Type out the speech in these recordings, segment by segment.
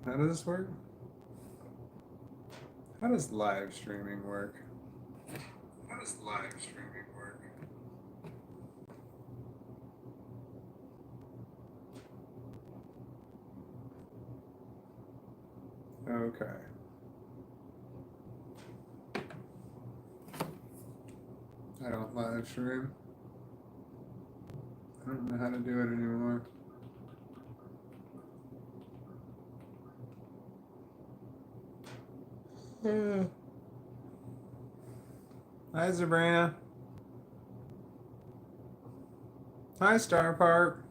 How does this work? How does live streaming work? How does live streaming work? Okay. I don't live stream. I don't know how to do it anymore. Yeah. Hi, Sabrina. Hi, Star Park.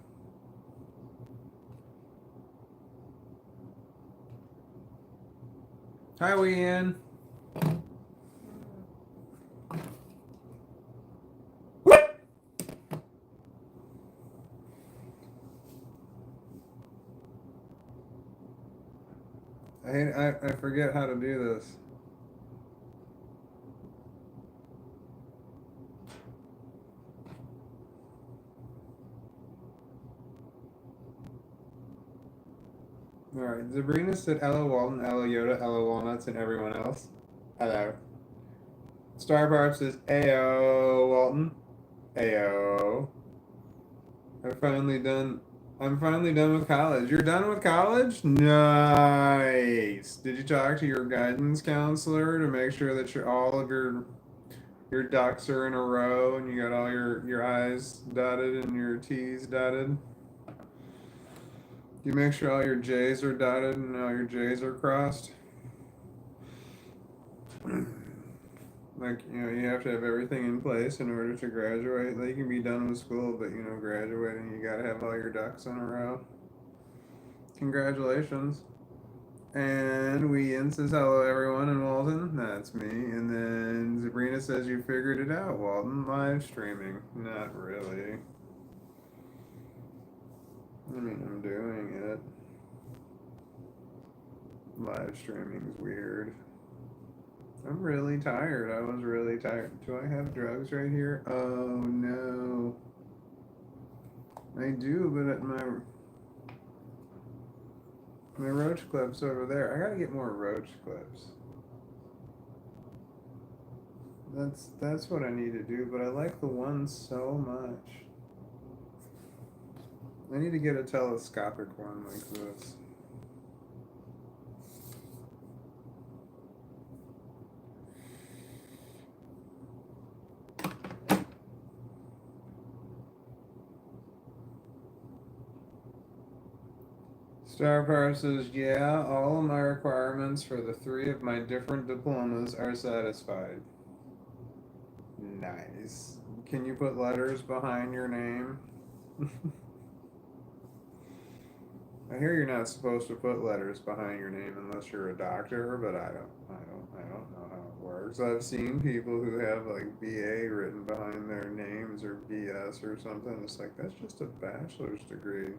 Hi, Ian. I forget how to do this. Alright, Sabrina said hello Walton, hello Yoda, hello Walnuts, and everyone else. Hello. Starbarb says Ayo Walton. Ayo. I'm finally done with college. You're done with college? Nice. Did you talk to your guidance counselor to make sure that all of your ducks are in a row and you got all your I's dotted and your T's dotted? You make sure all your J's are dotted and all your J's are crossed? Like, you have to have everything in place in order to graduate. Like, you can be done with school, but, graduating, you gotta have all your ducks in a row. Congratulations. And Wee-In says hello everyone in Walton. That's me. And then Sabrina says you figured it out, Walton. Live streaming. Not really. I mean, I'm doing it. Live streaming's weird. I'm really tired. I was really tired. Do I have drugs right here? Oh no. I do, but at my roach clips over there. I gotta get more roach clips. That's what I need to do, but I like the one so much. I need to get a telescopic one like this. Star Power says, yeah, all of my requirements for the 3 of my different diplomas are satisfied. Nice. Can you put letters behind your name? I hear you're not supposed to put letters behind your name unless you're a doctor, but I don't know how it works. I've seen people who have like BA written behind their names or BS or something. It's like that's just a bachelor's degree.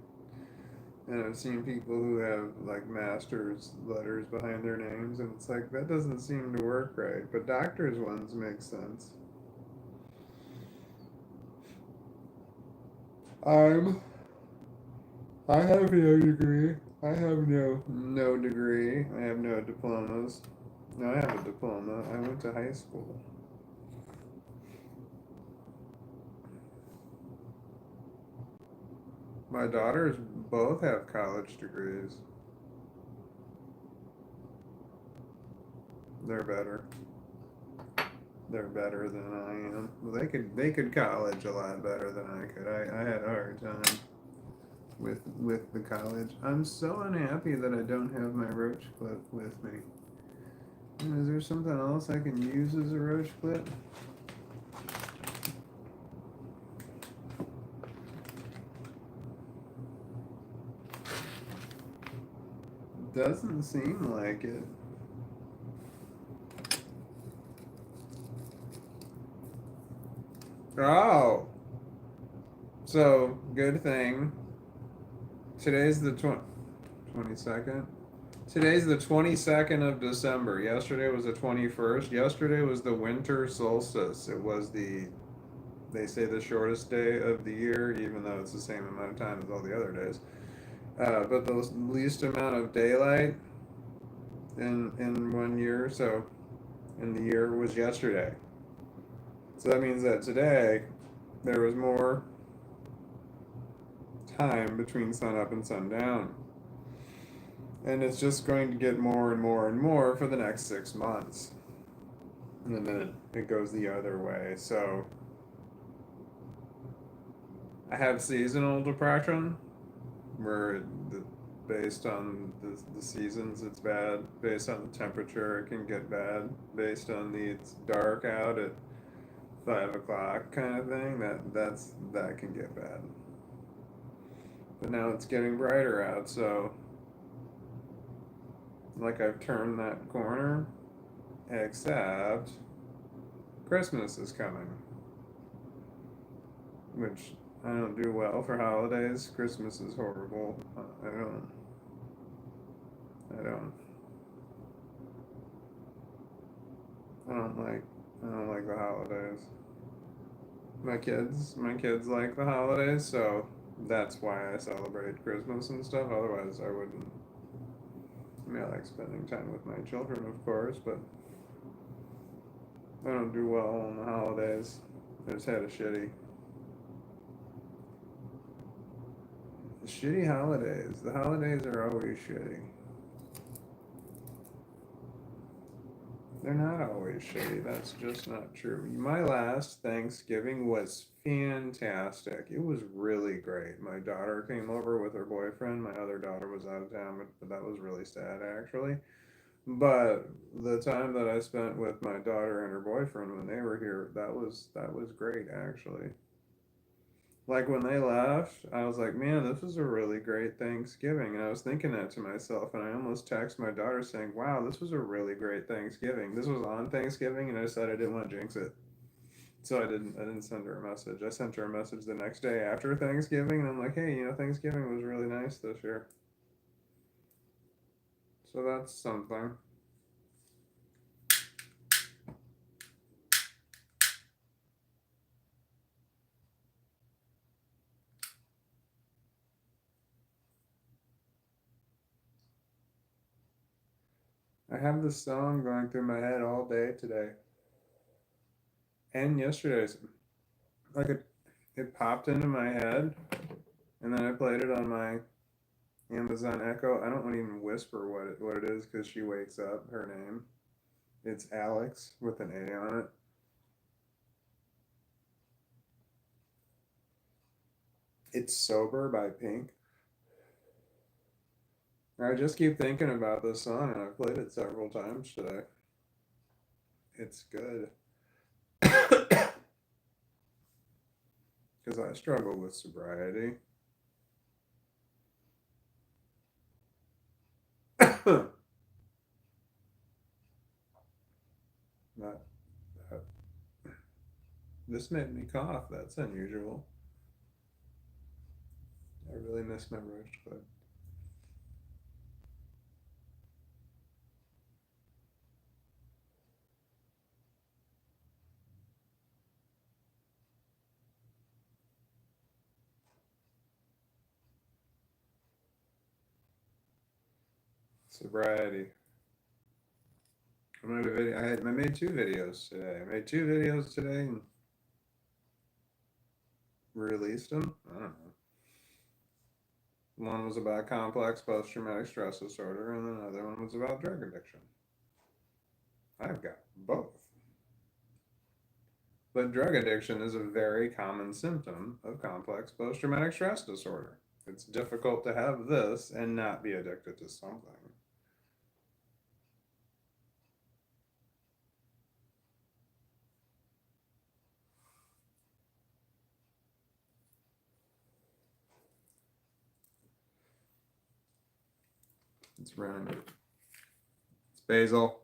And I've seen people who have like master's letters behind their names, and it's like that doesn't seem to work right. But doctors' ones make sense. I'm. I have no degree. I have no degree. I have no diplomas. No, I have a diploma. I went to high school. My daughters both have college degrees. They're better. They're better than I am. Well, they could college a lot better than I could. I had a hard time with the college. I'm so unhappy that I don't have my roach clip with me. Is there something else I can use as a roach clip? Doesn't seem like it. Oh, so good thing. Today's the 22nd. Today's the 22nd of December. Yesterday was the 21st. Yesterday was the winter solstice. It was they say the shortest day of the year, even though it's the same amount of time as all the other days. but the least amount of daylight in 1 year. So in the year was yesterday. So that means that today there was more time between sunup and sundown. And it's just going to get more and more and more for the next 6 months. And then it goes the other way. So I have seasonal depression where based on the seasons it's bad, based on the temperature it can get bad, based on the it's dark out at 5 o'clock kind of thing, that can get bad. But now it's getting brighter out, so like I've turned that corner, except Christmas is coming, which I don't do well for holidays. Christmas is horrible. I don't I don't like I don't like the holidays. My kids like the holidays, so that's why I celebrate Christmas and stuff. Otherwise, I wouldn't. I mean, I like spending time with my children, of course, but I don't do well on the holidays. I just had a shitty holidays. The holidays are always shitty. They're not always shitty. That's just not true. My last Thanksgiving was fantastic. It was really great. My daughter came over with her boyfriend. My other daughter was out of town, but that was really sad actually. But the time that I spent with my daughter and her boyfriend when they were here, that was great actually. Like when they left, I was like, man, this was a really great Thanksgiving. And I was thinking that to myself, and I almost texted my daughter saying, wow, this was a really great Thanksgiving. This was on Thanksgiving, and I decided I didn't want to jinx it. So I didn't send her a message. I sent her a message the next day after Thanksgiving, and I'm like, hey, Thanksgiving was really nice this year. So that's something. I have this song going through my head all day today and yesterday's. Like it popped into my head, and then I played it on my Amazon Echo. I don't want to even whisper what it is because she wakes up. Her name. It's Alex with an A on it. It's Sober by Pink. I just keep thinking about this song and I've played it several times today. It's good. Because I struggle with sobriety. that, that, this made me cough. That's unusual. I really miss my roach clip. Sobriety. I made a video. I made 2 videos today. I made 2 videos today and released them. I don't know. One was about complex post traumatic stress disorder, and the other one was about drug addiction. I've got both. But drug addiction is a very common symptom of complex post traumatic stress disorder. It's difficult to have this and not be addicted to something. It's running. It's basil.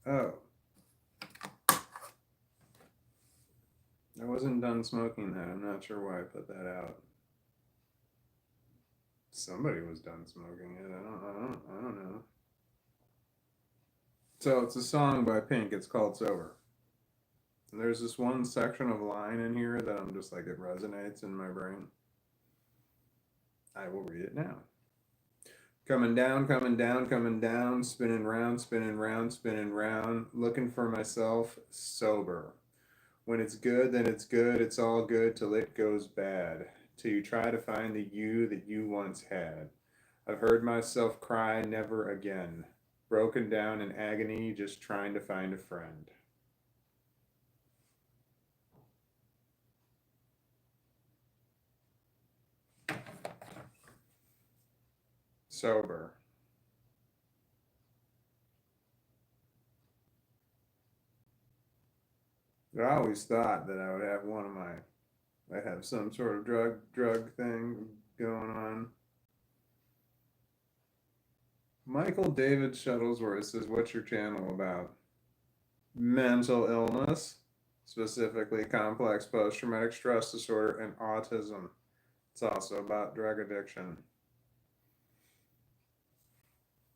Oh, I wasn't done smoking that. I'm not sure why I put that out. Somebody was done smoking it. I don't know. So it's a song by Pink. It's called Sober. And there's this one section of line in here that I'm just like, it resonates in my brain. I will read it now. Coming down, coming down, coming down, spinning round, spinning round, spinning round, looking for myself sober. When it's good, then it's good, it's all good till it goes bad. Till you try to find the you that you once had. I've heard myself cry never again. Broken down in agony, just trying to find a friend. Sober. I always thought that I would have I have some sort of drug thing going on. Michael David Shuttlesworth says, "What's your channel about?" Mental illness, specifically complex post-traumatic stress disorder and autism. It's also about drug addiction.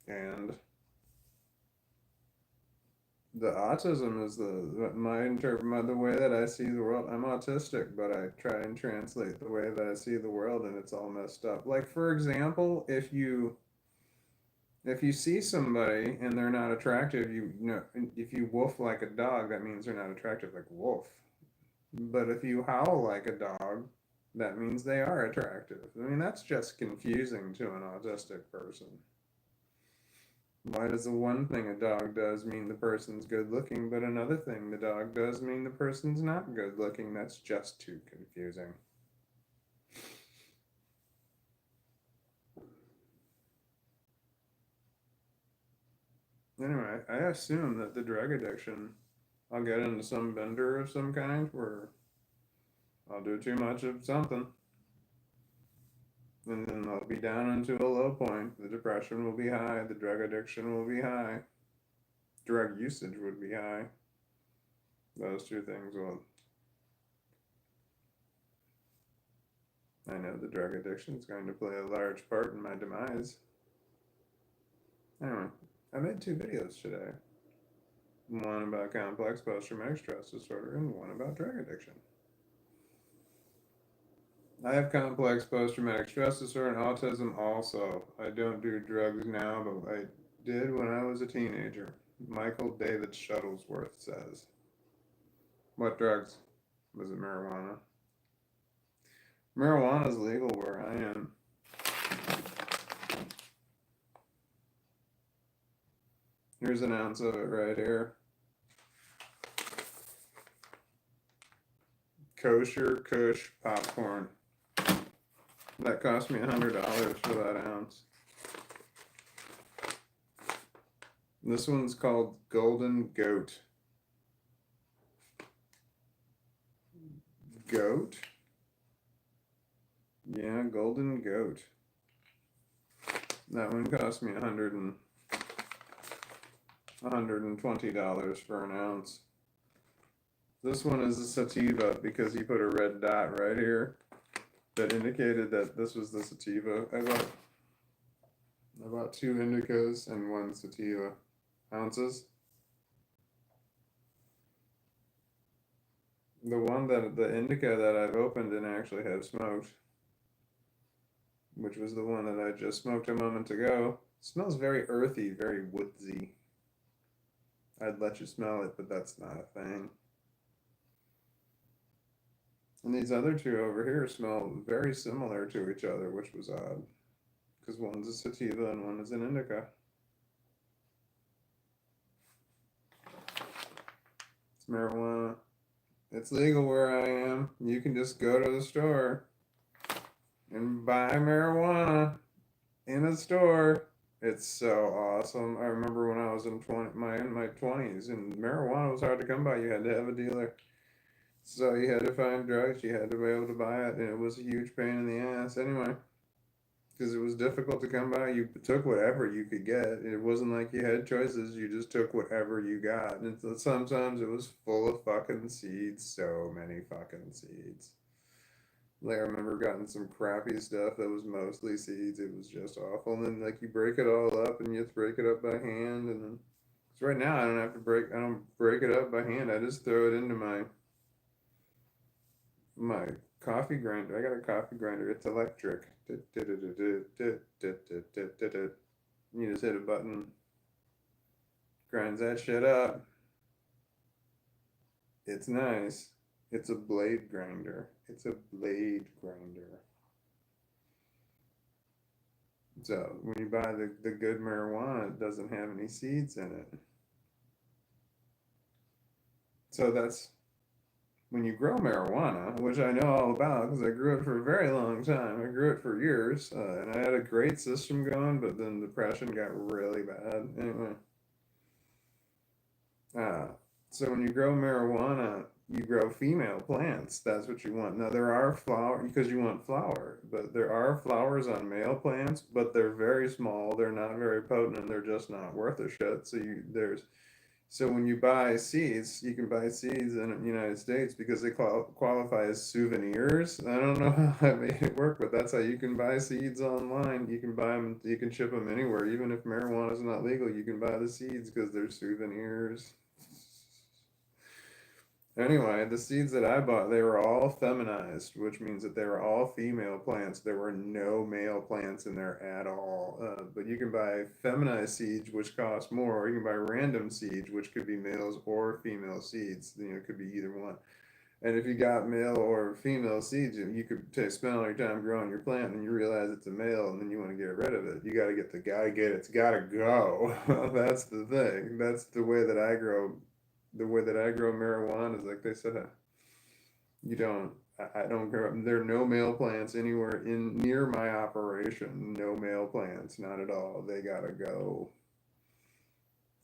And the autism is the way that I see the world. I'm autistic, but I try and translate the way that I see the world, and it's all messed up. Like, for example, if you see somebody and they're not attractive, you know, if you woof like a dog, that means they're not attractive, like wolf. But if you howl like a dog, that means they are attractive. I mean, that's just confusing to an autistic person. Why does the one thing a dog does mean the person's good looking, but another thing the dog does mean the person's not good looking? That's just too confusing. Anyway, I assume that the drug addiction, I'll get into some bender of some kind where I'll do too much of something. And then I'll be down into a low point. The depression will be high. The drug addiction will be high. Drug usage would be high. Those two things will. I know the drug addiction is going to play a large part in my demise. Anyway, I made 2 videos today. One about complex post-traumatic stress disorder and one about drug addiction. I have complex post-traumatic stress disorder and autism also. I don't do drugs now, but I did when I was a teenager. Michael David Shuttlesworth says. What drugs? Was it marijuana? Marijuana is legal where I am. Here's an ounce of it right here. Kosher Kush popcorn. That cost me $100 for that ounce. This one's called Golden Goat. Goat? Yeah, Golden Goat. That one cost me $120 for an ounce. This one is a sativa because he put a red dot right here that indicated that this was the sativa. I bought 2 indicas and 1 sativa ounces. The indica that I've opened and actually have smoked, which was the one that I just smoked a moment ago, smells very earthy, very woodsy. I'd let you smell it, but that's not a thing. And these other 2 over here smell very similar to each other, which was odd, because one's a sativa and one is an indica. It's marijuana. It's legal where I am. You can just go to the store and buy marijuana in a store. It's so awesome. I remember when I was in my 20s, and marijuana was hard to come by. You had to have a dealer. So you had to find drugs, you had to be able to buy it, and it was a huge pain in the ass. Anyway, because it was difficult to come by. You took whatever you could get. It wasn't like you had choices. You just took whatever you got. And sometimes it was full of fucking seeds. So many fucking seeds. Like I remember gotten some crappy stuff that was mostly seeds. It was just awful. And then like you break it all up and you have to break it up by hand. And then, cause right now I don't have to break. I don't break it up by hand. I just throw it into my coffee grinder. I got a coffee grinder. It's electric. You just hit a button, grinds that shit up. It's nice. It's a blade grinder. It's a blade grinder. So when you buy the good marijuana, it doesn't have any seeds in it. So that's when you grow marijuana, which I know all about because I grew it for a very long time. I grew it for years, and I had a great system going, but then depression got really bad. Anyway, uh, so when you grow marijuana, you grow female plants. That's what you want. Now there are flower because you want flower, but there are flowers on male plants, but they're very small. They're not very potent, and they're just not worth a shit. So when you buy seeds, you can buy seeds in the United States because they qualify as souvenirs. I don't know how I made it work, but that's how you can buy seeds online. You can buy them, you can ship them anywhere. Even if marijuana is not legal, you can buy the seeds because they're souvenirs. Anyway, the seeds that I bought, they were all feminized, which means that they were all female plants. There were no male plants in there at all. But you can buy feminized seeds, which cost more, or you can buy random seeds, which could be males or female seeds. You know, it could be either one. And if you got male or female seeds, you could spend all your time growing your plant, and you realize it's a male, and then you want to get rid of it. You got to get the gotta get it. It's got to go. That's the thing. That's the way that I grow. The way that I grow marijuana is like they said. You don't. I don't grow. There are no male plants anywhere in near my operation. No male plants, not at all. They gotta go.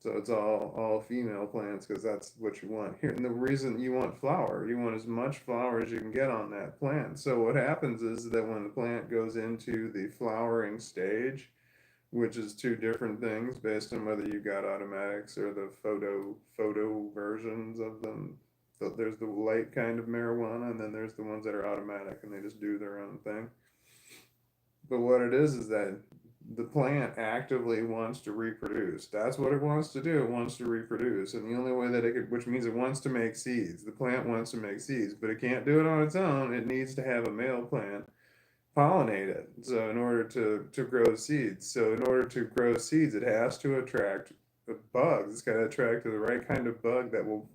So it's all female plants because that's what you want here. And the reason you want flower, you want as much flower as you can get on that plant. So what happens is that when the plant goes into the flowering stage, which is two different things based on whether you got automatics or the photo versions of them. So there's the light kind of marijuana, and then there's the ones that are automatic and they just do their own thing. But what it is that the plant actively wants to reproduce. That's what it wants to do. It wants to reproduce. And the only way that it could, which means it wants to make seeds. The plant wants to make seeds, but it can't do it on its own. It needs to have a male plant pollinate it. So in order to grow seeds. So in order to grow seeds, it has to attract the bugs. It's got to attract the right kind of bug that will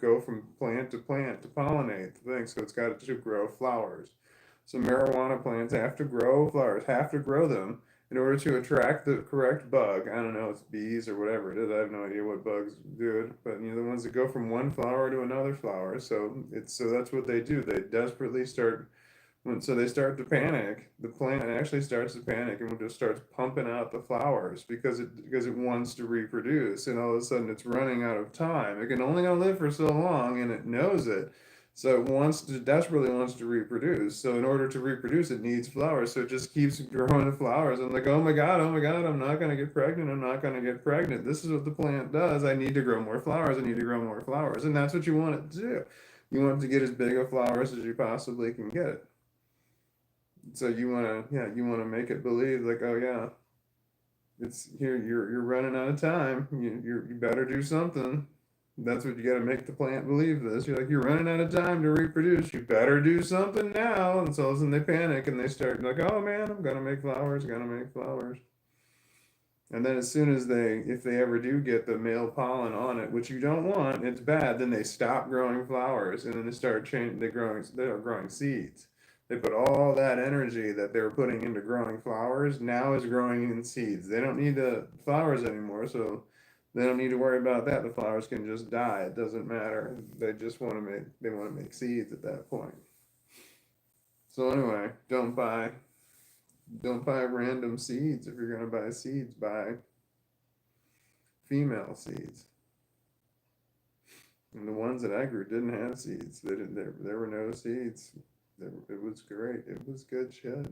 go from plant to pollinate the thing. So it's got to grow flowers. So marijuana plants have to grow flowers, have to grow them in order to attract the correct bug. I don't know, it's bees or whatever it is. I have no idea what bugs do it, but you know the ones that go from one flower to another flower. So that's what they do. They desperately start so they start to panic. The plant actually starts to panic and just starts pumping out the flowers because it wants to reproduce, and all of a sudden it's running out of time. It can only live for so long, and it knows it. So it desperately wants to reproduce. So in order to reproduce, it needs flowers. So it just keeps growing the flowers. I'm like, oh my God, I'm not gonna get pregnant. I'm not gonna get pregnant. This is what the plant does. I need to grow more flowers. I need to grow more flowers, and that's what you want it to do. You want it to get as big of flowers as you possibly can get it. So you wanna make it believe like, oh yeah, it's here. You're running out of time. You better do something. That's what you got to make the plant believe this. You're like, you're running out of time to reproduce. You better do something now. And so then they panic and they start like, oh man, I'm gonna make flowers. Gonna make flowers. And then as soon as if they ever do get the male pollen on it, which you don't want, it's bad. Then they stop growing flowers, and then they start changing. They're growing seeds. They put all that energy that they were putting into growing flowers now is growing in seeds. They don't need the flowers anymore, so they don't need to worry about that. The flowers can just die. It doesn't matter. They want to make seeds at that point. So anyway, don't buy random seeds. If you're gonna buy seeds, buy female seeds. And the ones that I grew didn't have seeds. They didn't. There were no seeds. It was great. It was good shit.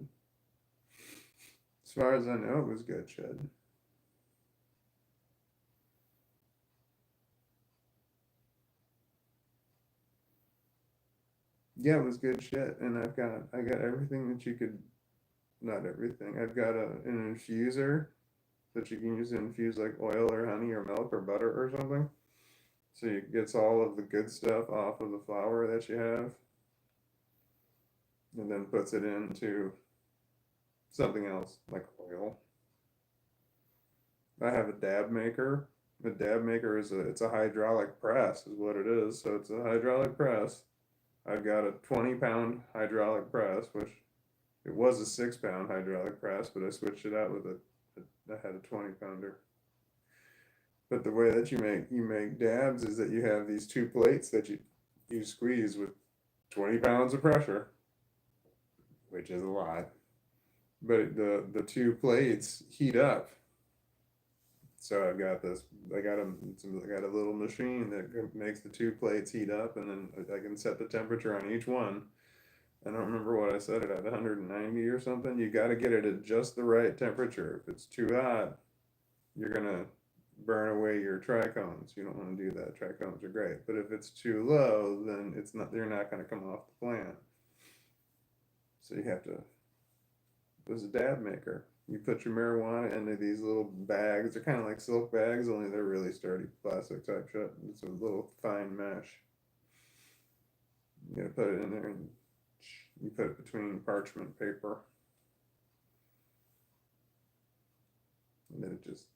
As far as I know, it was good shit. Yeah, it was good shit. And I got everything that you could, not everything. I've got an infuser that you can use to infuse like oil or honey or milk or butter or something. So it gets all of the good stuff off of the flour that you have, and then puts it into something else like oil. I have a dab maker. The dab maker is it's a hydraulic press is what it is. So it's a hydraulic press. I've got a 20-pound hydraulic press, which it was a 6-pound hydraulic press, but I switched it out with I had a 20-pounder. But the way that you make dabs is that you have these two plates that you squeeze with 20 pounds of pressure, which is a lot. But the two plates heat up. So I've got this. I got a little machine that makes the two plates heat up, and then I can set the temperature on each one. I don't remember what I set it at, 190 or something. You got to get it at just the right temperature. If it's too hot, you're gonna burn away your trichomes. You don't want to do that. Trichomes are great, but if it's too low, then it's not. They're not going to come off the plant. So you have to. There's a dab maker. You put your marijuana into these little bags. They're kind of like silk bags, only they're really sturdy plastic type shit. It's a little fine mesh. You gotta put it in there, and you put it between parchment paper, and then it just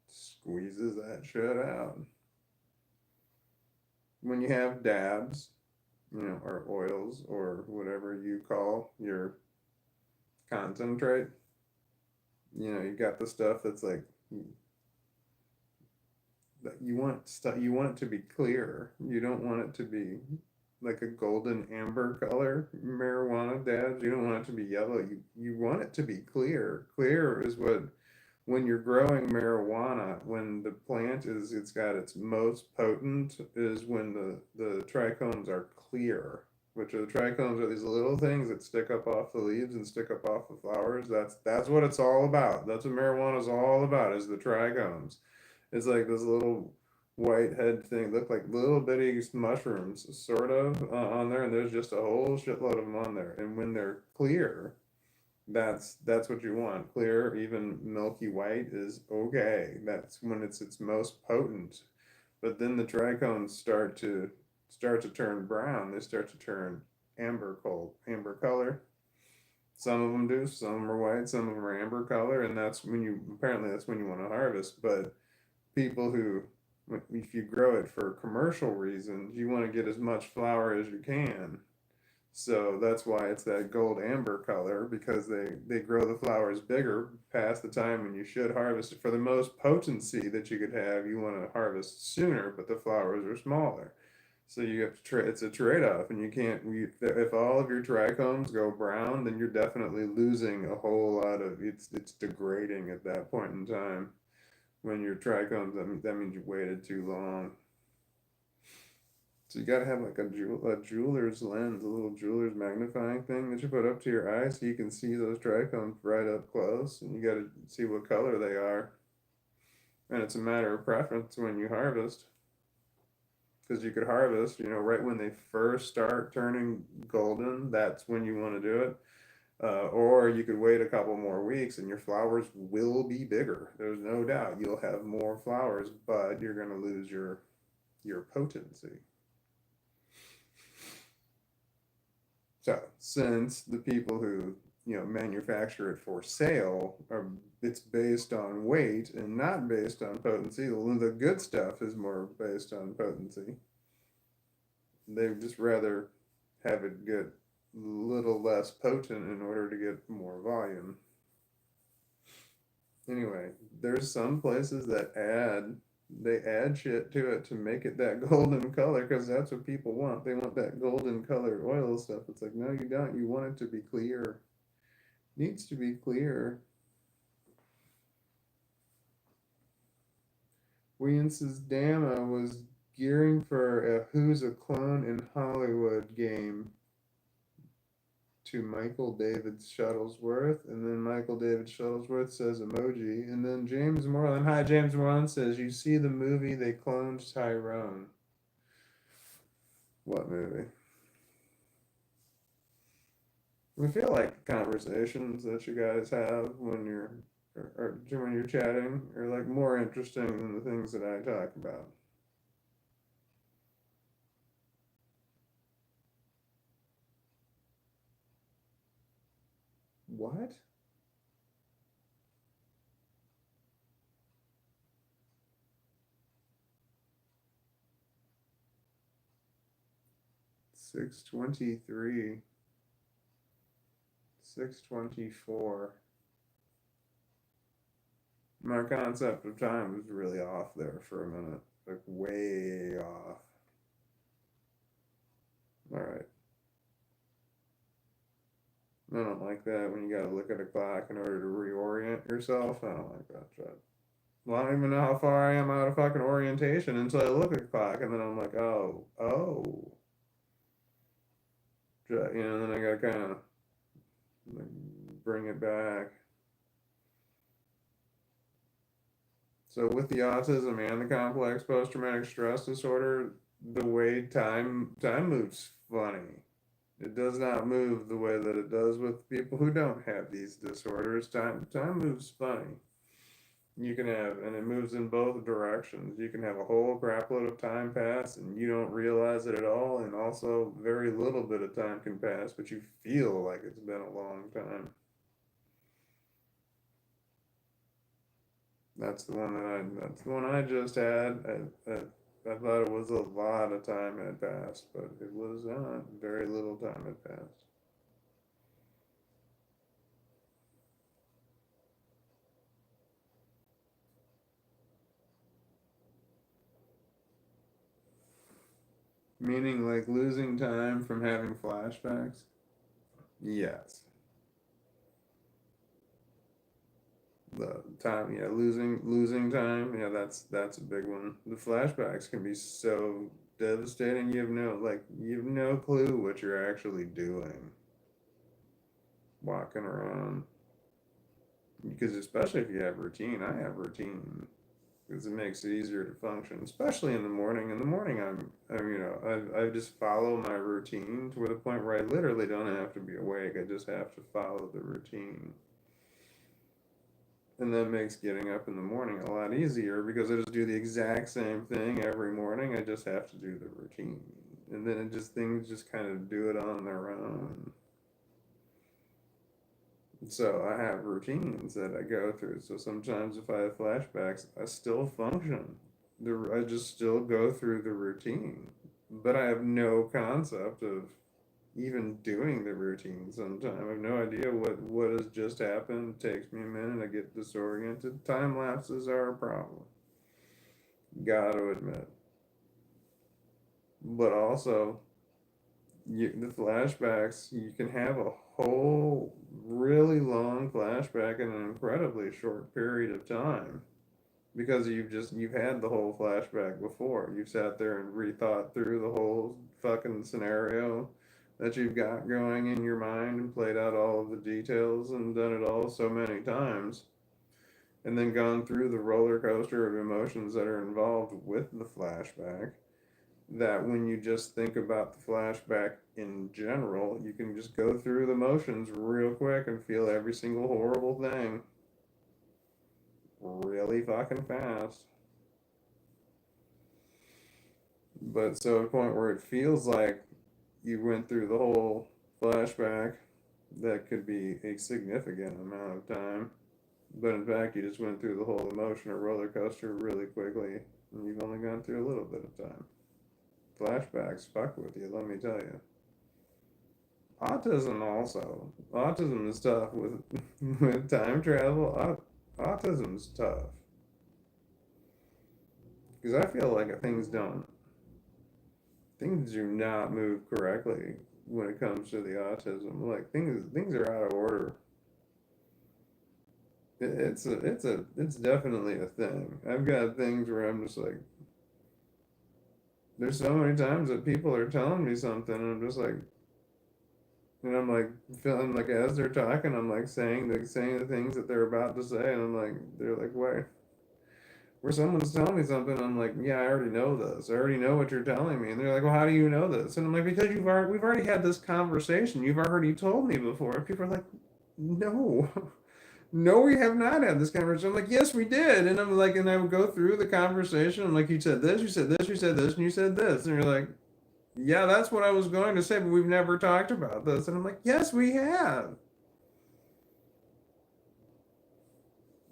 squeezes that shit out. When you have dabs, or oils, or whatever you call your concentrate, you got the stuff that's like you want it to be clear. You don't want it to be like a golden amber color marijuana dabs. You don't want it to be yellow. You want it to be clear. Clear is what when you're growing marijuana, when the plant it's got its most potent is when the trichomes are clear. Which are the trichomes are these little things that stick up off the leaves and stick up off the flowers. That's what it's all about. That's what marijuana is all about, is the trichomes. It's like this little white head thing, look like little bitty mushrooms, sort of, on there, and there's just a whole shitload of them on there. And when they're clear, that's what you want. Clear, even milky white is okay. That's when it's its most potent. But then the trichomes start to turn brown. They start to turn amber color. Some of them do. Some of them are white. Some of them are amber color, and that's when you want to harvest. But people who, if you grow it for commercial reasons, you want to get as much flower as you can. So that's why it's that gold amber color, because they grow the flowers bigger past the time when you should harvest it. For the most potency that you could have, you want to harvest sooner, but the flowers are smaller. So you have to it's a trade-off, and you can't if all of your trichomes go brown, then you're definitely losing a whole lot of it's degrading at that point in time. When your trichomes, that means you waited too long. So you got to have like a jeweler's lens, a little jeweler's magnifying thing that you put up to your eye so you can see those trichomes right up close, and you got to see what color they are. And it's a matter of preference when you harvest, because you could harvest, right when they first start turning golden. That's when you want to do it. Or you could wait a couple more weeks and your flowers will be bigger. There's no doubt you'll have more flowers, but you're going to lose your potency. So, since the people who manufacture it for sale it's based on weight and not based on potency. The good stuff is more based on potency. They'd just rather have it get a little less potent in order to get more volume. Anyway, there's some places that add shit to it to make it that golden color, because that's what people want. They want that golden colored oil stuff. It's like, no, you don't. You want it to be clear. It needs to be clear. Williams's Dama was gearing for a Who's a Clone in Hollywood game to Michael David Shuttlesworth, and then Michael David Shuttlesworth says emoji, and then James Moreland, hi James Moreland, says, you see the movie they cloned Tyrone. What movie? I feel like conversations that you guys have when when you're chatting are like more interesting than the things that I talk about. What? $6.23. $6.24. My concept of time was really off there for a minute. Like way off. Alright. I don't like that when you gotta look at a clock in order to reorient yourself. I don't like that shit. Well, I don't even know how far I am out of fucking orientation until I look at the clock and then I'm like, oh. You know, then I gotta kind of like, bring it back. So with the autism and the complex post-traumatic stress disorder, the way time moves funny. It does not move the way that it does with people who don't have these disorders. Time moves funny. You can have, and it moves in both directions. You can have a whole crapload of time pass and you don't realize it at all, and also very little bit of time can pass, but you feel like it's been a long time. That's the one I just had. I thought it was a lot of time had passed, but it was not. Very little time had passed. Meaning like losing time from having flashbacks? Yes. The time, yeah, losing time, yeah, that's a big one. The flashbacks can be so devastating. You have no clue what you're actually doing walking around. Because especially if you have routine, I have routine because it makes it easier to function, especially in the morning. In the morning, I just follow my routine to the point where I literally don't have to be awake. I just have to follow the routine. And that makes getting up in the morning a lot easier because I just do the exact same thing every morning. I just have to do the routine. And then things just kind of do it on their own. So I have routines that I go through. So sometimes if I have flashbacks, I still function. I just still go through the routine. But I have no concept of even doing the routine sometimes. I have no idea what has just happened. It takes me a minute. I get disoriented. Time lapses are a problem. Gotta admit. But also, the flashbacks, you can have a whole really long flashback in an incredibly short period of time because you've had the whole flashback before. You've sat there and rethought through the whole fucking scenario that you've got going in your mind and played out all of the details and done it all so many times and then gone through the roller coaster of emotions that are involved with the flashback, that when you just think about the flashback in general, you can just go through the motions real quick and feel every single horrible thing really fucking fast. But so a point where it feels like you went through the whole flashback, that could be a significant amount of time. But in fact, you just went through the whole emotional roller coaster really quickly, and you've only gone through a little bit of time. Flashbacks fuck with you, let me tell you. Autism also. Autism is tough with with time travel. Autism's tough because I feel like things do not move correctly when it comes to the autism. Like things are out of order. It's definitely a thing. I've got things where I'm just like, there's so many times that people are telling me something, and I'm just like, And I'm like feeling like as they're talking, I'm like saying the things that they're about to say, and I'm like, they're like, why? Where someone's telling me something, I'm like, yeah, I already know this. I already know what you're telling me. And they're like, well, how do you know this? And I'm like, because we've already had this conversation. You've already told me before. And people are like, no, no, we have not had this conversation. I'm like, yes, we did. And I'm like, and I would go through the conversation. I'm like, you said this, you said this, you said this, and you said this. And you're like, yeah, that's what I was going to say, but we've never talked about this. And I'm like, yes, we have.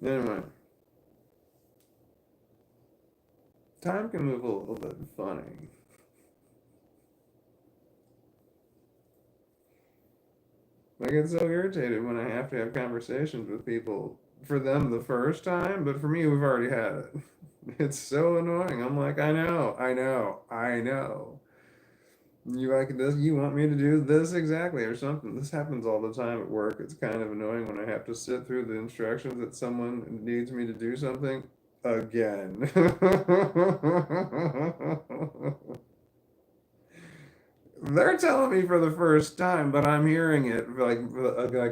Anyway, time can move a little bit funny. I get so irritated when I have to have conversations with people for them the first time, but for me, we've already had it. It's so annoying. I'm like, I know, I know, I know. You like this? You want me to do this exactly or something? This happens all the time at work. It's kind of annoying when I have to sit through the instructions that someone needs me to do something again. They're telling me for the first time, but I'm hearing it like,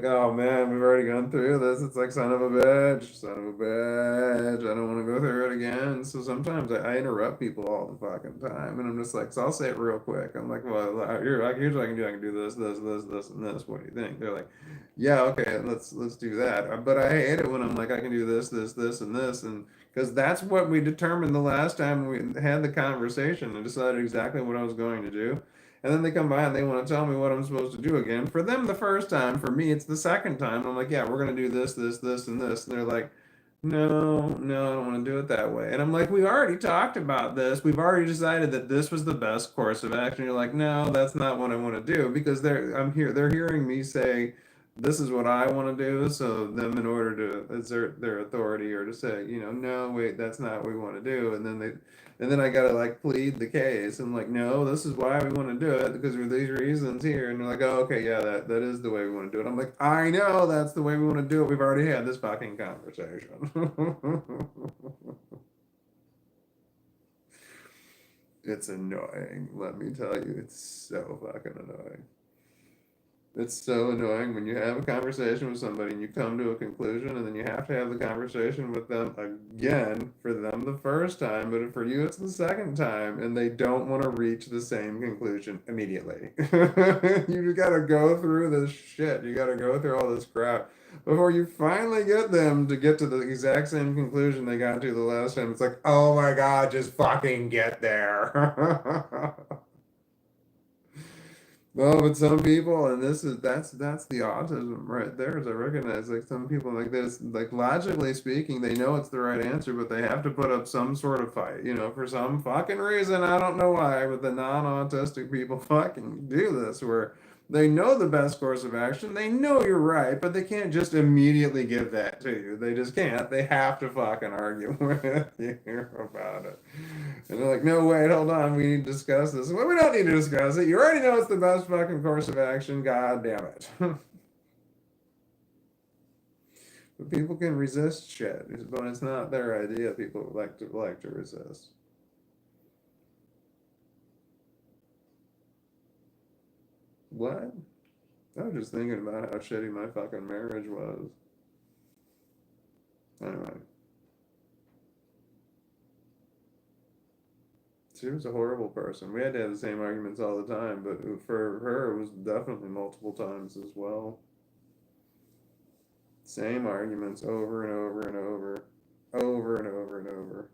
oh man, we've already gone through this. It's like son of a bitch, son of a bitch. I don't want to go through it again. So sometimes I interrupt people all the fucking time, and I'm just like, so I'll say it real quick. I'm like, well, you're like, here's what I can do. I can do this, this, this, this, and this. What do you think? They're like, yeah, okay, let's do that. But I hate it when I'm like, I can do this, this, this, and this, and because that's what we determined the last time we had the conversation and decided exactly what I was going to do. And then they come by and they want to tell me what I'm supposed to do again. For them, the first time. For me, it's the second time. And I'm like, yeah, we're going to do this, this, this, and this. And they're like, no, no, I don't want to do it that way. And I'm like, we already talked about this. We've already decided that this was the best course of action. You're like, no, that's not what I want to do because they're hearing me say, this is what I want to do. So them in order to exert their authority or to say, no, wait, that's not what we want to do. And then I gotta like plead the case. I'm like, no, this is why we want to do it because of these reasons here. And they're like, oh, okay, yeah, that is the way we want to do it. I'm like, I know that's the way we want to do it. We've already had this fucking conversation. It's annoying. Let me tell you, it's so fucking annoying. It's so annoying when you have a conversation with somebody and you come to a conclusion and then you have to have the conversation with them again for them the first time, but for you it's the second time and they don't want to reach the same conclusion immediately. You gotta go through this shit. You gotta go through all this crap before you finally get them to get to the exact same conclusion they got to the last time. It's like, oh my God, just fucking get there. No, but some people, and that's the autism right there. As I recognize, like some people like this, like logically speaking, they know it's the right answer, but they have to put up some sort of fight, for some fucking reason. I don't know why, but the non-autistic people fucking do this, where they know the best course of action, they know you're right, but they can't just immediately give that to you. They just can't. They have to fucking argue with you about it. And they're like, no, wait, hold on, we need to discuss this. Well, we don't need to discuss it. You already know it's the best fucking course of action. God damn it. But people can resist shit, but it's not their idea. People like to resist. What? I was just thinking about how shitty my fucking marriage was. Anyway, she was a horrible person. We had to have the same arguments all the time, but for her, it was definitely multiple times as well. Same arguments over and over and over, over and over and over.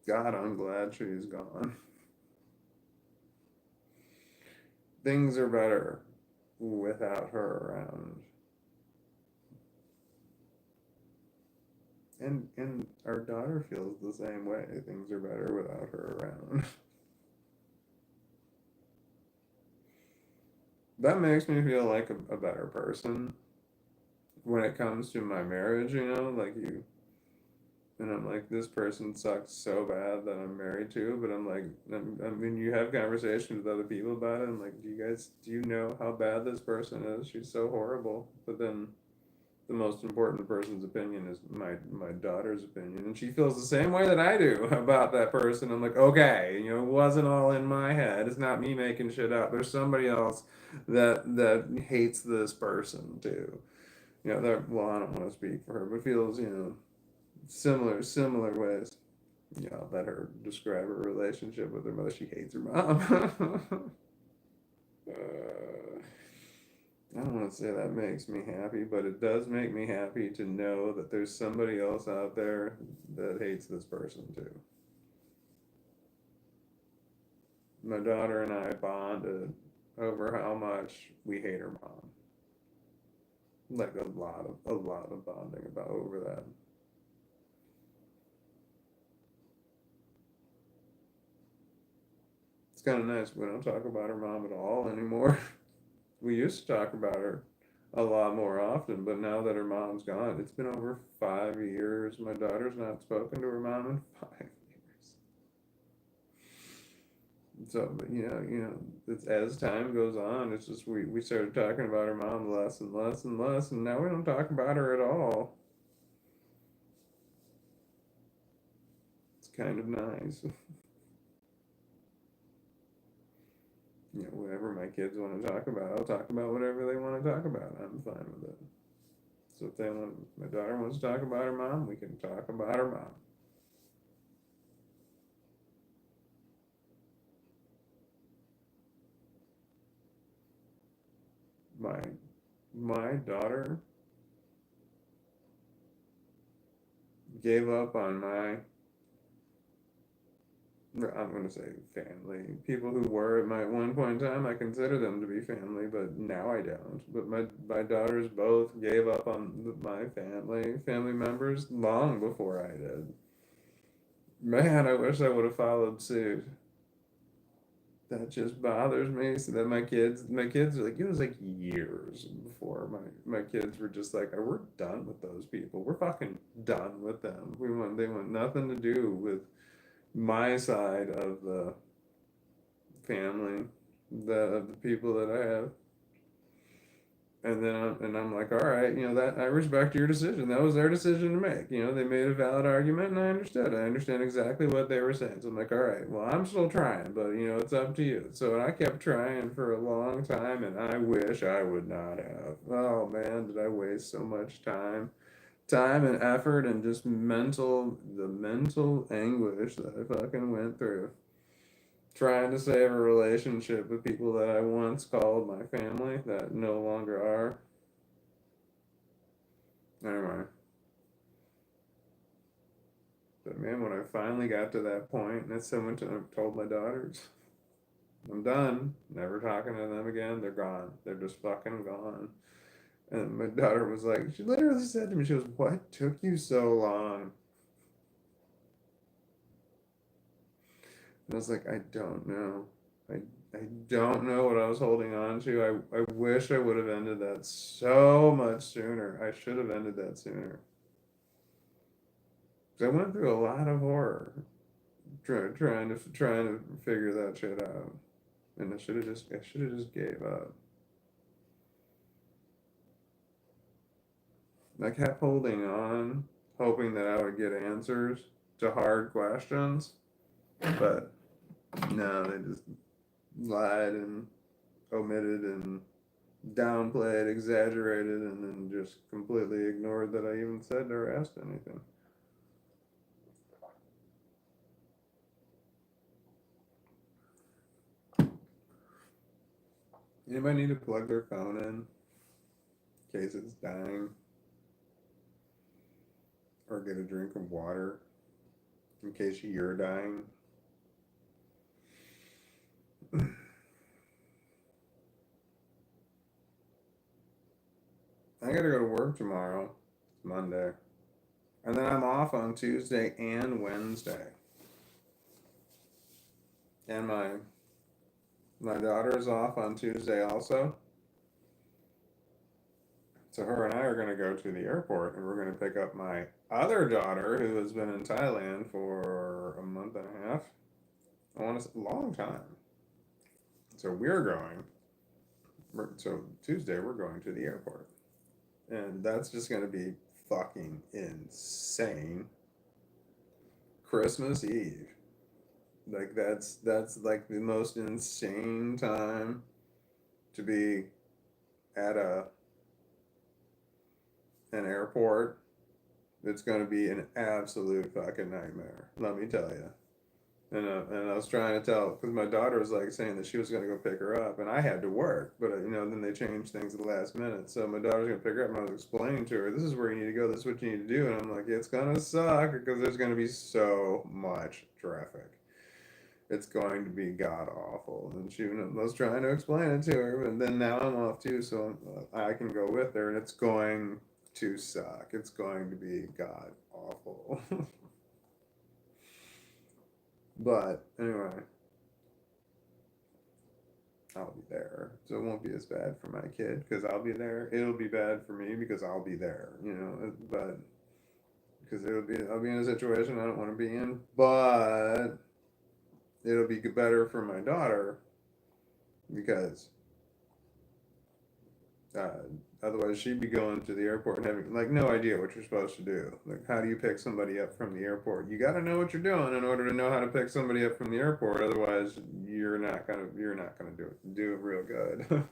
God, I'm glad she's gone. Things are better without her around. And our daughter feels the same way. Things are better without her around. That makes me feel like a better person when it comes to my marriage, like you. And I'm like, this person sucks so bad that I'm married to, but I'm like, I mean, you have conversations with other people about it. I'm like, do you know how bad this person is? She's so horrible. But then the most important person's opinion is my daughter's opinion, and she feels the same way that I do about that person. I'm like, okay, it wasn't all in my head. It's not me making shit up. There's somebody else that hates this person too. That well, I don't want to speak for her, but feels similar ways. I'll let her describe her relationship with her mother. She hates her mom. I don't want to say that makes me happy, but it does make me happy to know that there's somebody else out there that hates this person too. My daughter and I bonded over how much we hate her mom. Like a lot of bonding about over that. It's kind of nice. We don't talk about her mom at all anymore. We used to talk about her a lot more often, but now that her mom's gone, it's been over 5 years. My daughter's not spoken to her mom in 5 years. So, but it's, as time goes on, it's just we started talking about her mom less and less and less, and now we don't talk about her at all. It's kind of nice. Whatever my kids want to talk about, I'll talk about whatever they want to talk about. I'm fine with it. So if my daughter wants to talk about her mom, we can talk about her mom. My my daughter gave up on I'm going to say family. People who were at my one point in time, I consider them to be family, but now I don't. But my daughters both gave up on my family members long before I did. Man, I wish I would have followed suit. That just bothers me. So that my kids are like, it was like years before my kids were just like, oh, we're done with those people. We're fucking done with them. They want nothing to do with my side of the family, of the people that I have. And then I'm like, all right, that I respect your decision. That was their decision to make. They made a valid argument, and I understood. I understand exactly what they were saying. So I'm like, all right, well, I'm still trying, but it's up to you. So I kept trying for a long time, and I wish I would not have. Oh man, did I waste so much time and effort, and just the mental anguish that I fucking went through trying to save a relationship with people that I once called my family that no longer are. Anyway, but man, when I finally got to that point, and someone told my daughters, I'm done, never talking to them again, they're gone. They're just fucking gone. And my daughter was like, she literally said to me, she goes, what took you so long? And I was like, I don't know. I don't know what I was holding on to. I wish I would have ended that so much sooner. I should have ended that sooner. Because I went through a lot of horror trying to figure that shit out. And I should have just gave up. I kept holding on, hoping that I would get answers to hard questions, but no, they just lied and omitted and downplayed, exaggerated, and then just completely ignored that I even said or asked anything. Anybody need to plug their phone in case it's dying? Or get a drink of water in case you're dying? I gotta go to work tomorrow, Monday. And then I'm off on Tuesday and Wednesday. And my daughter is off on Tuesday also. So her and I are going to go to the airport, and we're going to pick up my other daughter who has been in Thailand for a month and a half. I want to say a long time. So we're going. So Tuesday we're going to the airport, And that's just going to be fucking insane. Christmas Eve. Like that's like the most insane time to be at an airport. It's going to be an absolute fucking nightmare. Let me tell you. And I was trying to tell because my daughter was like saying that she was going to go pick her up, and I had to work, but then they changed things at the last minute. So my daughter's going to pick her up, and I was explaining to her, this is where you need to go, this is what you need to do, and I'm like, it's going to suck because there's going to be so much traffic. It's going to be god awful. And she was trying to explain it to her, and then now I'm off too, so I can go with her, and it's going to suck. It's going to be god awful. But anyway, I'll be there. So it won't be as bad for my kid because I'll be there. It'll be bad for me because I'll be there, but because I'll be in a situation I don't want to be in, but it'll be better for my daughter because uh, otherwise she'd be going to the airport and having like no idea what you're supposed to do. Like, how do you pick somebody up from the airport? You got to know what you're doing in order to know how to pick somebody up from the airport. Otherwise, you're not gonna do it real good.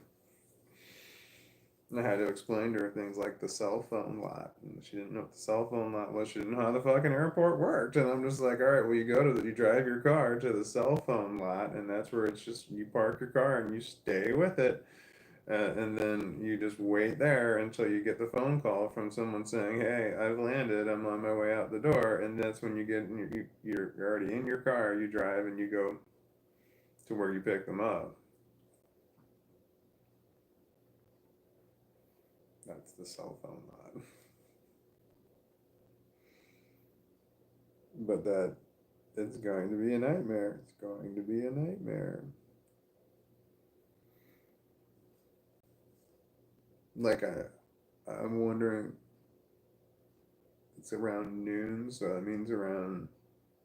And I had to explain to her things like the cell phone lot, and she didn't know what the cell phone lot was. She didn't know how the fucking airport worked, and I'm just like, all right, well, you drive your car to the cell phone lot, and that's where it's just you park your car and you stay with it, and then you just wait there until you get the phone call from someone saying, hey, I've landed, I'm on my way out the door, and that's when you get you're already in your car, you drive and you go to where you pick them up. That's the cell phone lot. But that it's going to be a nightmare. It's going to be a nightmare. Like I'm wondering. It's around noon, so that means around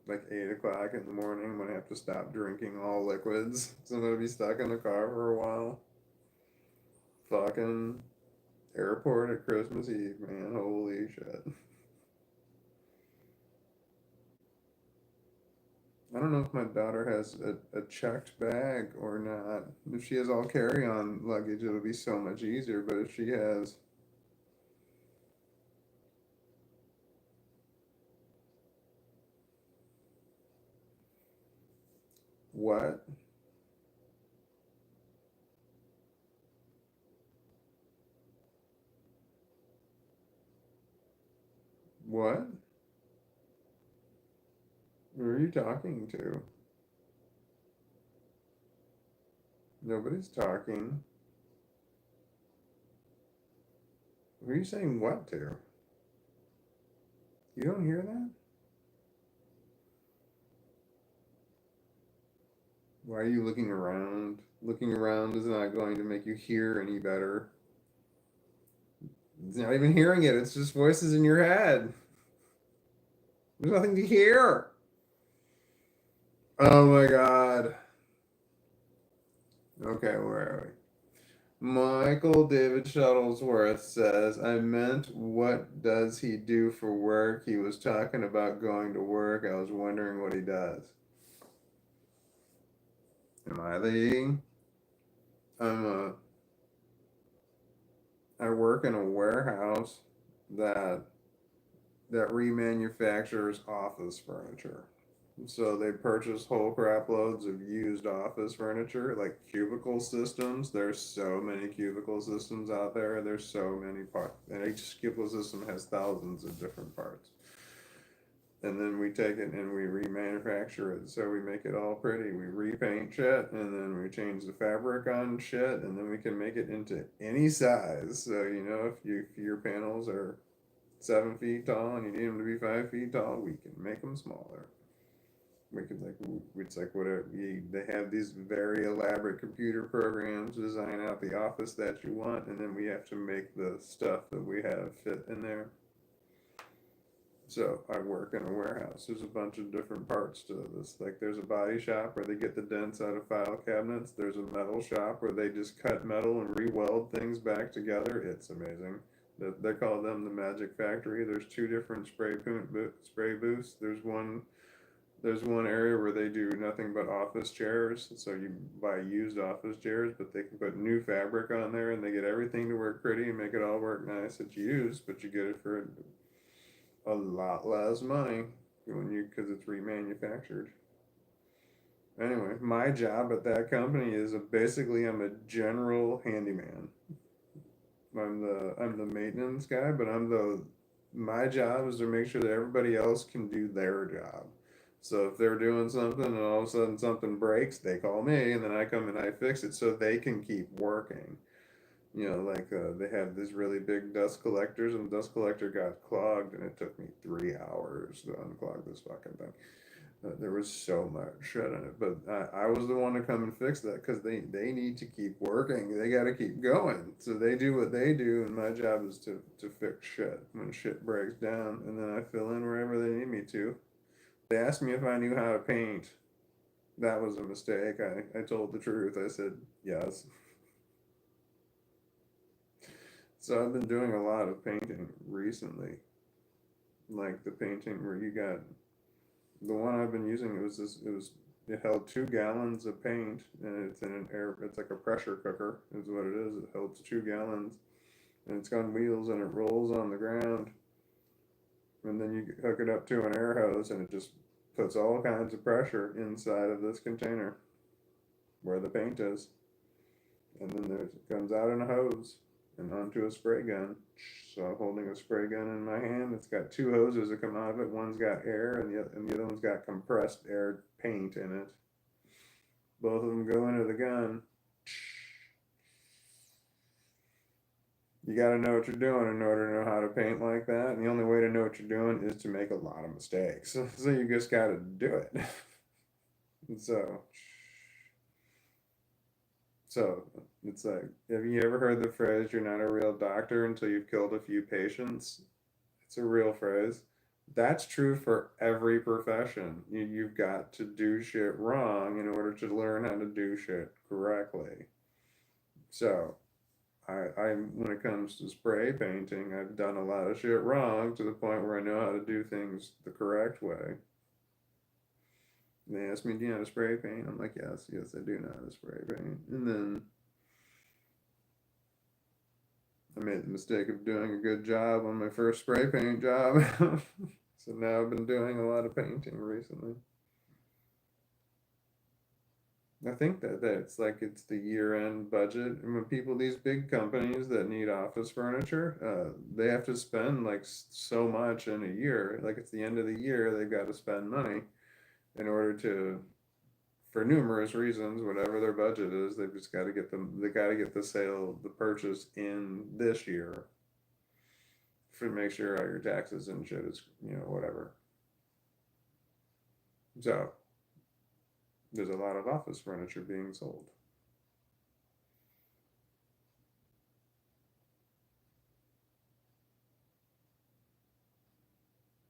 like 8 o'clock in the morning. I'm gonna have to stop drinking all liquids. So I'm gonna be stuck in the car for a while. Fucking airport at Christmas Eve, man. Holy shit. I don't know if my daughter has a checked bag or not. If she has all carry-on luggage, it'll be so much easier. But if she has what? What? Who are you talking to? Nobody's talking. Who are you saying what to? You don't hear that? Why are you looking around? Looking around is not going to make you hear any better. It's not even hearing it, it's just voices in your head. There's nothing to hear. Oh my god. Okay, where are we? Michael David Shuttlesworth says, I meant, what does he do for work? He was talking about going to work. I was wondering what he does. Am I the? I'm a. I work in a warehouse that remanufactures office furniture. So they purchase whole crap loads of used office furniture, like cubicle systems. There's so many cubicle systems out there. There's so many parts, and each cubicle system has thousands of different parts. And then we take it and we remanufacture it. So we make it all pretty. We repaint shit, and then we change the fabric on shit, and then we can make it into any size. So if your panels are 7 feet tall and you need them to be 5 feet tall, we can make them smaller. We could it's like whatever they have these very elaborate computer programs to design out the office that you want, and then we have to make the stuff that we have fit in there. So I work in a warehouse. There's a bunch of different parts to this. Like there's a body shop where they get the dents out of file cabinets. There's a metal shop where they just cut metal and re-weld things back together. It's amazing. They call them the Magic Factory. There's two different spray booths. There's one area where they do nothing but office chairs. So you buy used office chairs, but they can put new fabric on there, and they get everything to work pretty and make it all work nice. It's used, but you get it for a lot less money because it's remanufactured. Anyway, my job at that company is basically I'm a general handyman. I'm the maintenance guy, but my job is to make sure that everybody else can do their job. So if they're doing something and all of a sudden something breaks, they call me and then I come and I fix it so they can keep working. Like they have these really big dust collectors, and the dust collector got clogged, and it took me 3 hours to unclog this fucking thing. There was so much shit in it, but I was the one to come and fix that because they need to keep working. They got to keep going. So they do what they do, and my job is to fix shit when shit breaks down, and then I fill in wherever they need me to. They asked me if I knew how to paint. That was a mistake. I told the truth. I said yes. So I've been doing a lot of painting recently, like the painting where you got the one I've been using. It held 2 gallons of paint, and it's in an air. It's like a pressure cooker, is what it is. It holds 2 gallons, and it's got wheels, and it rolls on the ground. And then you hook it up to an air hose, and it just puts all kinds of pressure inside of this container where the paint is, and then it comes out in a hose and onto a spray gun. So I'm holding a spray gun in my hand. It's got 2 hoses that come out of it. One's got air, and the other one's got compressed air paint in it. Both of them go into the gun. You got to know what you're doing in order to know how to paint like that. And the only way to know what you're doing is to make a lot of mistakes. So you just got to do it. so, so it's like, have you ever heard the phrase, "You're not a real doctor until you've killed a few patients"? It's a real phrase. That's true for every profession. You've got to do shit wrong in order to learn how to do shit correctly. So, when it comes to spray painting, I've done a lot of shit wrong to the point where I know how to do things the correct way. And they ask me, "Do you know how to spray paint?" I'm like, yes, I do know how to spray paint. And then I made the mistake of doing a good job on my first spray paint job. So now I've been doing a lot of painting recently. I think that's like it's the year-end budget, and when these big companies that need office furniture, they have to spend like so much in a year. Like it's the end of the year, they've got to spend money in order for numerous reasons, whatever their budget is, they've just got to get them. They got to get the purchase in this year, to make sure all your taxes and shit is whatever. So there's a lot of office furniture being sold.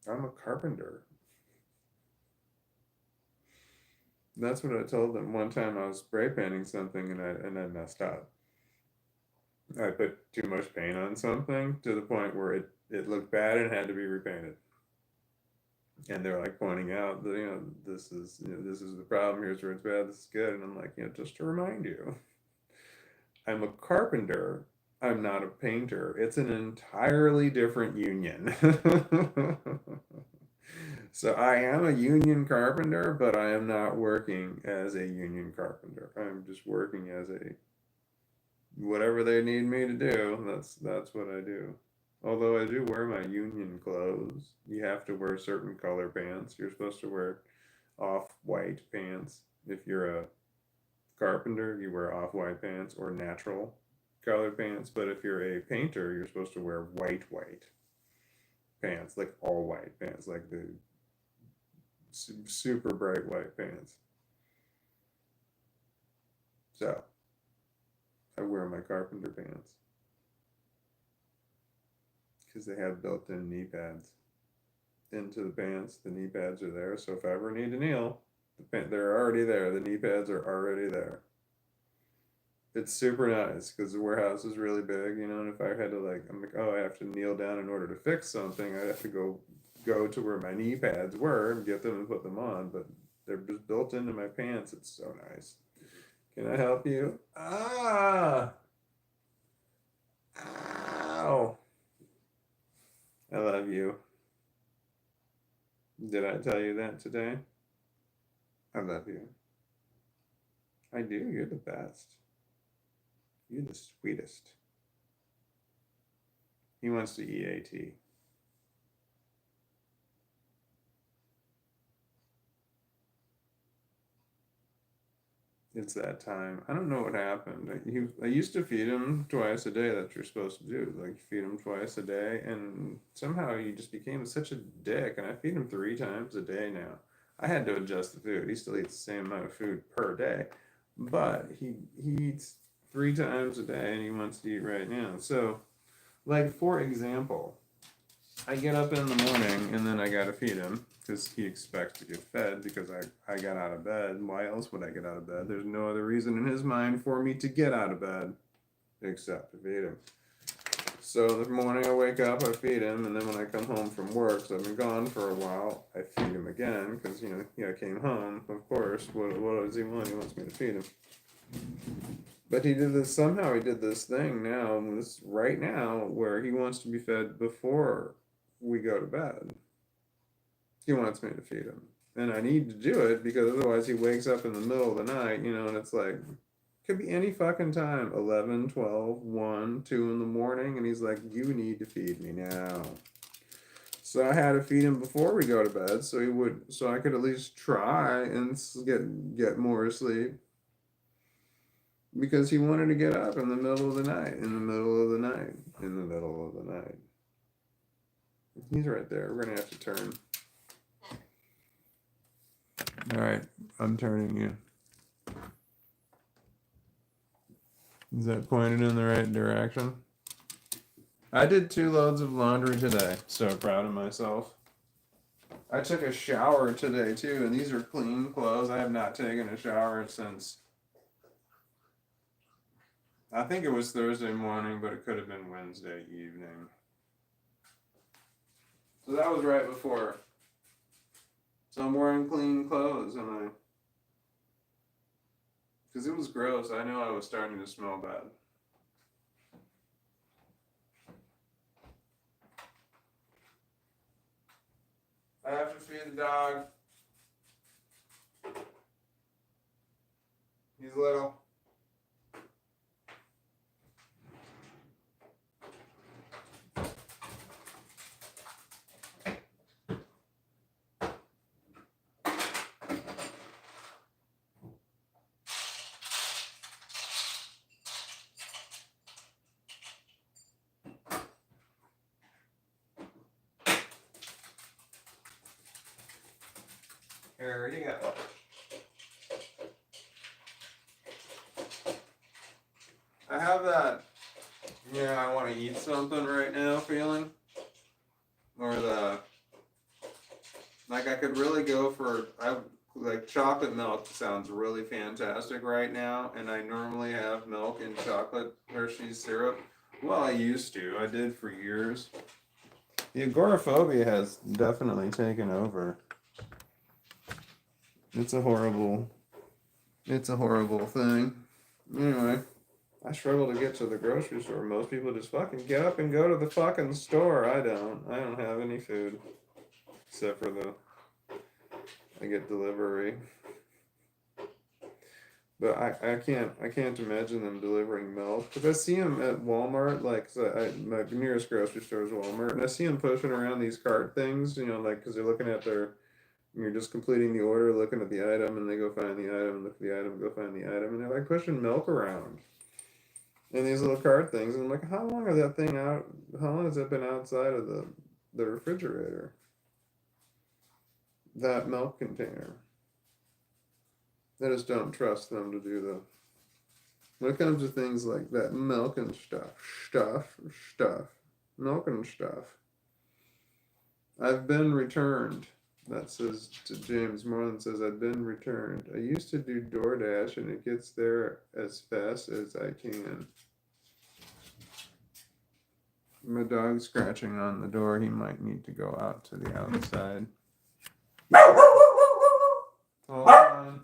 I'm a carpenter. That's what I told them one time. I was spray painting something, and I messed up. I put too much paint on something to the point where it looked bad and had to be repainted. And they're like pointing out that this is the problem. Here's where it's bad. This is good. And I'm like, just to remind you, I'm a carpenter. I'm not a painter. It's an entirely different union. So I am a union carpenter, but I am not working as a union carpenter. I'm just working as a whatever they need me to do. That's what I do. Although I do wear my union clothes. You have to wear certain color pants. You're supposed to wear off-white pants. If you're a carpenter, you wear off-white pants or natural colored pants. But if you're a painter, you're supposed to wear white pants, like all white pants, like the super bright white pants. So I wear my carpenter pants because they have built-in knee pads into the pants. The knee pads are there, so if I ever need to kneel, they're already there. The knee pads are already there. It's super nice because the warehouse is really big, you know. And if I had to like, I'm like, oh, I have to kneel down in order to fix something. I'd have to go to where my knee pads were and get them and put them on. But they're just built into my pants. It's so nice. Can I help you? Ah, ow! I love you. Did I tell you that today? I love you. I do. You're the best. You're the sweetest. He wants to EAT. It's that time. I don't know what happened. I used to feed him twice a day. That's what you're supposed to do. Like feed him twice a day, and somehow he just became such a dick. And I feed him 3 times a day now. I had to adjust the food. He still eats the same amount of food per day, but he eats 3 times a day, and he wants to eat right now. So, like for example, I get up in the morning and then I gotta feed him because he expects to get fed because I got out of bed. Why else would I get out of bed? There's no other reason in his mind for me to get out of bed except to feed him. So the morning I wake up, I feed him, and then when I come home from work, so I've been gone for a while, I feed him again because I came home. Of course, what does he want? He wants me to feed him. But he did this somehow. He did this thing now, this right now, where he wants to be fed before we go to bed. He wants me to feed him, and I need to do it because otherwise he wakes up in the middle of the night, and it's like could be any fucking time, 11, 12, 1, 2 in the morning, and he's like, you need to feed me now. So I had to feed him before we go to bed, so I could at least try and get more sleep because he wanted to get up in the middle of the night, in the middle of the night, in the middle of the night. He's right there. We're gonna have to turn. All right, I'm turning you. Is that pointed in the right direction? I did 2 loads of laundry today. So proud of myself. I took a shower today too, and these are clean clothes. I have not taken a shower since I think it was Thursday morning, but it could have been Wednesday evening. So that was right before. So I'm wearing clean clothes, and because it was gross, I knew I was starting to smell bad. I have to feed the dog. He's little. Here you go. I have that, I want to eat something right now feeling. Or like I could really go for, like chocolate milk sounds really fantastic right now. And I normally have milk and chocolate Hershey's syrup. Well, I used to. I did for years. The agoraphobia has definitely taken over. It's a horrible thing. Anyway, I struggle to get to the grocery store. Most people just fucking get up and go to the fucking store. I don't have any food. Except for I get delivery. But I can't imagine them delivering milk. Because I see them at Walmart, like, my nearest grocery store is Walmart, and I see them pushing around these cart things, like, because they're looking at you're just completing the order, looking at the item, and they go find the item, look at the item, go find the item, and they're like pushing milk around in these little cart things. And I'm like, how long has that thing out? How long has it been outside of the refrigerator? That milk container. I just don't trust them to do when it comes to things like that, milk and stuff, milk and stuff. I've been returned. That says to James Moreland says I've been returned. I used to do DoorDash and it gets there as fast as I can. My dog's scratching on the door. He might need to go out to the outside. Hold on.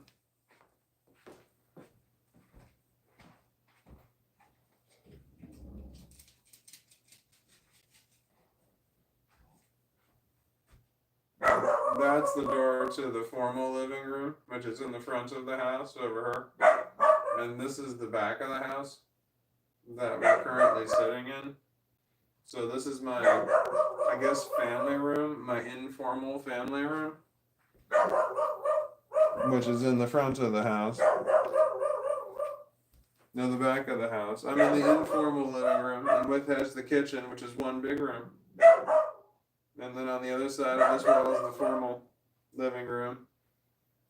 That's the door to the formal living room, which is in the front of the house over here. And this is the back of the house that we're currently sitting in. So this is my, I guess, family room, my informal family room, which is in the front of the house. No, the back of the house. I'm in the informal living room, and with has the kitchen, which is one big room. And then on the other side of this wall is the formal living room.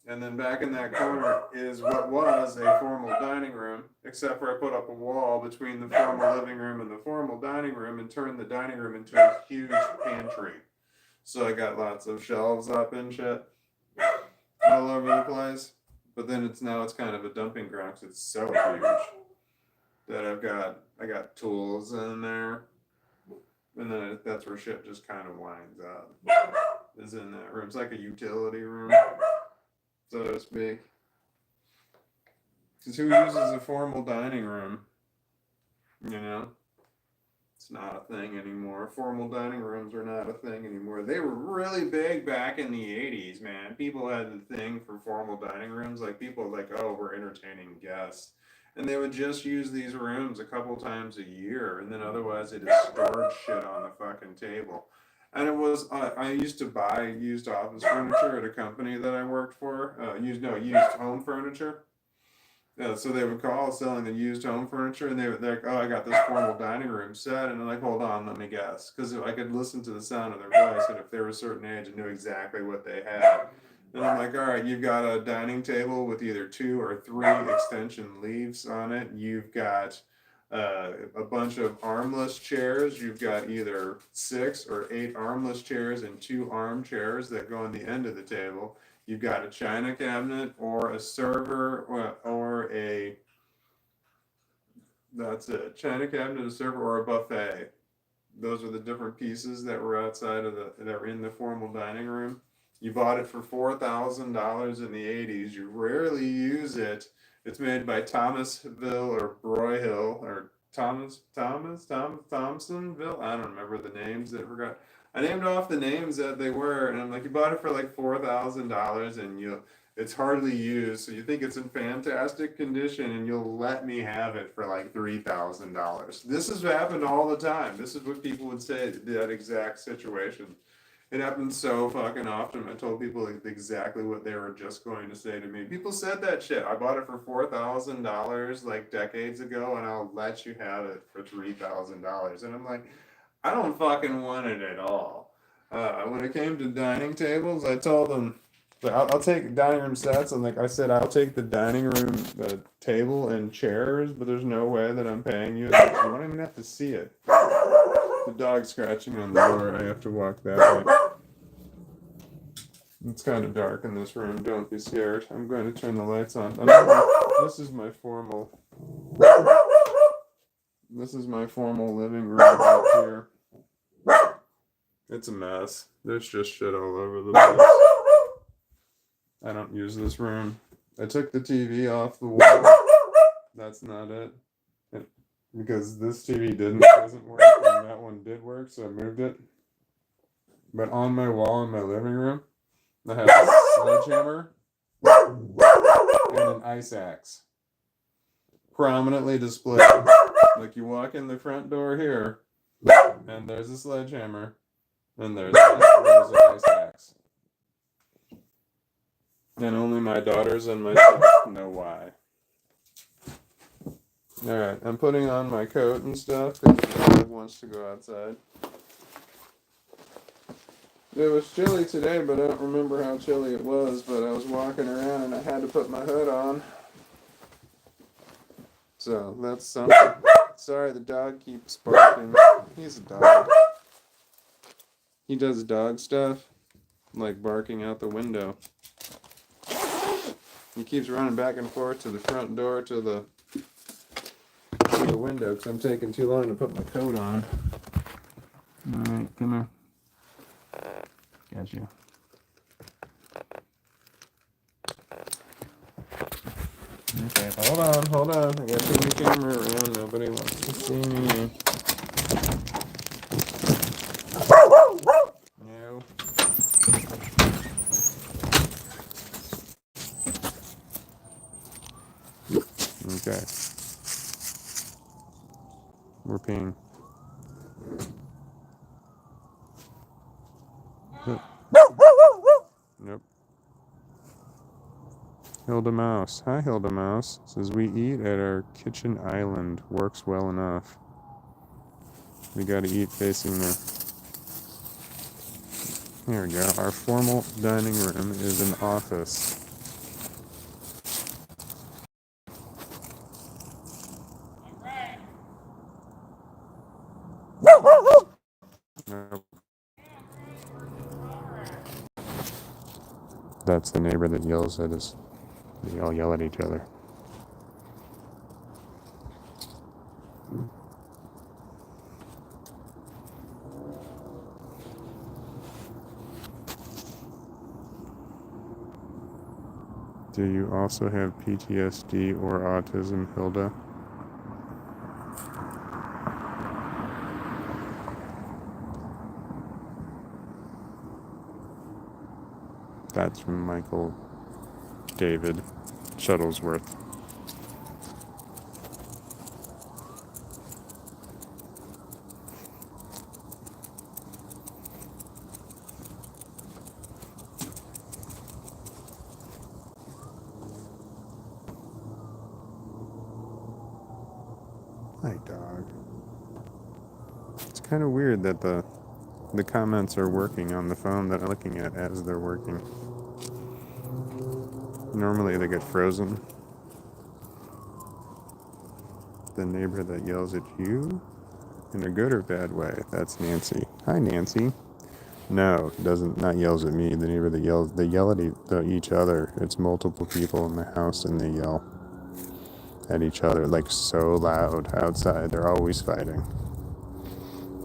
And then back in that corner is what was a formal dining room, except for I put up a wall between the formal living room and the formal dining room and turned the dining room into a huge pantry. So I got lots of shelves up and shit all over the place. But then it's kind of a dumping ground because it's so huge that I got tools in there. And then that's where shit just kind of winds up. Is in that room. It's like a utility room, so to speak. Because who uses a formal dining room? You know? It's not a thing anymore. Formal dining rooms are not a thing anymore. They were really big back in the 80s, man. People had the thing for formal dining rooms. Like, people were like, oh, we're entertaining guests. And they would just use these rooms a couple times a year, and then otherwise they just stored shit on the fucking table. And it was, I used to buy used office furniture at a company that I worked for, used home furniture. So they would call selling the used home furniture, and they're like, oh, I got this formal dining room set. And I'm like, hold on, let me guess. Because I could listen to the sound of their voice, and if they were a certain age, I knew exactly what they had. And I'm like, all right, you've got a dining table with either 2 or 3 extension leaves on it. You've got a bunch of armless chairs. You've got either 6 or 8 armless chairs and 2 armchairs that go on the end of the table. You've got a china cabinet or a server or a, that's it, china cabinet, a server, or a buffet. Those are the different pieces that were outside of that were in the formal dining room. You bought it for $4,000 in the 80s. You rarely use it. It's made by Thomasville or Broyhill or Thompsonville. I don't remember the names that forgot. I named off the names that they were, and I'm like, you bought it for like $4,000, and it's hardly used, so you think it's in fantastic condition, and you'll let me have it for like $3,000. This has happened all the time. This is what people would say, that exact situation. It happens so fucking often. I told people exactly what they were just going to say to me. People said that shit. I bought it for $4,000 like decades ago, and I'll let you have it for $3,000. And I'm like, I don't fucking want it at all. When it came to dining tables, I told them, I'll take dining room sets, and like I said, I'll take the dining room table and chairs, but there's no way that I'm paying you. You won't even have to see it. The dog's scratching on the door. I have to walk that way. It's kind of dark in this room. Don't be scared. I'm going to turn the lights on. This is my formal living room out here. It's a mess. There's just shit all over the place. I don't use this room. I took the TV off the wall. That's not it. Because this TV doesn't work, and that one did work, so I moved it. But on my wall in my living room, I have a sledgehammer and an ice axe prominently displayed. Like, you walk in the front door here, and there's a sledgehammer, and there's an ice axe. And only my daughters and myself know why. Alright, I'm putting on my coat and stuff because the dog wants to go outside. It was chilly today, but I don't remember how chilly it was, but I was walking around and I had to put my hood on. So, that's something. Sorry, the dog keeps barking. He's a dog. He does dog stuff. like barking out the window. He keeps running back and forth to the front door to the window because I'm taking too long to put my coat on. Alright, come here. Got you. Okay, hold on. I gotta turn the camera around. Nobody wants to see me. No. Okay. We're peeing. Nope. Hilda Mouse. Hi, Hilda Mouse. Says we eat at our kitchen island. Works well enough. We gotta eat facing the... Here we go. Our formal dining room is an office. Nope. That's the neighbor that yells at us. They all yell at each other. Do you also have PTSD or autism, Hilda? That's from Michael David Shuttlesworth. Hi, dog. It's kind of weird that the comments are working on the phone that I'm looking at as they're working. Normally they get frozen. The neighbor that yells at you in a good or bad way. That's Nancy. Hi, Nancy. No, not yells at me. The neighbor that yells, they yell at each other. It's multiple people in the house and they yell at each other like so loud outside. They're always fighting.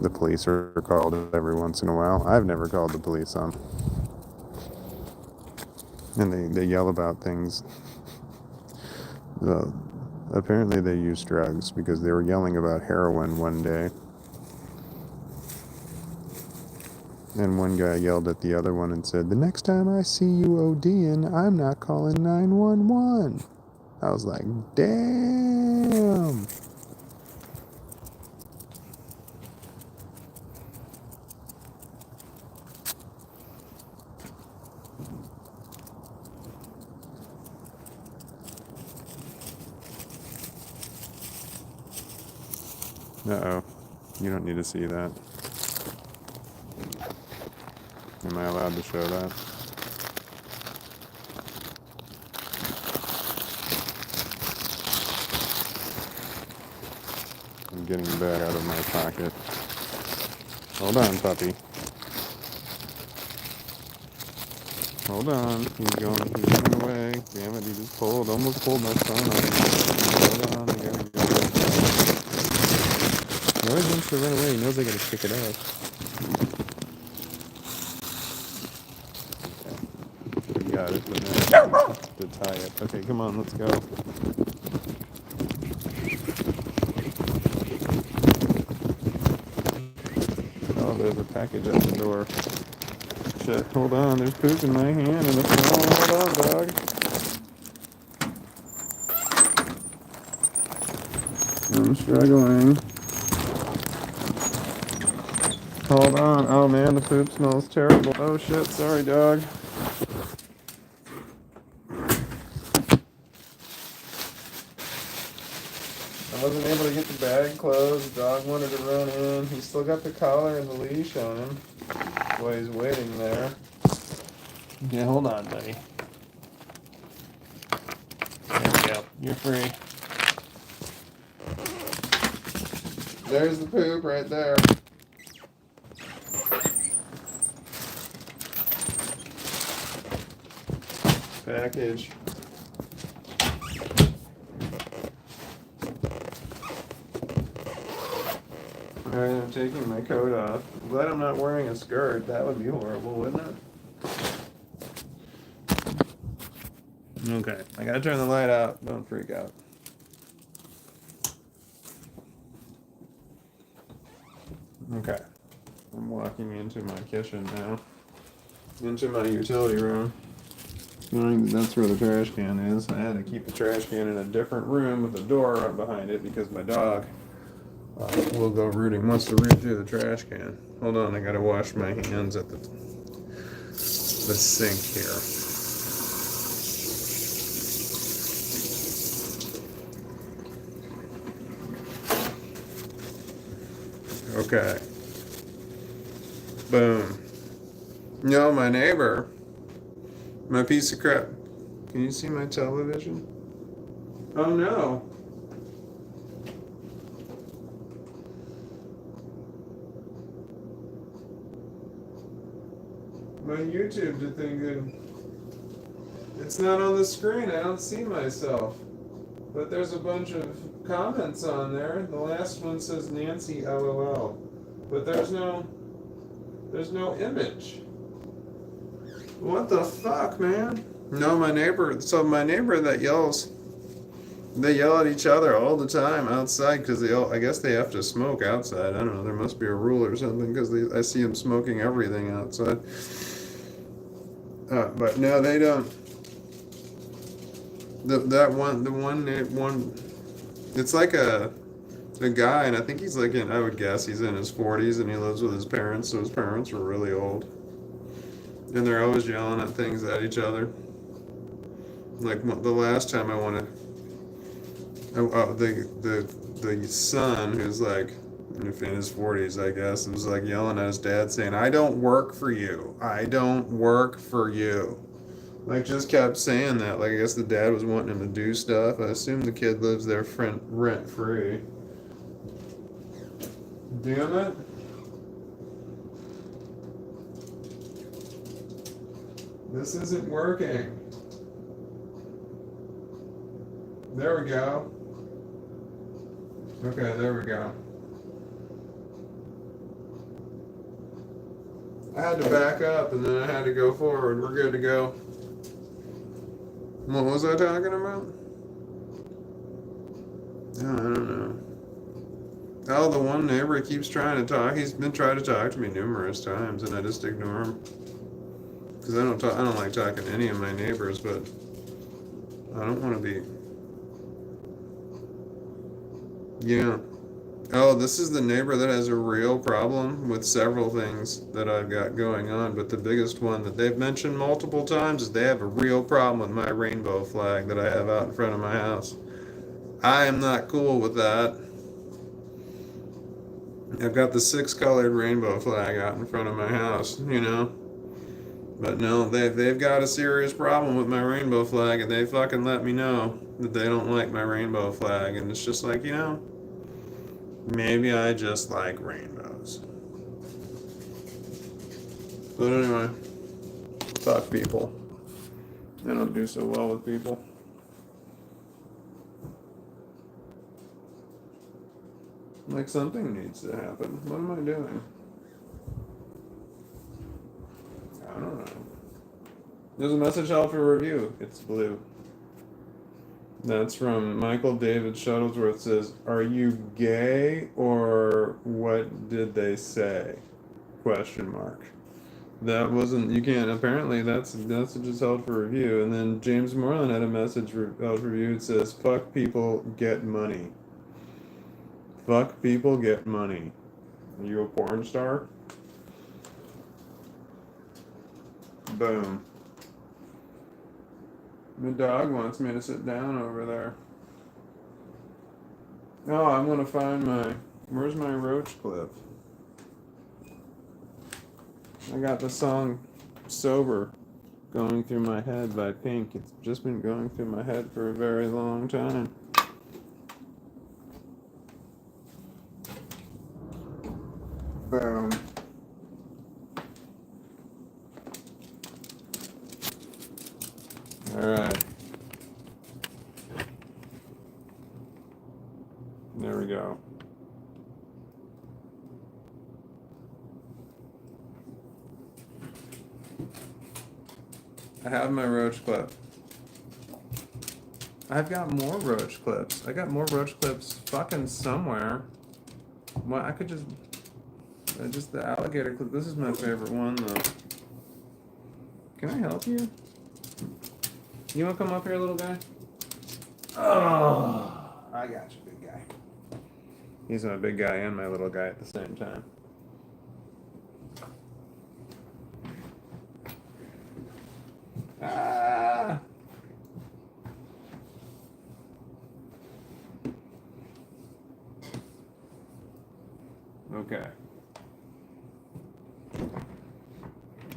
The police are called every once in a while. I've never called the police on. And they yell about things. Apparently they use drugs because they were yelling about heroin one day. And one guy yelled at the other one and said, "The next time I see you ODing, I'm not calling 911. I was like, damn. Uh-oh. You don't need to see that. Am I allowed to show that? I'm getting the bag out of my pocket. Hold on, puppy. Hold on. He's running away. Damn it, he just almost pulled my phone off. Hold on, I gotta go. He always wants to run away. He knows I gotta pick it up. Okay. Got it, but now to tie it. Okay, come on, let's go. Oh, there's a package at the door. Shit, hold on, there's poop in my hand and the phone. Hold on, dog. I'm struggling. Hold on. Oh man, the poop smells terrible. Oh shit, sorry, dog. I wasn't able to get the bag closed. The dog wanted to run in. He's still got the collar and the leash on him. That's why he's waiting there. Yeah, hold on, buddy. There we go. You're free. There's the poop right there. package. Alright, I'm taking my coat off. I'm glad I'm not wearing a skirt. That would be horrible, wouldn't it? Okay, I gotta turn the light out. Don't freak out. Okay, I'm walking into my kitchen now. Into my utility room. Knowing that that's where the trash can is. I had to keep the trash can in a different room with a door right behind it because my dog will go rooting, wants to root through the trash can. Hold on, I gotta wash my hands at the sink here. Okay. Boom. No, my neighbor, my piece of crap. Can you see my television? Oh no. My YouTube thing, it's not on the screen. I don't see myself. But there's a bunch of comments on there. The last one says Nancy LOL. But there's no image. What the fuck, man? No, my neighbor that yells, they yell at each other all the time outside because I guess they have to smoke outside. I don't know, there must be a rule or something because I see them smoking everything outside. But no, they don't. The one, it's like a guy, and I think he's like I would guess he's in his 40s, and he lives with his parents, so his parents were really old. And they're always yelling at things at each other. Like the last time I wanted, the son who's like in his 40s, I guess, was like yelling at his dad saying, "I don't work for you. I don't work for you." Like just kept saying that. Like I guess the dad was wanting him to do stuff. I assume the kid lives there rent free. Damn it. This isn't working. There we go. Okay, there we go. I had to back up and then I had to go forward. We're good to go. What was I talking about? Oh, I don't know. Oh, the one neighbor keeps trying to talk. He's been trying to talk to me numerous times and I just ignore him. Because I don't like talking to any of my neighbors, but I don't want to be. Yeah. Oh, this is the neighbor that has a real problem with several things that I've got going on, but the biggest one that they've mentioned multiple times is they have a real problem with my rainbow flag that I have out in front of my house. I am not cool with that. I've got the 6-colored rainbow flag out in front of my house, you know. But no, they've got a serious problem with my rainbow flag, and they fucking let me know that they don't like my rainbow flag, and it's just like, you know, maybe I just like rainbows. But anyway, fuck people. I don't do so well with people. Like something needs to happen. What am I doing? I don't know. There's a message out for review. It's blue. That's from Michael David Shuttlesworth. Says, "Are you gay or what did they say?" Question mark. That wasn't. You can't. Apparently, that's just held for review. And then James Moreland had a message held for review. It says, "Fuck people, get money." Fuck people, get money. Are you a porn star? Boom. The dog wants me to sit down over there. Oh, I'm gonna find where's my roach clip? I got the song Sober going through my head by Pink. It's just been going through my head for a very long time. Boom. There we go. I have my roach clip. I've got more roach clips. I got more roach clips fucking somewhere. Well, I could just the alligator clip. This is my favorite one though. Can I help you? You wanna come up here, little guy? Oh, I got you, big guy. He's my big guy and my little guy at the same time. Ah! Okay.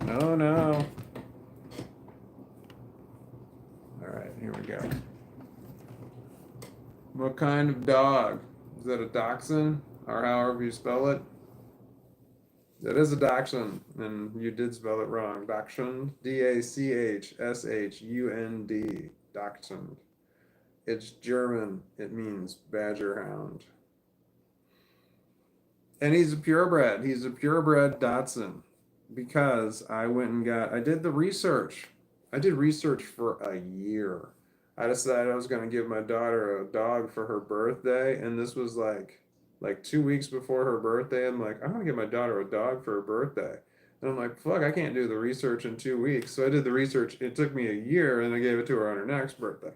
Oh no. Alright, here we go. What kind of dog? Is that a dachshund? Or however you spell it? That is a dachshund, and you did spell it wrong. Dachshund. Dachshund. Dachshund. It's German. It means badger hound. And he's a purebred. He's a purebred Dachshund. Because I did the research. I did research for a year. I decided I was going to give my daughter a dog for her birthday, and this was like 2 weeks before her birthday. I'm like, I'm going to give my daughter a dog for her birthday. And I'm like, fuck, I can't do the research in 2 weeks. So I did the research. It took me a year, and I gave it to her on her next birthday.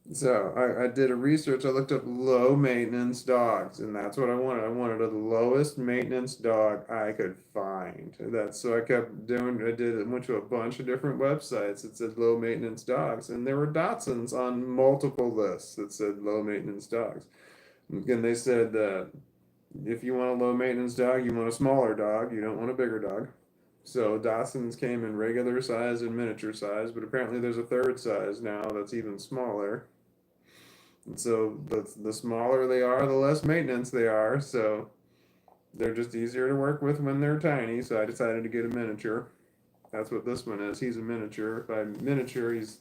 So I did a research. I looked up low maintenance dogs, and that's what I wanted. I wanted the lowest maintenance dog I could find. So I kept doing. I went to a bunch of different websites that said low maintenance dogs, and there were Dachshunds on multiple lists that said low maintenance dogs. And they said that if you want a low maintenance dog, you want a smaller dog. You don't want a bigger dog. So Dachshunds came in regular size and miniature size, but apparently there's a third size now that's even smaller. And so the smaller they are, the less maintenance they are. So they're just easier to work with when they're tiny. So I decided to get a miniature. That's what this one is. He's a miniature. By miniature, he's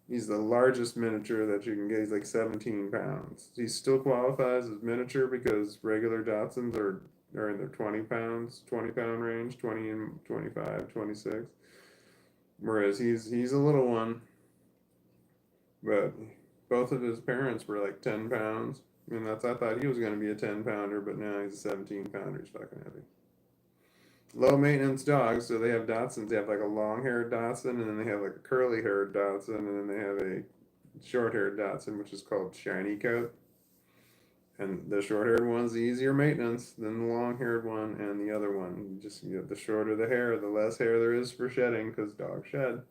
the largest miniature that you can get. He's like 17 pounds. He still qualifies as miniature because regular Dachshunds are in their 20 pounds, 20-pound range, 20 and 25, 26. Whereas he's a little one, but both of his parents were like 10 pounds. And I thought he was going to be a 10-pounder, but now he's a 17-pounder. He's fucking heavy. Low maintenance dogs, so they have Dachshunds. They have like a long haired Dachshund, and then they have like a curly haired Dachshund, and then they have a short haired Dachshund, which is called Shiny Coat. And the short haired one's easier maintenance than the long haired one, and the other one. The shorter the hair, the less hair there is for shedding, because dogs shed.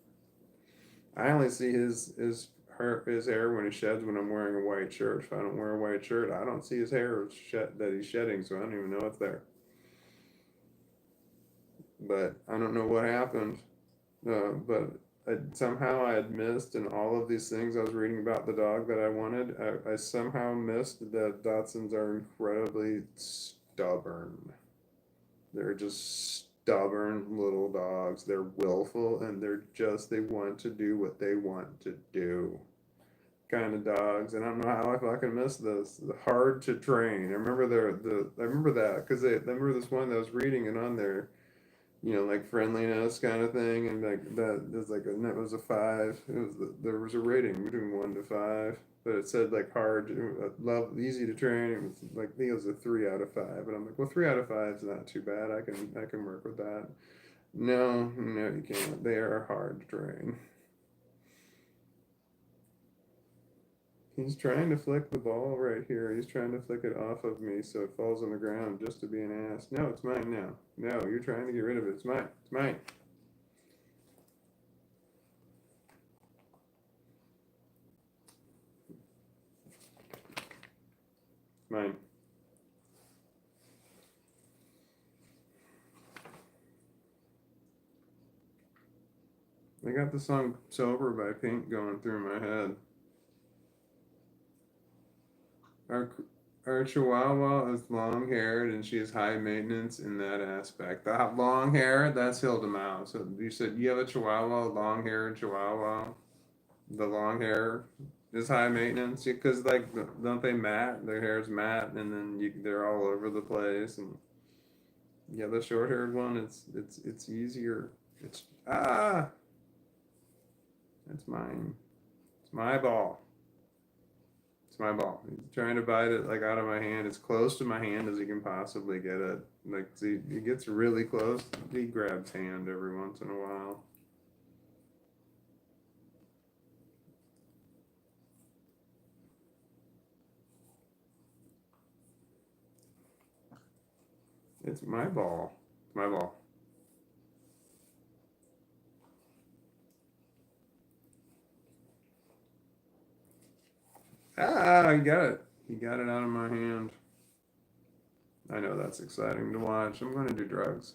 I only see his hair when he sheds when I'm wearing a white shirt. If I don't wear a white shirt, I don't see his hair that he's shedding, so I don't even know it's there. But I don't know what happened. But somehow I had missed in all of these things I was reading about the dog that I wanted. I somehow missed that Dachshunds are incredibly stubborn. They're just stubborn little dogs. They're willful, and they want to do what they want to do kind of dogs. And I don't know how I fucking missed this. Hard to train. I remember I remember that because I remember this one that I was reading, and on there, like friendliness kind of thing, and like that there's like it was a 5. There was a rating between 1 to 5, but it said like hard, love, easy to train. It was like, I think it was a 3 out of 5, and I'm like, well, 3 out of 5 is not too bad. I can work with that. No, you can't. They are hard to train. He's trying to flick the ball right here. He's trying to flick it off of me so it falls on the ground just to be an ass. No, it's mine now. No, you're trying to get rid of it. It's mine. It's mine. It's mine. I got the song Sober by Pink going through my head. Our Chihuahua is long haired and she is high maintenance in that aspect. That long hair, that's Hilda Mao. So you said you have a Chihuahua, long haired Chihuahua. The long hair Just high maintenance, because like don't they mat? Their hair's matte, and then they're all over the place. And yeah, the short-haired one, it's easier. It's it's mine. It's my ball. It's my ball. He's trying to bite it like out of my hand. As close to my hand as he can possibly get it. Like, see, he gets really close. He grabs hand every once in a while. It's my ball. It's my ball. He got it. He got it out of my hand. I know that's exciting to watch. I'm going to do drugs.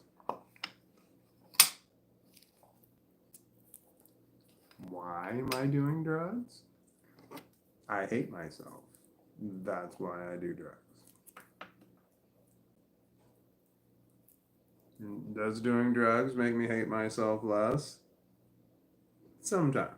Why am I doing drugs? I hate myself. That's why I do drugs. Does doing drugs make me hate myself less? Sometimes.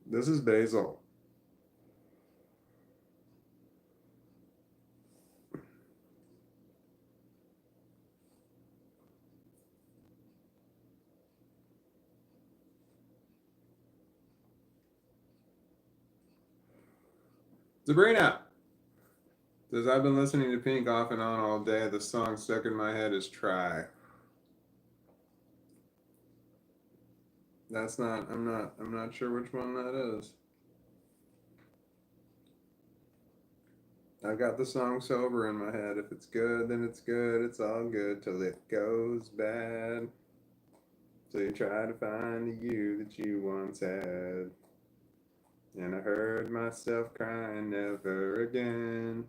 This is basil. Sabrina says, I've been listening to Pink off and on all day. The song stuck in my head is Try. That's not, I'm not sure which one that is. I've got the song Sober in my head. If it's good, then it's good. It's all good till it goes bad. So you try to find the you that you once had. And I heard myself crying never again.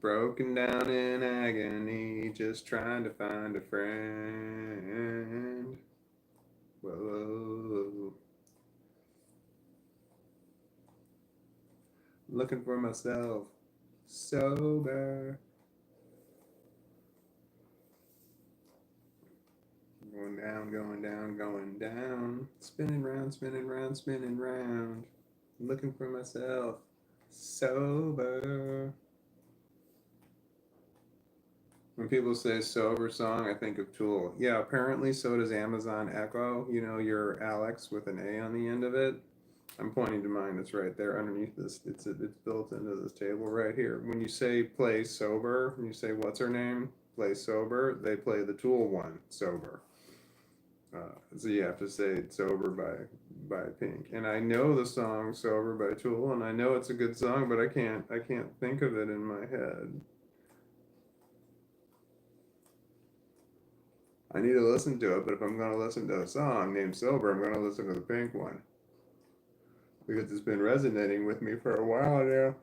Broken down in agony, just trying to find a friend. Whoa. Looking for myself, sober. Going down, going down, going down. Spinning round, spinning round, spinning round. Looking for myself, sober. When people say sober song, I think of Tool. Yeah, apparently so does Amazon Echo. You know, your Alex with an A on the end of it. I'm pointing to mine. It's right there underneath this. It's built into this table right here. When you say play sober, when you say what's her name, play sober, they play the Tool one, sober. So you have to say sober by Pink. And I know the song Sober by Tool, and I know it's a good song, but I can't think of it in my head. I need to listen to it, but if I'm going to listen to a song named Sober, I'm going to listen to the Pink one. Because it's been resonating with me for a while now.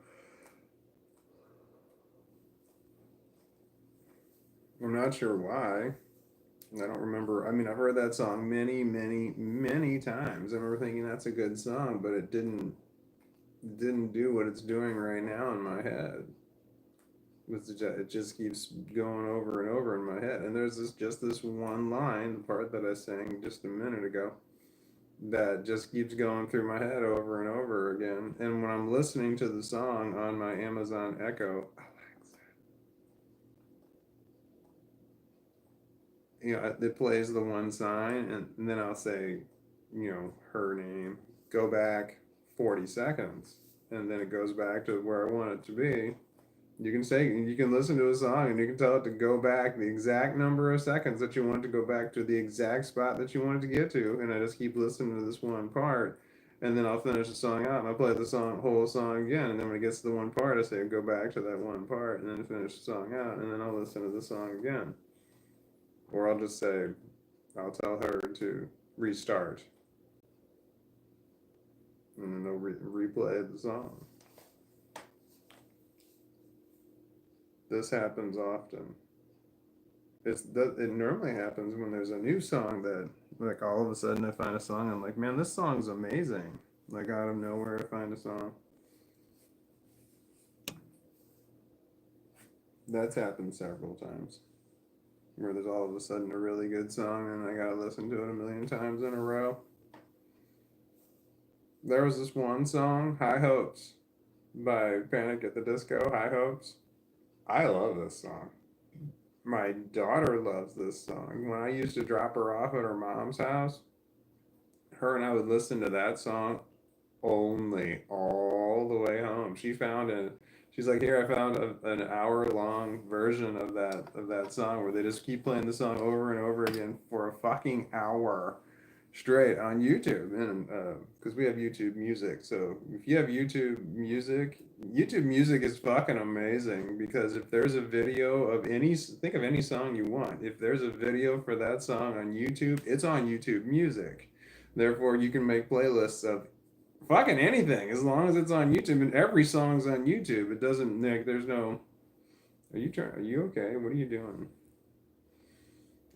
I'm not sure why. I don't remember. I mean, I've heard that song many, many, many times. I remember thinking that's a good song, but it didn't do what it's doing right now in my head. It just keeps going over and over in my head. And there's just this one line, the part that I sang just a minute ago, that just keeps going through my head over and over again. And when I'm listening to the song on my Amazon Echo, you know, it plays the one sign, and then I'll say, you know, her name, go back 40 seconds, and then it goes back to where I want it to be. You can listen to a song and you can tell it to go back the exact number of seconds that you want to go back to the exact spot that you wanted to get to. And I just keep listening to this one part, and then I'll finish the song out and I'll play the whole song again. And then when it gets to the one part, I say go back to that one part and then finish the song out, and then I'll listen to the song again. Or I'll just say, I'll tell her to restart, and then they'll replay the song. This happens often. It normally happens when there's a new song that, like, all of a sudden I find a song, I'm like, man, this song's amazing. Like, out of nowhere I find a song. That's happened several times. Where there's all of a sudden a really good song and I gotta listen to it a million times in a row. There was this one song, High Hopes, by Panic at the Disco, High Hopes. I love this song. My daughter loves this song. When I used to drop her off at her mom's house, her and I would listen to that song only all the way home. She's like, here, I found an hour long version of that song where they just keep playing the song over and over again for a fucking hour straight on YouTube. And because we have YouTube Music, so if you have YouTube Music is fucking amazing because if there's a video of think of any song you want. If there's a video for that song on YouTube, it's on YouTube Music. Therefore, you can make playlists of fucking anything as long as it's on YouTube, and every song's on YouTube. It doesn't like there's no. Are you okay? What are you doing?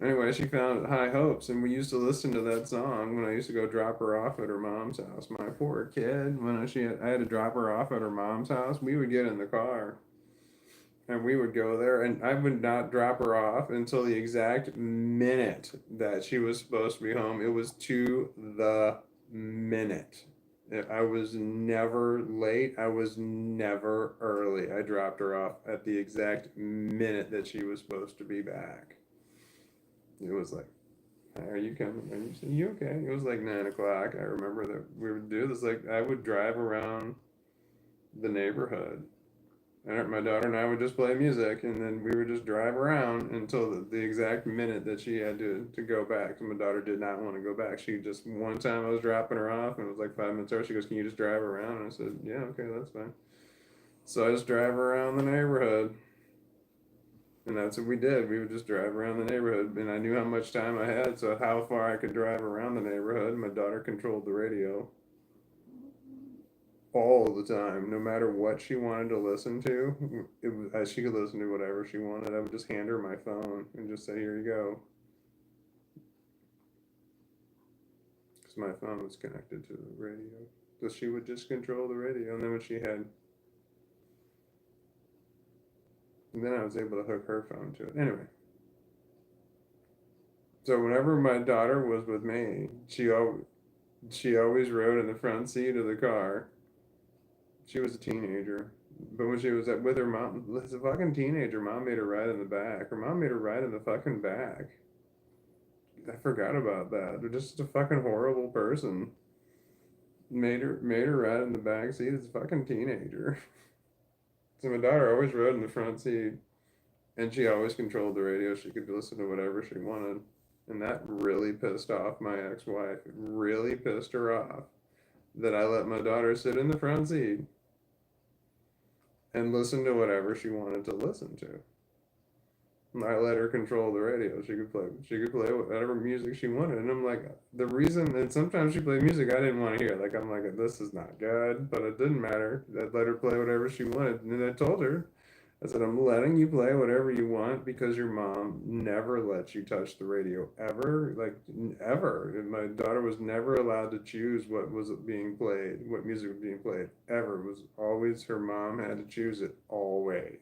Anyway, she found High Hopes, and we used to listen to that song when I used to go drop her off at her mom's house. My poor kid, I had to drop her off at her mom's house, we would get in the car and we would go there, and I would not drop her off until the exact minute that she was supposed to be home. It was to the minute. I was never late. I was never early. I dropped her off at the exact minute that she was supposed to be back. It was like, are you coming? Are you okay? It was like 9 o'clock. I remember that we would do this. Like, I would drive around the neighborhood. And my daughter and I would just play music, and then we would just drive around until the exact minute that she had to go back. So my daughter did not want to go back. One time I was dropping her off, and it was like 5 minutes early. She goes, can you just drive around? And I said, yeah, okay, that's fine. So I just drive around the neighborhood. And that's what we did. We would just drive around the neighborhood, and I knew how much time I had, so how far I could drive around the neighborhood. My daughter controlled the radio all the time, no matter what she wanted to listen to. She could listen to whatever she wanted. I would just hand her my phone and just say, "Here you go," because my phone was connected to the radio. So she would just control the radio, and then I was able to hook her phone to it. Anyway, so whenever my daughter was with me, she always rode in the front seat of the car. She was a teenager. But when she was with her mom, as a fucking teenager, mom made her ride in the back. Her mom made her ride in the fucking back. I forgot about that. They're just a fucking horrible person. Made her ride in the back seat as a fucking teenager. So my daughter always rode in the front seat, and she always controlled the radio. She could listen to whatever she wanted. And that really pissed off my ex-wife. It really pissed her off that I let my daughter sit in the front seat and listen to whatever she wanted to listen to. And I let her control the radio. She could play whatever music she wanted. And I'm like, the reason, and sometimes she played music I didn't want to hear. Like, I'm like, this is not good, but it didn't matter. I let her play whatever she wanted. And I told her, I said, I'm letting you play whatever you want because your mom never lets you touch the radio ever. Like, ever. And my daughter was never allowed to choose what was being played, what music was being played, ever. It was always her mom had to choose it, always.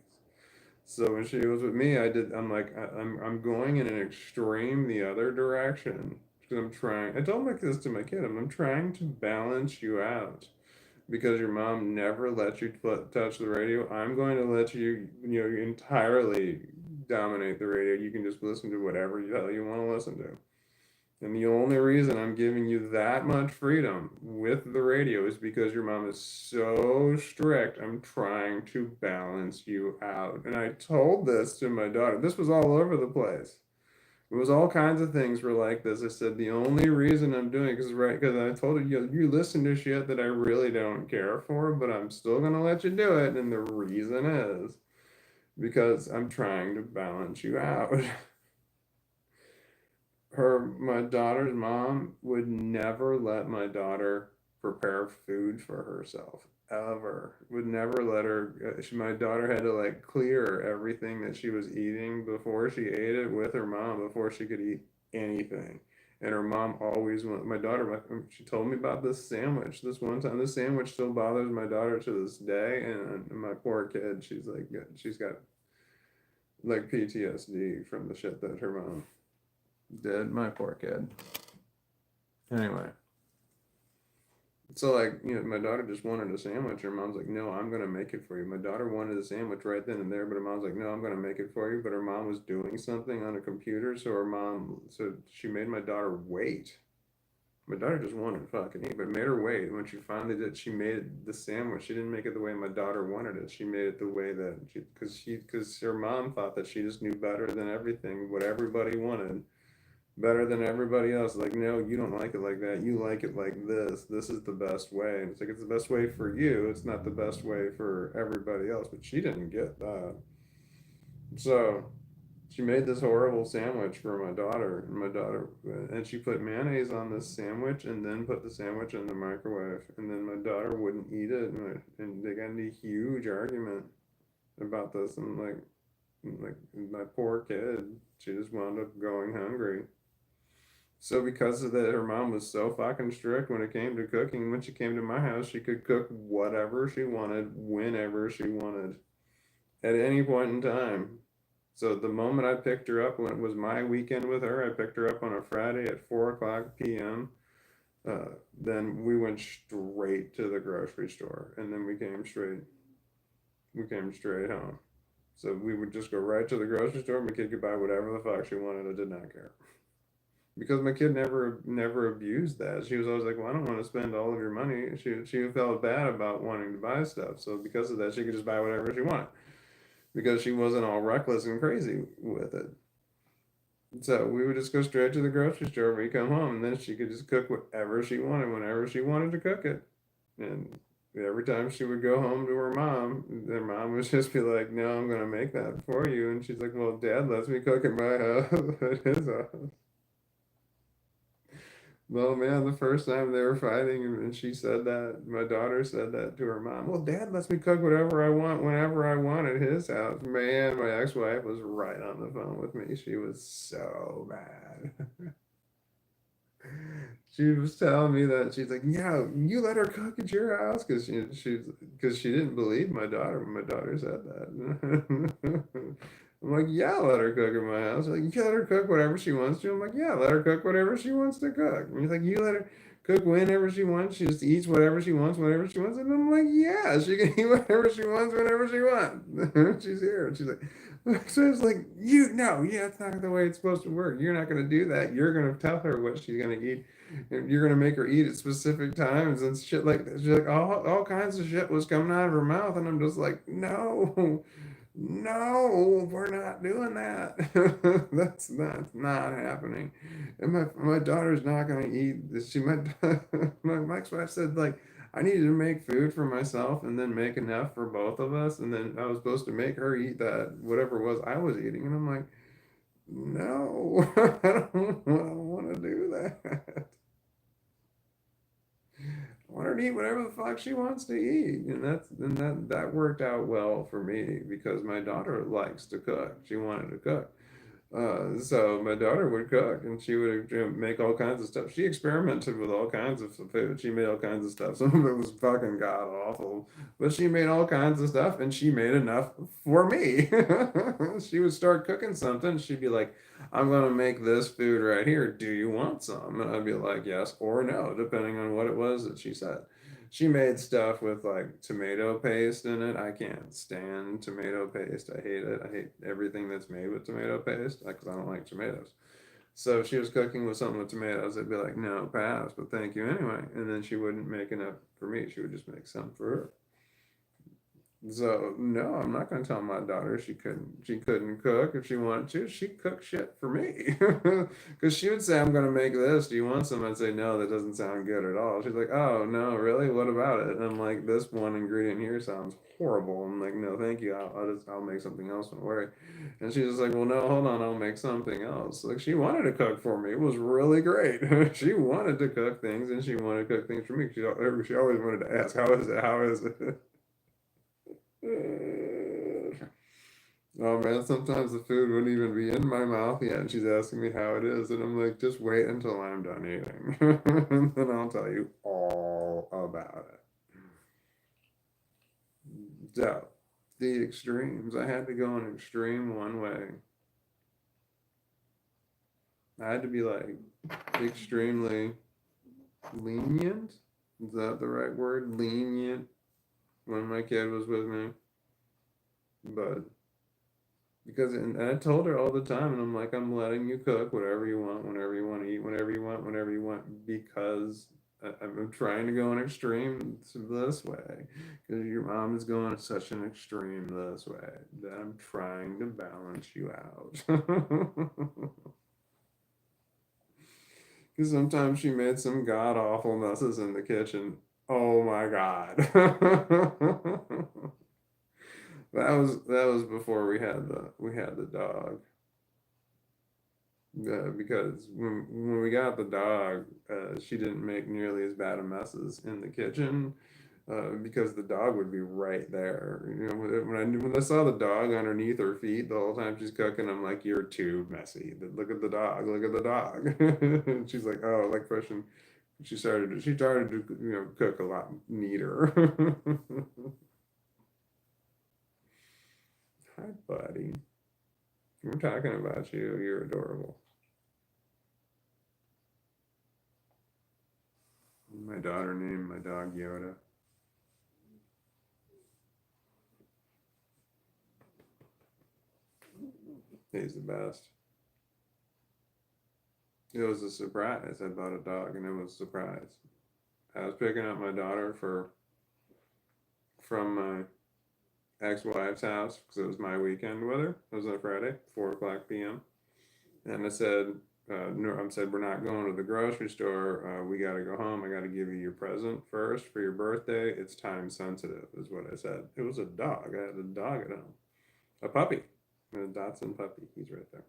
So when she was with me, I'm like, I'm going in an extreme the other direction. Because I told this to my kid, I'm trying to balance you out because your mom never let you touch the radio. I'm going to let you, entirely dominate the radio. You can just listen to whatever you want to listen to. And the only reason I'm giving you that much freedom with the radio is because your mom is so strict. I'm trying to balance you out. And I told this to my daughter. This was all over the place. It was all kinds of things were like this. I said, the only reason I'm doing it is because I told her, you listen to shit that I really don't care for, but I'm still going to let you do it. And the reason is because I'm trying to balance you out. My daughter's mom would never let my daughter prepare food for herself, ever. Would never let her. My daughter had to like clear everything that she was eating before she ate it with her mom before she could eat anything. And her mom always went. She told me about this sandwich this one time. This sandwich still bothers my daughter to this day. And my poor kid, she's got like PTSD from the shit that her mom did. My poor kid. Anyway. So, like, my daughter just wanted a sandwich. Her mom's like, no, I'm going to make it for you. My daughter wanted a sandwich right then and there, but her mom's like, no, I'm going to make it for you. But her mom was doing something on a computer, so she made my daughter wait. My daughter just wanted to fucking eat, but made her wait. When she finally did, she made the sandwich. She didn't make it the way my daughter wanted it. She made it the way that because her mom thought that she just knew better than everything, what everybody wanted, better than everybody else. Like, no, you don't like it like that. You like it like this. This is the best way. And it's like, it's the best way for you. It's not the best way for everybody else. But she didn't get that. So she made this horrible sandwich for and she put mayonnaise on this sandwich and then put the sandwich in the microwave. And then my daughter wouldn't eat it. And they got into a huge argument about this. And like my poor kid, she just wound up going hungry. So because of that, her mom was so fucking strict when it came to cooking. When she came to my house, she could cook whatever she wanted, whenever she wanted, at any point in time. So the moment I picked her up, when it was my weekend with her, I picked her up on a Friday at 4 o'clock p.m. Then we went straight to the grocery store, and then we came straight home. So we would just go right to the grocery store. My kid could buy whatever the fuck she wanted. I did not care. Because my kid never abused that. She was always like, "Well, I don't want to spend all of your money." She felt bad about wanting to buy stuff, so because of that, she could just buy whatever she wanted because she wasn't all reckless and crazy with it. So we would just go straight to the grocery store when we come home, and then she could just cook whatever she wanted whenever she wanted to cook it. And every time she would go home to her mom, their mom would just be like, "No, I'm gonna make that for you," and she's like, "Well, Dad lets me cook at my house, at his house." Well, man, the first time they were fighting, and she said that, my daughter said that to her mom. Well, Dad lets me cook whatever I want, whenever I want at his house. Man, my ex-wife was right on the phone with me. She was so mad. She was telling me that she's like, "Yeah, you let her cook at your house," because she didn't believe my daughter when my daughter said that. I'm like, "Yeah, let her cook at my house." She's like, "You let her cook whatever she wants to." I'm like, "Yeah, let her cook whatever she wants to cook." And he's like, "You let her cook whenever she wants. She just eats whatever she wants, whenever she wants." And I'm like, "Yeah, she can eat whatever she wants, whenever she wants." She's here. And she's like, so it's like, yeah, it's not the way it's supposed to work. You're not going to do that. You're going to tell her what she's going to eat. And you're going to make her eat at specific times and shit like that. She's like, all kinds of shit was coming out of her mouth. And I'm just like, no, no, we're not doing that. That's not happening. And my daughter's not going to eat this. My ex-wife said, like, I needed to make food for myself and then make enough for both of us. And then I was supposed to make her eat that, whatever it was I was eating. And I'm like, no, I don't want to do that. I want her to eat whatever the fuck she wants to eat. And that worked out well for me because my daughter likes to cook. She wanted to cook. So my daughter would cook and she would make all kinds of stuff. She experimented with all kinds of food. She made all kinds of stuff. Some of it was fucking god awful, but she made all kinds of stuff and she made enough for me. She would start cooking something. She'd be like, "I'm gonna make this food right here. Do you want some?" And I'd be like, "Yes" or "no," depending on what it was that she said. She made stuff with like tomato paste in it. I can't stand tomato paste. I hate it. I hate everything that's made with tomato paste because I don't like tomatoes. So if she was cooking with something with tomatoes, I'd be like, "No, pass, but thank you anyway." And then she wouldn't make enough for me. She would just make some for her. So no, I'm not gonna tell my daughter she couldn't cook if she wanted to. She'd cook shit for me. Because she would say, "I'm gonna make this. Do you want some?" I'd say, "No, that doesn't sound good at all." She's like, "Oh no, really? What about it?" And I'm like, "This one ingredient here sounds horrible." I'm like, "No, thank you. I'll make something else. Don't worry." And she's just like, "Well, no, hold on. I'll make something else." Like she wanted to cook for me. It was really great. She wanted to cook things and she wanted to cook things for me. She always wanted to ask, "How is it? How is it?" Oh man, sometimes the food wouldn't even be in my mouth yet, and she's asking me how it is, and I'm like, just wait until I'm done eating, and then I'll tell you all about it. So, the extremes. I had to go an extreme one way. I had to be like extremely lenient. Is that the right word? Lenient when my kid was with me. But because, and I told her all the time, and I'm like, I'm letting you cook whatever you want, whenever you want to eat, whenever you want, whenever you want, because I'm trying to go an extreme this way. Because your mom is going such an extreme this way that I'm trying to balance you out. Because sometimes she made some god awful messes in the kitchen. Oh my god. That was before we had the dog. Because when we got the dog, she didn't make nearly as bad of messes in the kitchen. Because the dog would be right there. You know, when I saw the dog underneath her feet the whole time she's cooking, I'm like, "You're too messy. Look at the dog. Look at the dog." And she's like, "Oh, like pushing." She started to cook a lot neater. Hi, buddy. We're talking about you. You're adorable. My daughter named my dog Yoda. He's the best. It was a surprise. I bought a dog and it was a surprise. I was picking up my daughter from my ex-wife's house because it was my weekend with her. It was on a Friday, 4 o'clock p.m. And I said, no, I said, we're not going to the grocery store. We got to go home. I got to give you your present first for your birthday. It's time sensitive, is what I said. It was a dog. I had a dog at home, a puppy, a Dotson puppy. He's right there.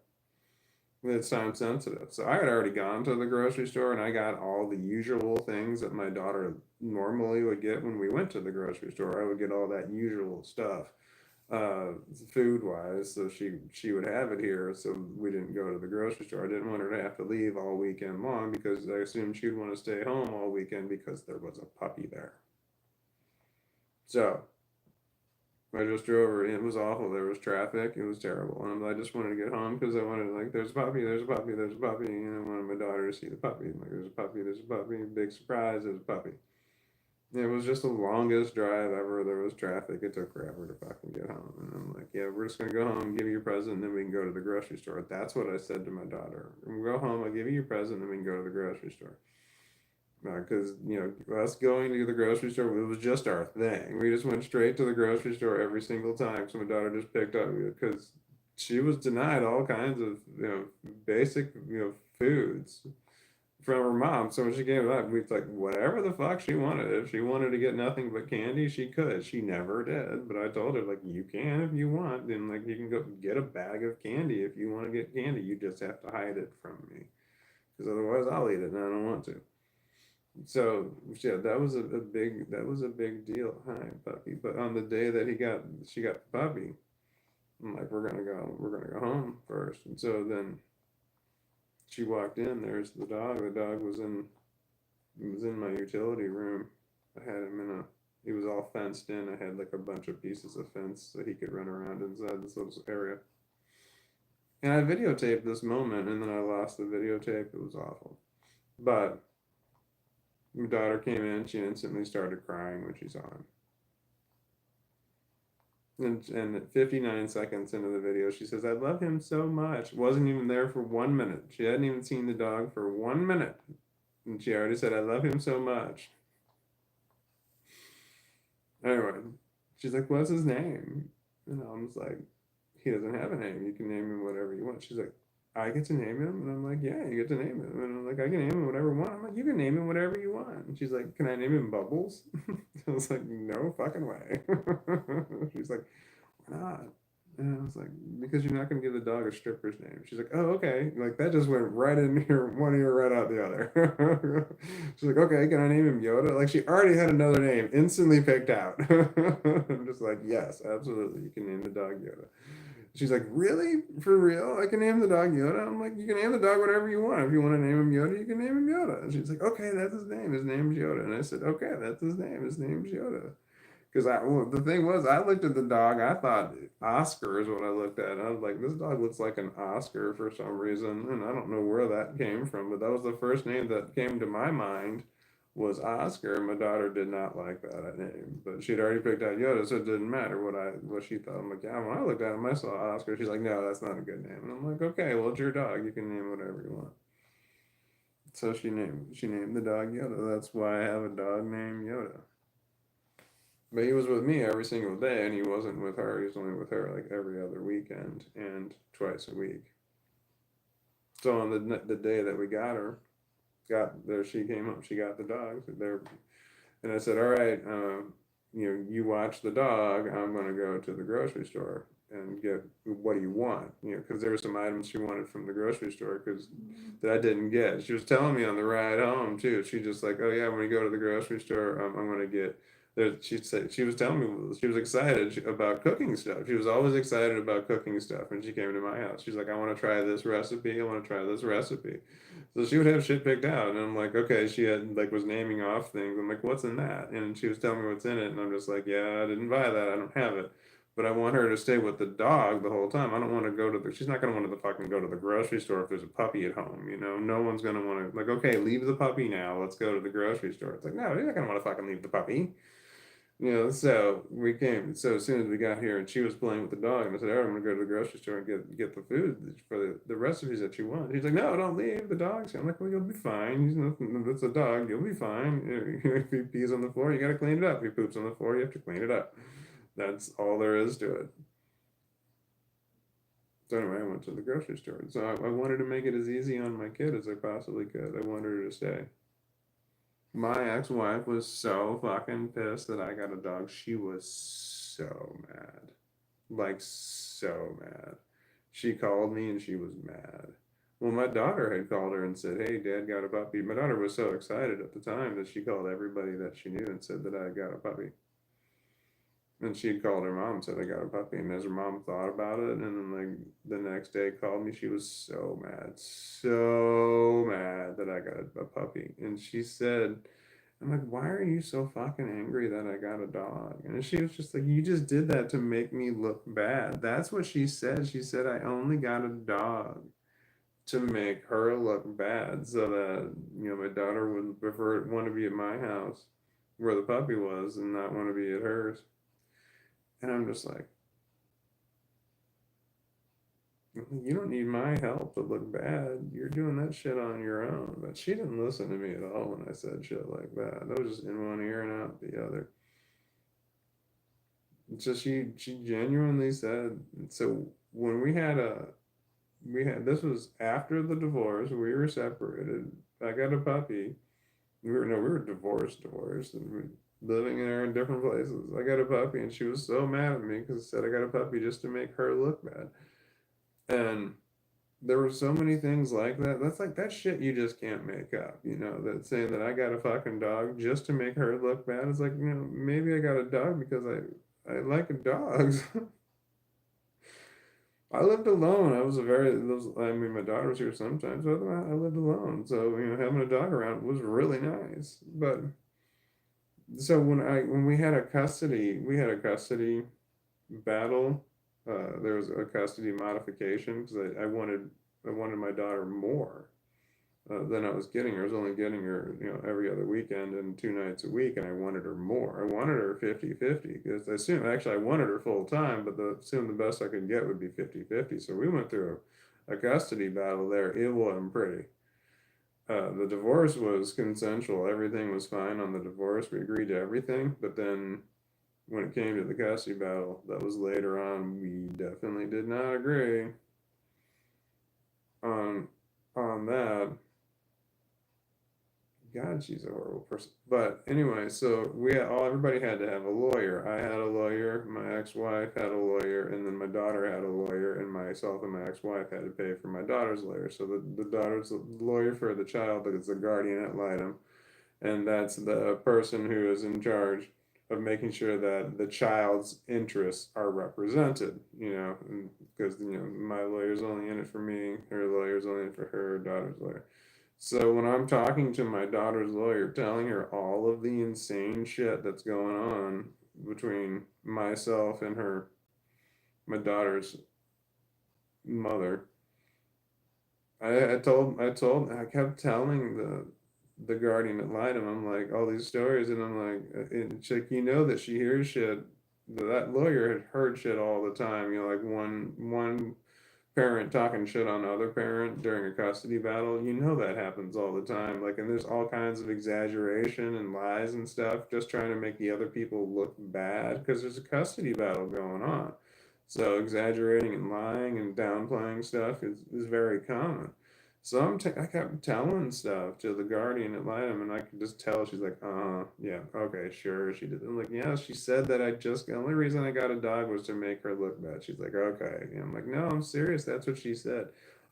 It's time sensitive. So I had already gone to the grocery store and I got all the usual things that my daughter normally would get when we went to the grocery store. I would get all that usual stuff, uh, food wise, so she would have it here. So we didn't go to the grocery store. I didn't want her to have to leave all weekend long because I assumed she'd want to stay home all weekend because there was a puppy there. So I just drove her. It was awful. There was traffic. It was terrible. And I just wanted to get home because I wanted, like, there's a puppy, there's a puppy, there's a puppy. I wanted my daughter to see the puppy. I'm like, there's a puppy, there's a puppy. Big surprise, there's a puppy. It was just the longest drive ever. There was traffic. It took forever to fucking get home. And I'm like, yeah, we're just going to go home, give you your present, and then we can go to the grocery store. That's what I said to my daughter. We'll go home, I'll give you your present, and then we can go to the grocery store. Because us going to the grocery store, it was just our thing. We just went straight to the grocery store every single time. So my daughter just picked up because she was denied all kinds of basic foods from her mom. So when she gave it up, we was like whatever the fuck she wanted. If she wanted to get nothing but candy, she could. She never did. But I told her like you can if you want. Then like you can go get a bag of candy if you want to get candy. You just have to hide it from me because otherwise I'll eat it and I don't want to. So yeah, that was a big deal. Hi, puppy. But on the day that she got the puppy, I'm like, we're gonna go home first. And so then she walked in. There's the dog. The dog was in my utility room. I had him in a. He was all fenced in. I had like a bunch of pieces of fence so he could run around inside this little area. And I videotaped this moment, and then I lost the videotape. It was awful. But my daughter came in. She instantly started crying when she saw him. And 59 seconds into the video, she says, "I love him so much." Wasn't even there for 1 minute. She hadn't even seen the dog for 1 minute. And she already said, "I love him so much." Anyway, she's like, "What's his name?" And I was like, "He doesn't have a name. You can name him whatever you want." She's like, "I get to name him?" And I'm like, "Yeah, you get to name him." And I'm like, "I can name him whatever I want." I'm like, "You can name him whatever you want." And she's like, "Can I name him Bubbles?" I was like, "No fucking way." She's like, "Why not?" And I was like, "Because you're not going to give the dog a stripper's name." She's like, "Oh, okay." Like, that just went right in here, one ear right out the other. She's like, "Okay, can I name him Yoda?" Like, she already had another name instantly picked out. I'm just like, "Yes, absolutely. You can name the dog Yoda." She's like, "Really? For real? I can name the dog Yoda?" I'm like, "You can name the dog whatever you want. If you want to name him Yoda, you can name him Yoda." And she's like, "Okay, that's his name. His name's Yoda." And I said, "Okay, that's his name. His name's Yoda." Because the thing was, I looked at the dog. I thought Oscar is what I looked at. And I was like, this dog looks like an Oscar for some reason, and I don't know where that came from. But that was the first name that came to my mind was Oscar. My daughter did not like that name, but she'd already picked out Yoda, so it didn't matter what she thought. I'm like, yeah. When I looked at him, I saw Oscar. She's like, no, that's not a good name. And I'm like, okay, well, it's your dog. You can name whatever you want. So she named the dog Yoda. That's why I have a dog named Yoda. But he was with me every single day, and he wasn't with her. He was only with her like every other weekend and twice a week. So on the day that we got there, she came up. She got the dog there, and I said, "All right, you watch the dog. I'm going to go to the grocery store and get what do you want? Because there were some items she wanted from the grocery store because that I didn't get. She was telling me on the ride home too. She just like, oh yeah, when we go to the grocery store, I'm going to get. There, she said she was telling me she was excited about cooking stuff. She was always excited about cooking stuff, and she came to my house. She's like, I want to try this recipe. I want to try this recipe. So she would have shit picked out, and I'm like, okay. She had like was naming off things. I'm like, what's in that? And she was telling me what's in it, and I'm just like, yeah, I didn't buy that. I don't have it. But I want her to stay with the dog the whole time. I don't want to go to the. She's not gonna want to fucking go to the grocery store if there's a puppy at home. No one's gonna want to like. Okay, leave the puppy now. Let's go to the grocery store. It's like no, you're not gonna want to fucking leave the puppy. So we came. So as soon as we got here, and she was playing with the dog, and I said, "All right, I'm gonna go to the grocery store and get the food for the recipes that you want." He's like, "No, don't leave the dog's." I'm like, "Well, you'll be fine. He's nothing. That's a dog. You'll be fine. If he pees on the floor, you gotta clean it up. If he poops on the floor, you have to clean it up. That's all there is to it." So anyway, I went to the grocery store. So I wanted to make it as easy on my kid as I possibly could. I wanted her to stay. My ex-wife was so fucking pissed that I got a dog. She was so mad. Like so mad. She called me and she was mad. Well, my daughter had called her and said, "Hey, Dad got a puppy." My daughter was so excited at the time that she called everybody that she knew and said that I got a puppy. And she had called her mom and said, "I got a puppy." And as her mom thought about it, and then like the next day called me, she was so mad that I got a puppy. And she said, I'm like, why are you so fucking angry that I got a dog? And she was just like, you just did that to make me look bad. That's what she said. She said, I only got a dog to make her look bad so that, my daughter would want to be at my house where the puppy was and not want to be at hers. And I'm just like, you don't need my help to look bad. You're doing that shit on your own. But she didn't listen to me at all when I said shit like that. That was just in one ear and out the other. So she genuinely said, so when we had this was after the divorce. We were separated. I got a puppy. We were divorced, and we living there in different places. I got a puppy, and she was so mad at me because I said I got a puppy just to make her look bad. And there were so many things like that. That's like that shit you just can't make up. That saying that I got a fucking dog just to make her look bad. It's like, maybe I got a dog because I like dogs. I lived alone. I mean, my daughter was here sometimes, but I lived alone. So, having a dog around was really nice. But so when we had a custody battle. There was a custody modification because I wanted my daughter more than I was getting her. I was only getting her, every other weekend and 2 nights a week, and I wanted her more. I wanted her 50-50 because I wanted her full time, but the best I could get would be 50-50. So we went through a custody battle there. It wasn't pretty. The divorce was consensual. Everything was fine on the divorce. We agreed to everything, but then when it came to the custody battle, that was later on, we definitely did not agree on that. God, she's a horrible person. But anyway, so everybody had to have a lawyer. I had a lawyer, my ex-wife had a lawyer, and then my daughter had a lawyer, and myself and my ex-wife had to pay for my daughter's lawyer. So the daughter's the lawyer for the child is the guardian ad litem, and that's the person who is in charge of making sure that the child's interests are represented, because my lawyer's only in it for me, her lawyer's only in it for her daughter's lawyer. So when I'm talking to my daughter's lawyer, telling her all of the insane shit that's going on between myself and my daughter's mother. I kept telling the guardian ad litem, I'm like, all these stories, and I'm like, and she's like, you know that she hears shit. That lawyer had heard shit all the time. You know, like one parent talking shit on other parent during a custody battle. You know that happens all the time. Like, and there's all kinds of exaggeration and lies and stuff, just trying to make the other people look bad because there's a custody battle going on. So exaggerating and lying and downplaying stuff is very common. So I kept telling stuff to the guardian ad litem, and I could just tell she's like, yeah, okay, sure, she did. I'm like, yeah, she said that the only reason I got a dog was to make her look bad. She's like, okay. And I'm like, no, I'm serious. That's what she said.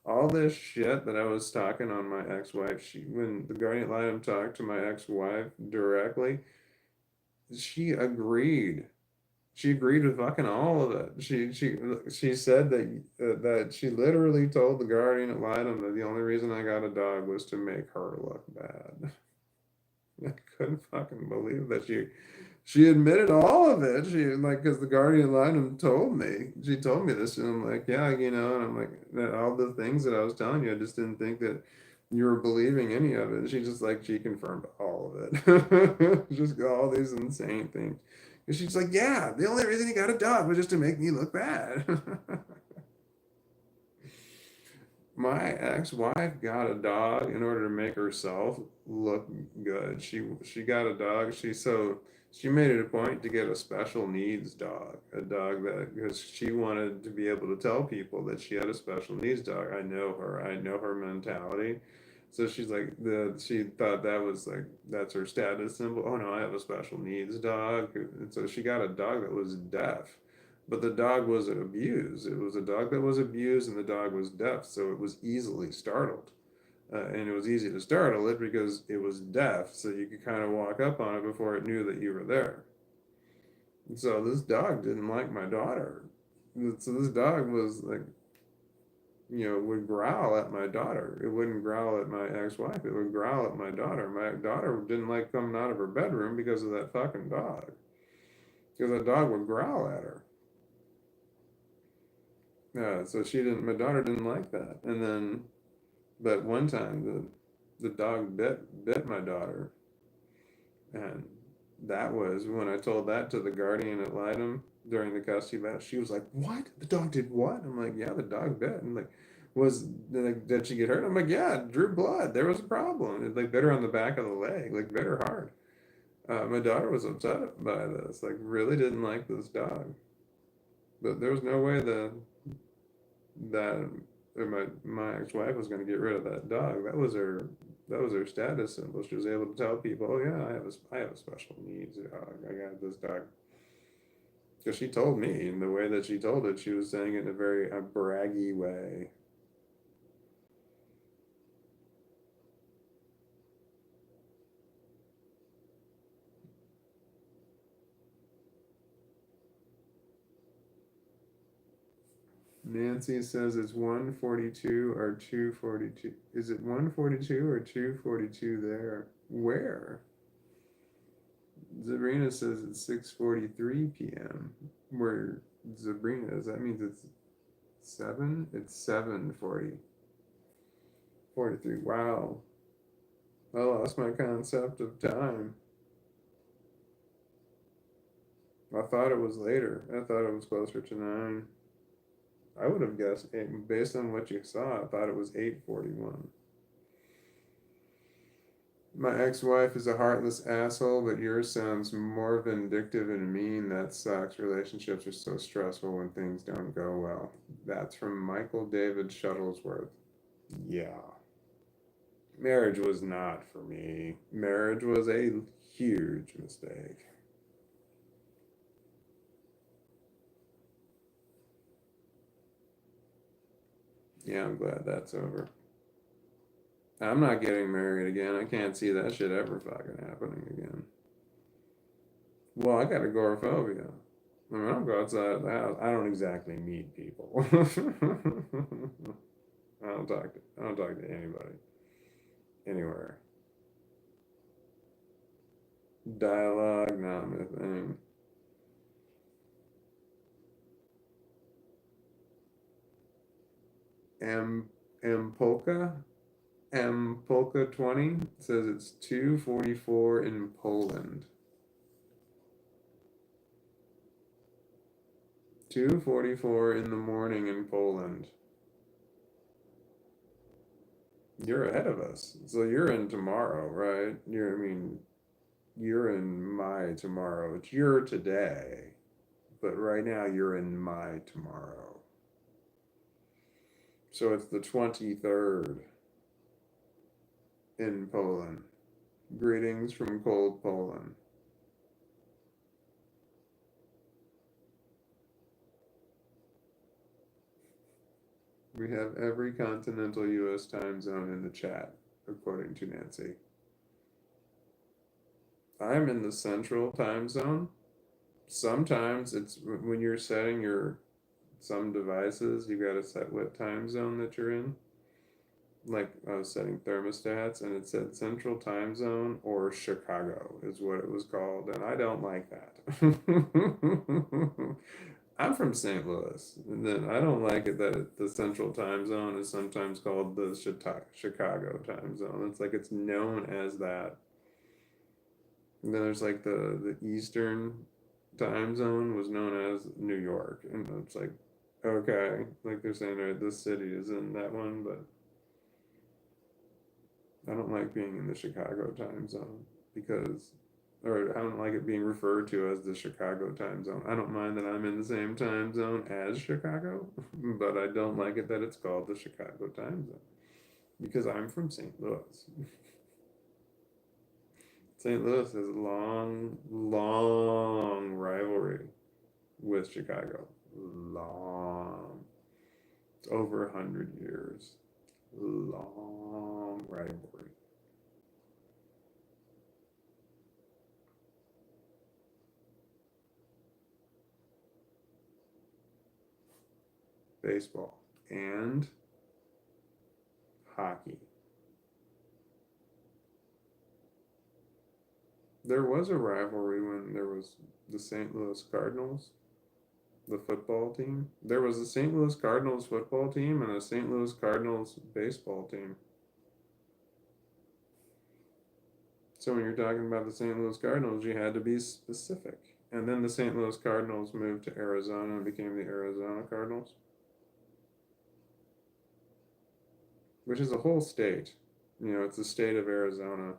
All this shit that I was talking on my ex-wife, when the guardian ad litem talked to my ex-wife directly, she agreed. She agreed with fucking all of it. She said that she literally told the guardian ad litem that the only reason I got a dog was to make her look bad. I couldn't fucking believe that she admitted all of it. She like because the guardian ad litem told me. She told me this, and I'm like, yeah, and I'm like that all the things that I was telling you, I just didn't think that you were believing any of it. And she confirmed all of it. Just all these insane things. And she's like, yeah, the only reason he got a dog was just to make me look bad. My ex-wife got a dog in order to make herself look good. She got a dog. She made it a point to get a special needs dog, a dog that because she wanted to be able to tell people that she had a special needs dog. I know her. I know her mentality. So she's like she thought that was like that's her status symbol. Oh no, I have a special needs dog. And so she got a dog that was deaf. But the dog was abused. It was a dog that was abused, and the dog was deaf, so it was easily startled. And it was easy to startle it because it was deaf, so you could kind of walk up on it before it knew that you were there. And so this dog didn't like my daughter. So this dog was like, would growl at my daughter. It wouldn't growl at my ex-wife. It would growl at my daughter. My daughter didn't like coming out of her bedroom because of that fucking dog. Because that dog would growl at her. Yeah, so my daughter didn't like that. And then, but one time the dog bit my daughter. And that was when I told that to the guardian ad litem during the custody battle. She was like, what? The dog did what? I'm like, yeah, the dog bit. And like, did she get hurt? I'm like, yeah, it drew blood. There was a problem. It like bit her on the back of the leg, like bit her hard. My daughter was upset by this, like really didn't like this dog. But there was no way that my ex-wife was going to get rid of that dog. That was her status symbol. She was able to tell people, "Oh yeah, I have a special needs dog. I got this dog." Because she told me, in the way that she told it, she was saying it in a very braggy way. Nancy says it's 142 or 242. Is it 142 or 242 there? Where? Sabrina says it's 6:43 p.m. Where Sabrina is, that means it's 7? It's 7:40. 43. Wow. I lost my concept of time. I thought it was later. I thought it was closer to 9. I would have guessed, based on what you saw, I thought it was 8:41. My ex-wife is a heartless asshole, but yours sounds more vindictive and mean. That sucks. Relationships are so stressful when things don't go well. That's from Michael David Shuttlesworth. Yeah. Marriage was not for me. Marriage was a huge mistake. Yeah, I'm glad that's over. I'm not getting married again. I can't see that shit ever fucking happening again. Well, I got agoraphobia. I mean, I don't go outside the house. I don't exactly meet people. I don't talk to anybody anywhere. Dialogue, not my thing. M Polka. Polka 20 says it's 2:44 in Poland. 2:44 in the morning in Poland. You're ahead of us. So you're in tomorrow, right? You're in my tomorrow. It's your today. But right now you're in my tomorrow. So it's the 23rd in Poland. Greetings from cold Poland. We have every continental US time zone in the chat, according to Nancy. I'm in the central time zone. Sometimes it's when you're setting some devices, you got to set what time zone that you're in. Like I was setting thermostats and it said central time zone or Chicago is what it was called, and I don't like that. I'm from St. Louis, and then I don't like it that the central time zone is sometimes called the Chicago time zone. It's like it's known as that. And then there's like the Eastern time zone was known as New York, and it's like, okay, like they're saying, right, this city is in that one, but I don't like being in the Chicago time zone because, or I don't like it being referred to as the Chicago time zone. I don't mind that I'm in the same time zone as Chicago, but I don't like it that it's called the Chicago time zone because I'm from St. Louis. St. Louis has a long, long rivalry with Chicago. Long. It's over 100 years. Long rivalry. Baseball and hockey. There was a rivalry when there was the St. Louis Cardinals, the football team. There was a St. Louis Cardinals football team and a St. Louis Cardinals baseball team. So when you're talking about the St. Louis Cardinals, you had to be specific. And then the St. Louis Cardinals moved to Arizona and became the Arizona Cardinals, which is a whole state. It's the state of Arizona.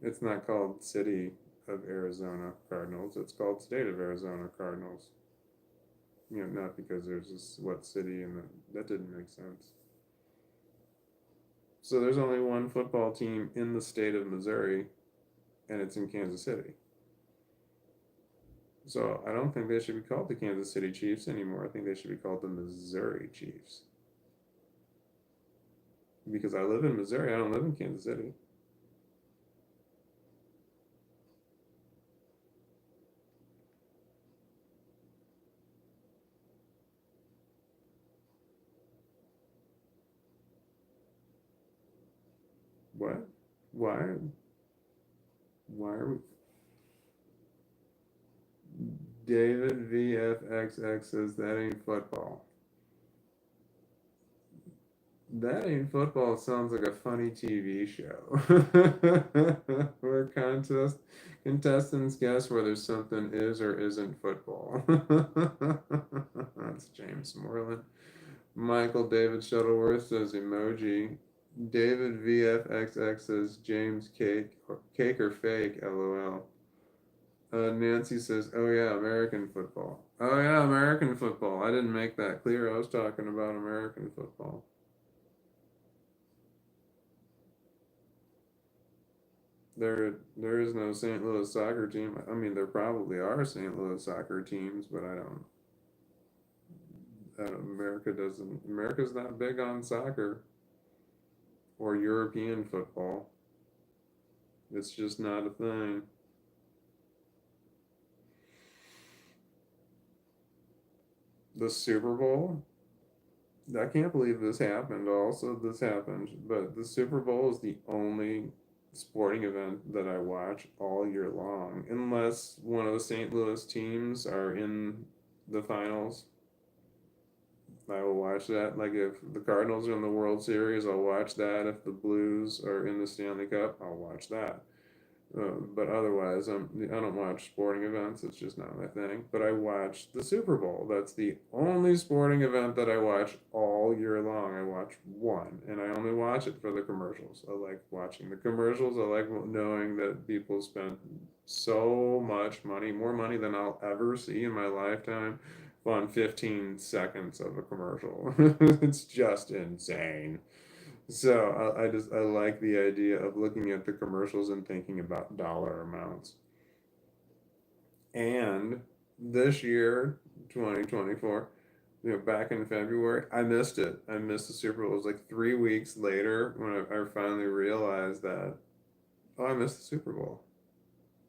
It's not called City of Arizona Cardinals. It's called State of Arizona Cardinals. Not because there's this what city and that didn't make sense. So there's only one football team in the state of Missouri, and it's in Kansas City. So I don't think they should be called the Kansas City Chiefs anymore. I think they should be called the Missouri Chiefs. Because I live in Missouri, I don't live in Kansas City. What? Why? Why are we? David VFXX says that ain't football. That ain't football sounds like a funny TV show. Where contestants guess whether something is or isn't football. That's James Moreland. Michael David Shuttleworth says emoji. David VFXX says James cake or fake, LOL. Nancy says, oh yeah, American football. Oh yeah, American football. I didn't make that clear. I was talking about American football. There is no St. Louis soccer team. I mean, there probably are St. Louis soccer teams, but I don't. America doesn't. America's not big on soccer or European football. It's just not a thing. The Super Bowl. I can't believe this happened. Also, this happened, but the Super Bowl is the only sporting event that I watch all year long, unless one of the St. Louis teams are in the finals. I will watch that. Like if the Cardinals are in the World Series, I'll watch that. If the Blues are in the Stanley Cup, I'll watch that. But otherwise, I don't watch sporting events. It's just not my thing. But I watch the Super Bowl. That's the only sporting event that I watch all year long. I watch one, and I only watch it for the commercials. I like watching the commercials. I like knowing that people spend so much money, more money than I'll ever see in my lifetime, on 15 seconds of a commercial. It's just insane. So I like the idea of looking at the commercials and thinking about dollar amounts. And this year, 2024, back in February, I missed it. I missed the Super Bowl. It was like 3 weeks later when I finally realized that, oh, I missed the Super Bowl.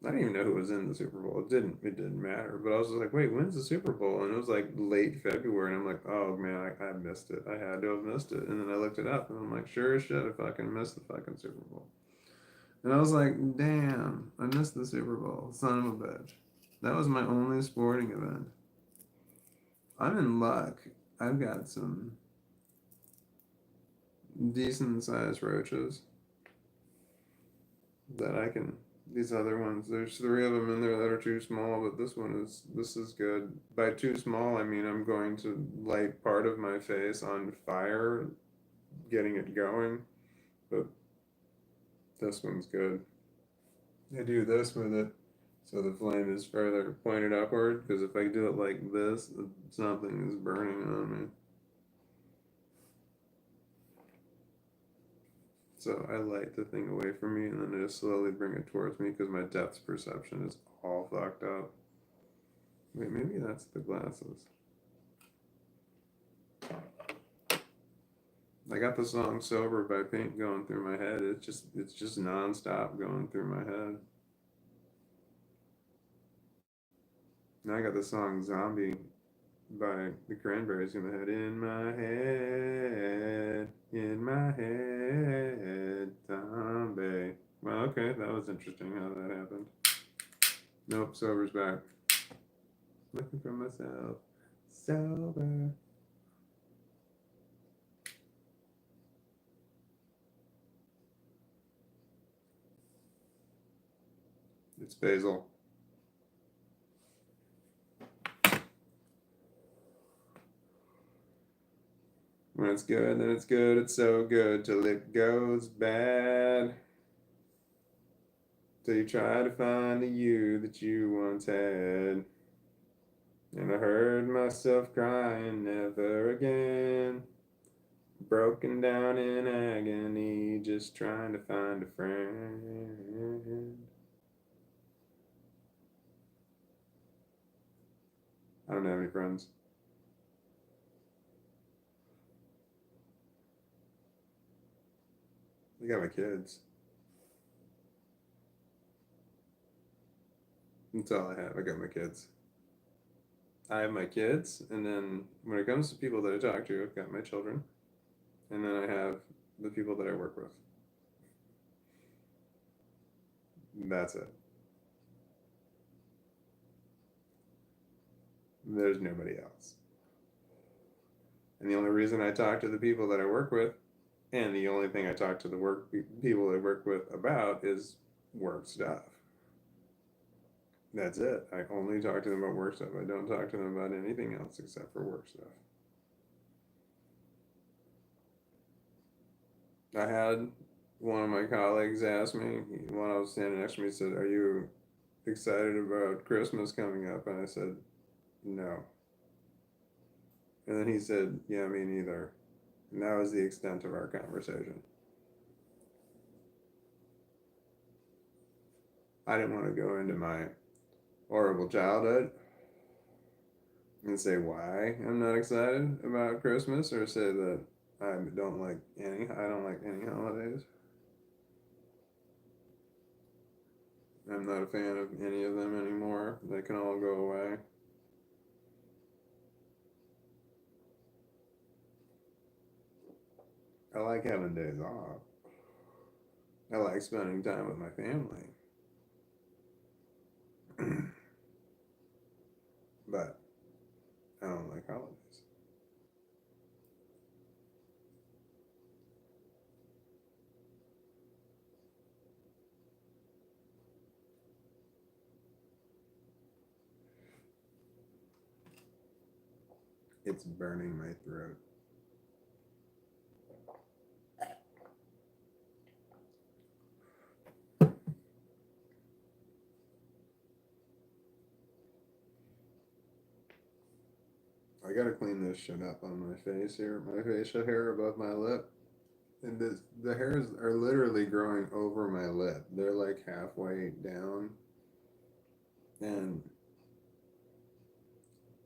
I didn't even know who was in the Super Bowl. It didn't matter. But I was just like, wait, when's the Super Bowl? And it was like late February, and I'm like, oh man, I missed it. I had to have missed it. And then I looked it up, and I'm like, sure as shit, I fucking missed the fucking Super Bowl. And I was like, damn, I missed the Super Bowl. Son of a bitch. That was my only sporting event. I'm in luck. I've got some decent sized roaches that I can. These other ones, there's three of them in there that are too small, but this is good. By too small, I mean I'm going to light part of my face on fire, getting it going, but this one's good. I do this with it, so the flame is further pointed upward, because if I do it like this, something is burning on me. So I light the thing away from me, and then I just slowly bring it towards me, because my depth perception is all fucked up. Wait, maybe that's the glasses. I got the song "Sober" by Pink going through my head. It's just nonstop going through my head. Now I got the song "Zombie" by the Cranberries in my head. In my head, zombie. Well, okay, that was interesting how that happened. Nope, sober's back. Looking for myself, sober. It's Basil. When it's good, then it's good. It's so good till it goes bad. Till you try to find the you that you once had. And I heard myself crying, never again. Broken down in agony, just trying to find a friend. I don't have any friends. I got my kids. That's all I have. I got my kids. I have my kids, and then when it comes to people that I talk to, I've got my children, and then I have the people that I work with. That's it. There's nobody else. And the only reason I talk to the people that I work with, and the only thing I talk to the people I work with about, is work stuff. That's it. I only talk to them about work stuff. I don't talk to them about anything else except for work stuff. I had one of my colleagues ask me, when I was standing next to me, he said, "Are you excited about Christmas coming up?" And I said, "No." And then he said, "Yeah, me neither." And that was the extent of our conversation. I didn't want to go into my horrible childhood and say why I'm not excited about Christmas, or say that I don't like any holidays. I'm not a fan of any of them anymore. They can all go away. I like having days off. I like spending time with my family. But I don't like holidays. It's burning my throat. I gotta clean this shit up on my face here. My facial hair above my lip. And the hairs are literally growing over my lip. They're like halfway down. And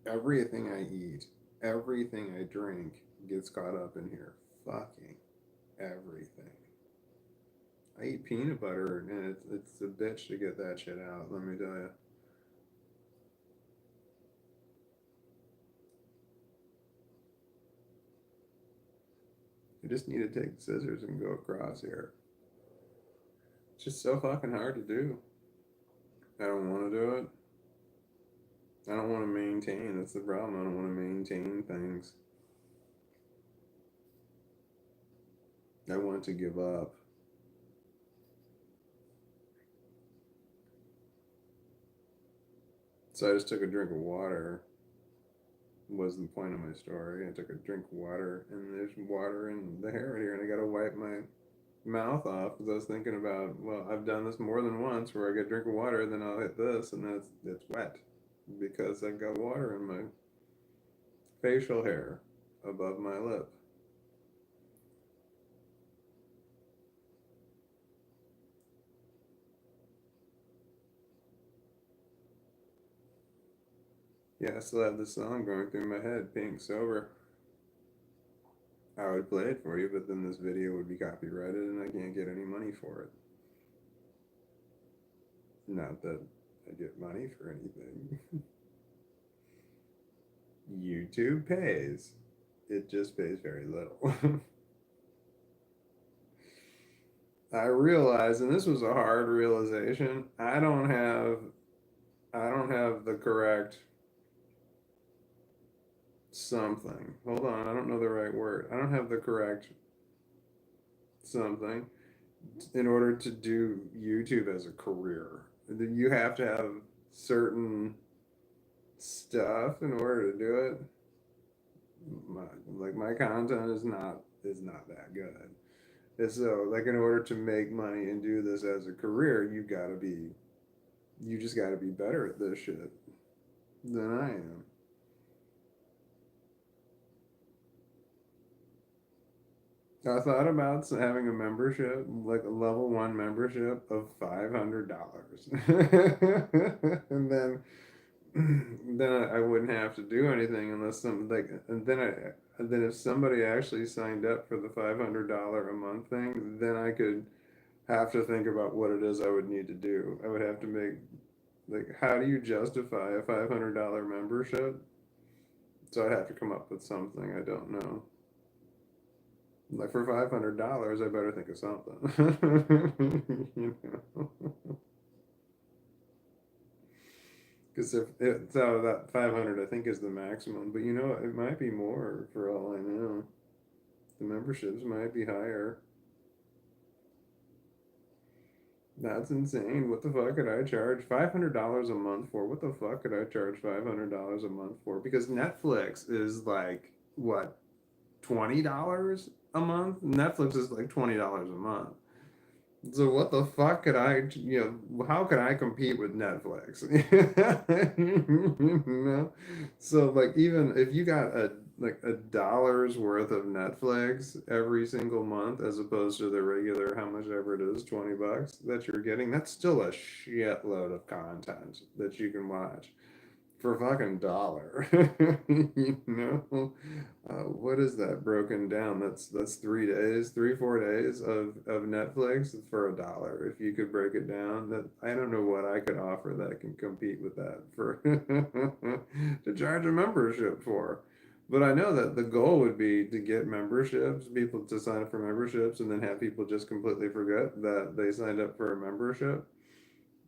everything I eat, everything I drink gets caught up in here. Fucking everything. I eat peanut butter and it's a bitch to get that shit out, let me tell you. You just need to take scissors and go across here. It's just so fucking hard to do. I don't want to do it. I don't want to maintain. That's the problem. I don't want to maintain things. I want to give up. So I just took a drink of water. Was the point of my story. I took a drink of water, and there's water in the hair right here, and I gotta wipe my mouth off because I was thinking about, well, I've done this more than once where I get a drink of water, then I'll hit this, and then it's wet because I got water in my facial hair above my lip. Yeah, I still have this song going through my head, Pink Sober. I would play it for you, but then this video would be copyrighted and I can't get any money for it. Not that I get money for anything. YouTube pays. It just pays very little. I realize, and this was a hard realization, I don't have the correct something. Hold on, I don't know the right word. I don't have the correct something in order to do YouTube as a career. You have to have certain stuff in order to do it. My content is not that good. And so like in order to make money and do this as a career, you just gotta be better at this shit than I am. I thought about having a membership, like a level one membership of $500, and then I wouldn't have to do anything unless some like, and then if somebody actually signed up for the $500 a month thing, then I could have to think about what it is I would need to do. I would have to make like, how do you justify a $500 membership? So I'd have to come up with something. I don't know. Like for $500, I better think of something. You know, because if it's out of that 500, I think is the maximum. But you know, it might be more for all I know. The memberships might be higher. That's insane. What the fuck could I charge $500 a month for? What the fuck could I charge $500 a month for? Because Netflix is like what, $20 a month? Netflix is like $20 a month. So what the fuck could how could I compete with Netflix? You know? So like even if you got a dollar's worth of Netflix every single month as opposed to the regular how much ever it is, $20 that you're getting, that's still a shitload of content that you can watch for a fucking dollar. You know, what is that broken down? That's 3 days, 4 days of Netflix for a dollar. If you could break it down, that I don't know what I could offer that can compete with that for to charge a membership for. But I know that the goal would be to get memberships, people to sign up for memberships, and then have people just completely forget that they signed up for a membership.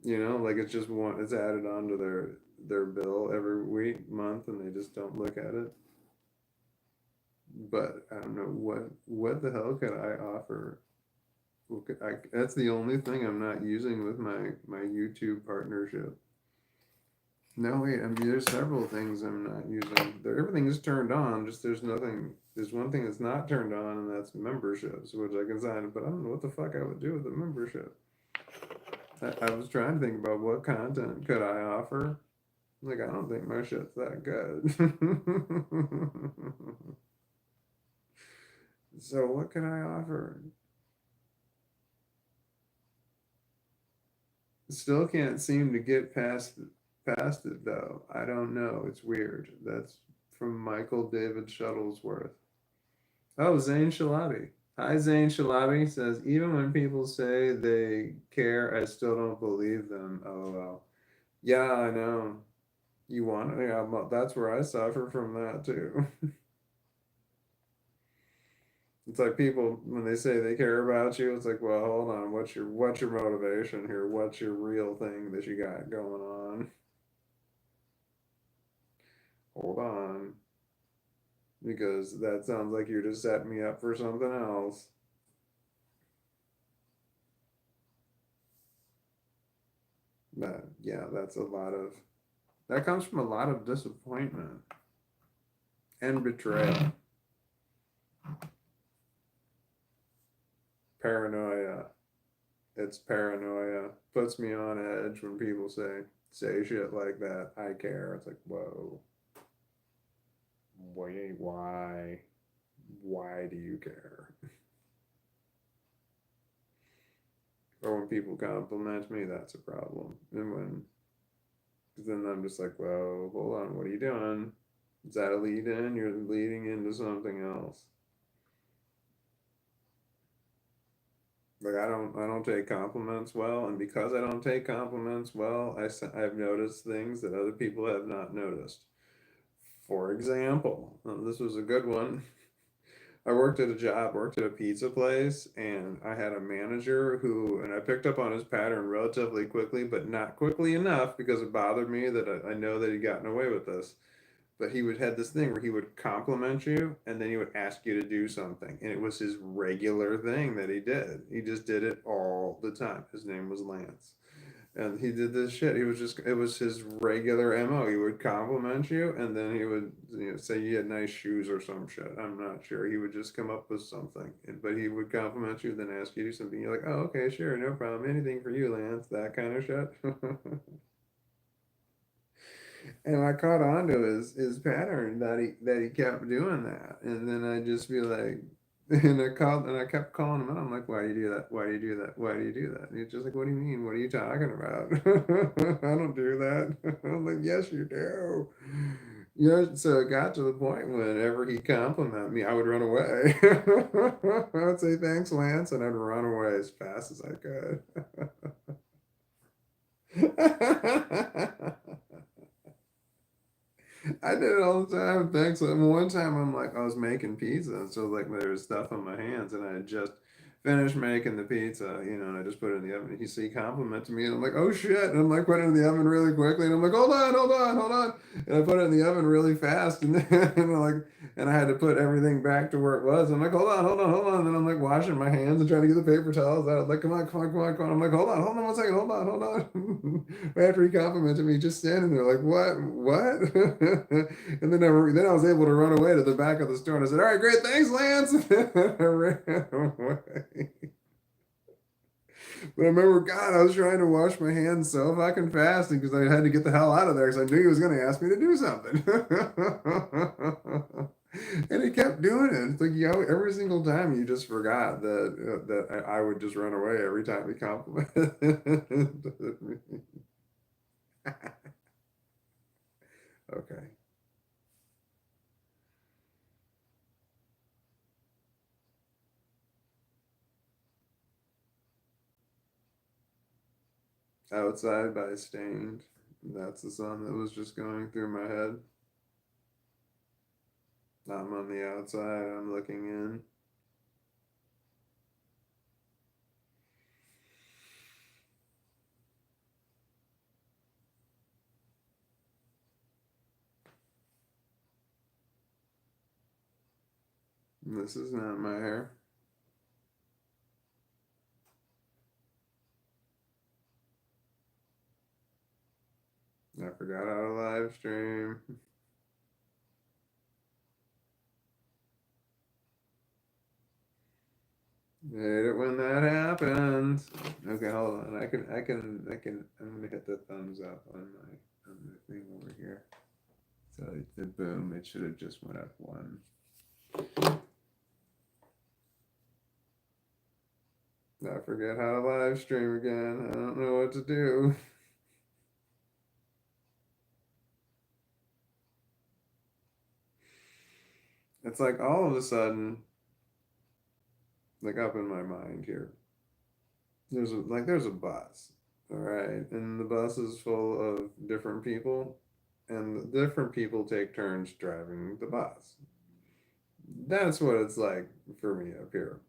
You know, like it's just one, it's added on to their bill every week, month, and they just don't look at it. But I don't know what the hell could I offer. That's the only thing I'm not using with my YouTube partnership. No, wait. I mean, there's several things I'm not using. Everything is turned on. Just there's nothing. There's one thing that's not turned on, and that's memberships, which I can sign. But I don't know what the fuck I would do with a membership. I was trying to think about what content could I offer. Like, I don't think my shit's that good. So what can I offer? Still can't seem to get past it though. I don't know. It's weird. That's from Michael David Shuttlesworth. Oh, Zane Shalabi. Hi, Zane Shalabi says, even when people say they care, I still don't believe them. LOL. Yeah, I know. You want to, yeah, that's where I suffer from that too. It's like people when they say they care about you, it's like, well, hold on, what's your motivation here? What's your real thing that you got going on? Hold on, because that sounds like you're just setting me up for something else. But yeah, that's a lot of that comes from a lot of disappointment and betrayal, paranoia. It's paranoia. Puts me on edge when people say shit like that. I care. It's like, whoa, wait, why? Why do you care? Or when people compliment me, that's a problem. And when then I'm just like, well, hold on, what are you doing? Is that a lead in? You're leading into something else. Like I don't take compliments well, and because I don't take compliments well, I've noticed things that other people have not noticed. For example, this was a good one. I worked at a pizza place, and I had a manager and I picked up on his pattern relatively quickly, but not quickly enough because it bothered me that I know that he'd gotten away with this. But he would had this thing where he would compliment you and then he would ask you to do something. And it was his regular thing that he did. He just did it all the time. His name was Lance. And he did this shit. It was his regular MO. He would compliment you and then he would, say you had nice shoes or some shit. I'm not sure. He would just come up with something. But he would compliment you, then ask you to do something. You're like, oh, okay, sure, no problem. Anything for you, Lance. That kind of shit. And I caught on to his pattern that he kept doing that, and then I just be like, and I kept calling him out. I'm like, why do you do that? Why do you do that? Why do you do that? And he's just like, what do you mean? What are you talking about? I don't do that. I'm like, yes, you do. So it got to the point whenever he complimented me, I would run away. I'd say thanks, Lance, and I'd run away as fast as I could. I did it all the time. Thanks. One time I was making pizza, so like there was stuff on my hands, and I had just finished making the pizza, and I just put it in the oven. He complimented me, and I'm like, oh shit, and I'm like putting it in the oven really quickly, and I'm like, hold on, hold on, hold on, and I put it in the oven really fast, and then and I had to put everything back to where it was. I'm like, hold on, hold on, hold on, and then I'm like washing my hands and trying to get the paper towels out. I'm like, come on, come on, come on, come on. I'm like, hold on 1 second, hold on, hold on. After he complimented me, just standing there like, what? And then I was able to run away to the back of the store and I said, all right, great, thanks, Lance. I ran away. But I remember, God, I was trying to wash my hands so fucking fast because I had to get the hell out of there because I knew he was going to ask me to do something. And he kept doing it. It's like, every single time you just forgot that I would just run away every time he complimented me. Okay. Outside by Stained. That's the song that was just going through my head. I'm on the outside, I'm looking in. This is not my hair. I forgot. forgot how to live stream. Hate it when that happens. Okay, hold on. I'm gonna hit the thumbs up on the thing over here. So the boom, it should have just went up one. I forget how to live stream again. I don't know what to do. It's like all of a sudden, like up in my mind here, there's a bus, all right, and the bus is full of different people, and the different people take turns driving the bus. That's what it's like for me up here.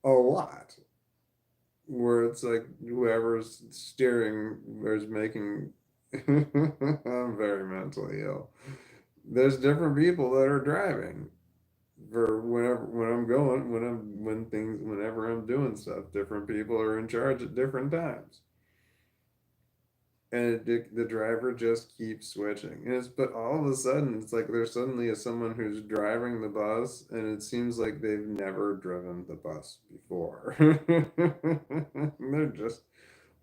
A lot. Where it's like whoever's steering is making I'm very mentally ill. There's different people that are driving for whenever I'm doing stuff. Different people are in charge at different times. And the driver just keeps switching. But all of a sudden it's like there's suddenly someone who's driving the bus and it seems like they've never driven the bus before. They're just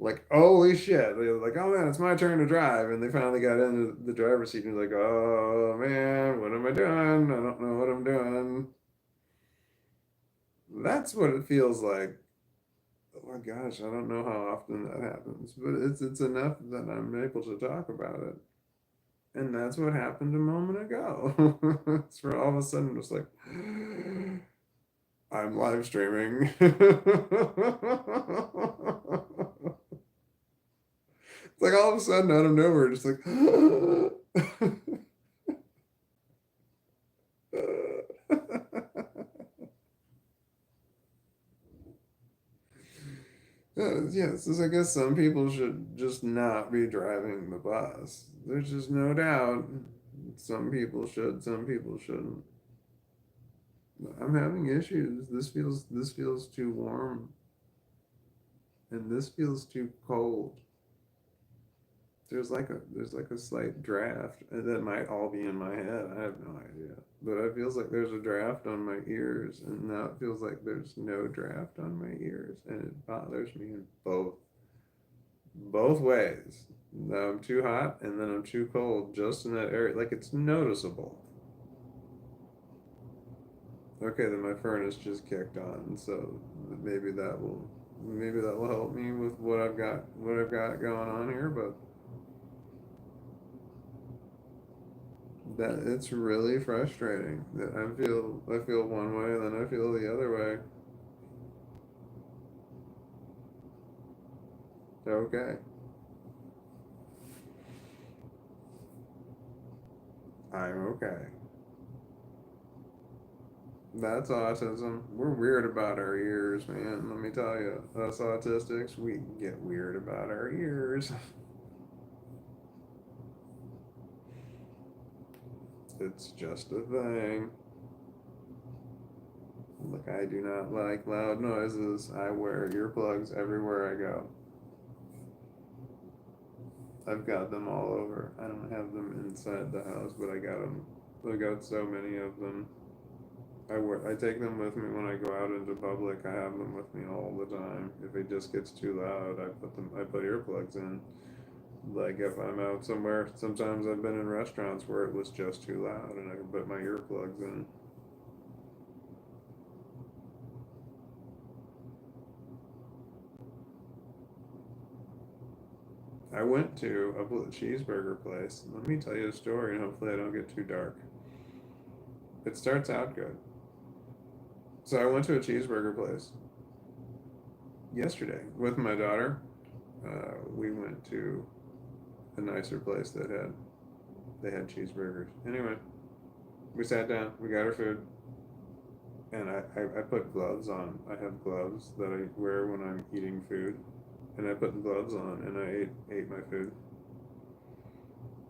like, holy shit. They're like, oh man, it's my turn to drive. And they finally got into the driver's seat and like, oh man, what am I doing? I don't know what I'm doing. That's what it feels like. Oh my gosh, I don't know how often that happens, but it's enough that I'm able to talk about it. And that's what happened a moment ago. It's for all of a sudden just like I'm live streaming. It's like all of a sudden out of nowhere, just like yes, I guess some people should just not be driving the bus. There's just no doubt. Some people should, some people shouldn't. I'm having issues. This feels too warm, and this feels too cold. There's like a slight draft, and that might all be in my head. I have no idea, but it feels like there's a draft on my ears, and now it feels like there's no draft on my ears, and it bothers me in both ways. Now I'm too hot, and then I'm too cold, just in that area. Like it's noticeable. Okay, then my furnace just kicked on, so maybe that will help me with what I've got going on here, but that it's really frustrating that I feel one way and then I feel the other way. Okay, I'm okay. That's autism. We're weird about our ears, man. Let me tell you, us autistics, we get weird about our ears. It's just a thing. Look, I do not like loud noises. I wear earplugs everywhere I go. I've got them all over. I don't have them inside the house, but I got them. I got so many of them. I take them with me when I go out into public. I have them with me all the time. If it just gets too loud, I put earplugs in. Like if I'm out somewhere, sometimes I've been in restaurants where it was just too loud and I can put my earplugs in. I went to a cheeseburger place. Let me tell you a story and hopefully I don't get too dark. It starts out good. So I went to a cheeseburger place yesterday with my daughter. We went to a nicer place that they had cheeseburgers. Anyway, we sat down, we got our food, and I put gloves on. I have gloves that I wear when I'm eating food, and I put the gloves on and I ate my food.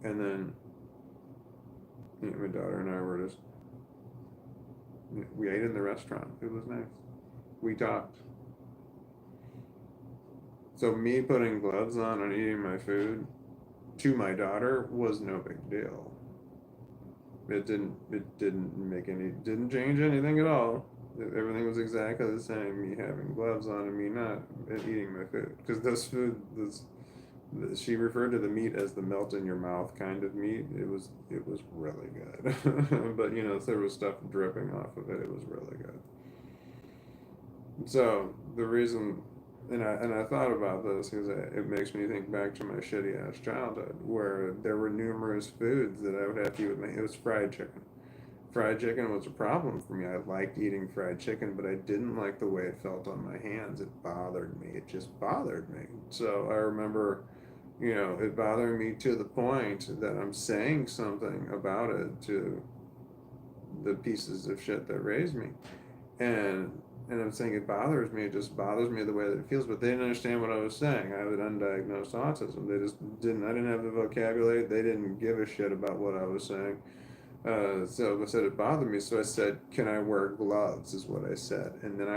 And then my daughter and I were just we ate in the restaurant. It was nice. We talked. So me putting gloves on and eating my food to my daughter was no big deal. It didn't change anything at all. Everything was exactly the same. Me having gloves on and me not eating my food, because she referred to the meat as the melt in your mouth kind of meat. It was really good, but there was stuff dripping off of it. It was really good. So the reason, and I thought about this because it makes me think back to my shitty ass childhood, where there were numerous foods that I would have to eat with me. It was fried chicken. Fried chicken was a problem for me. I liked eating fried chicken, but I didn't like the way it felt on my hands. It bothered me. It just bothered me. So I remember, it bothering me to the point that I'm saying something about it to the pieces of shit that raised me. And I'm saying it bothers me. It just bothers me the way that it feels. But they didn't understand what I was saying. I have an undiagnosed autism. They just didn't. I didn't have the vocabulary. They didn't give a shit about what I was saying. So I said it bothered me. So I said, "Can I wear gloves?" Is what I said. And then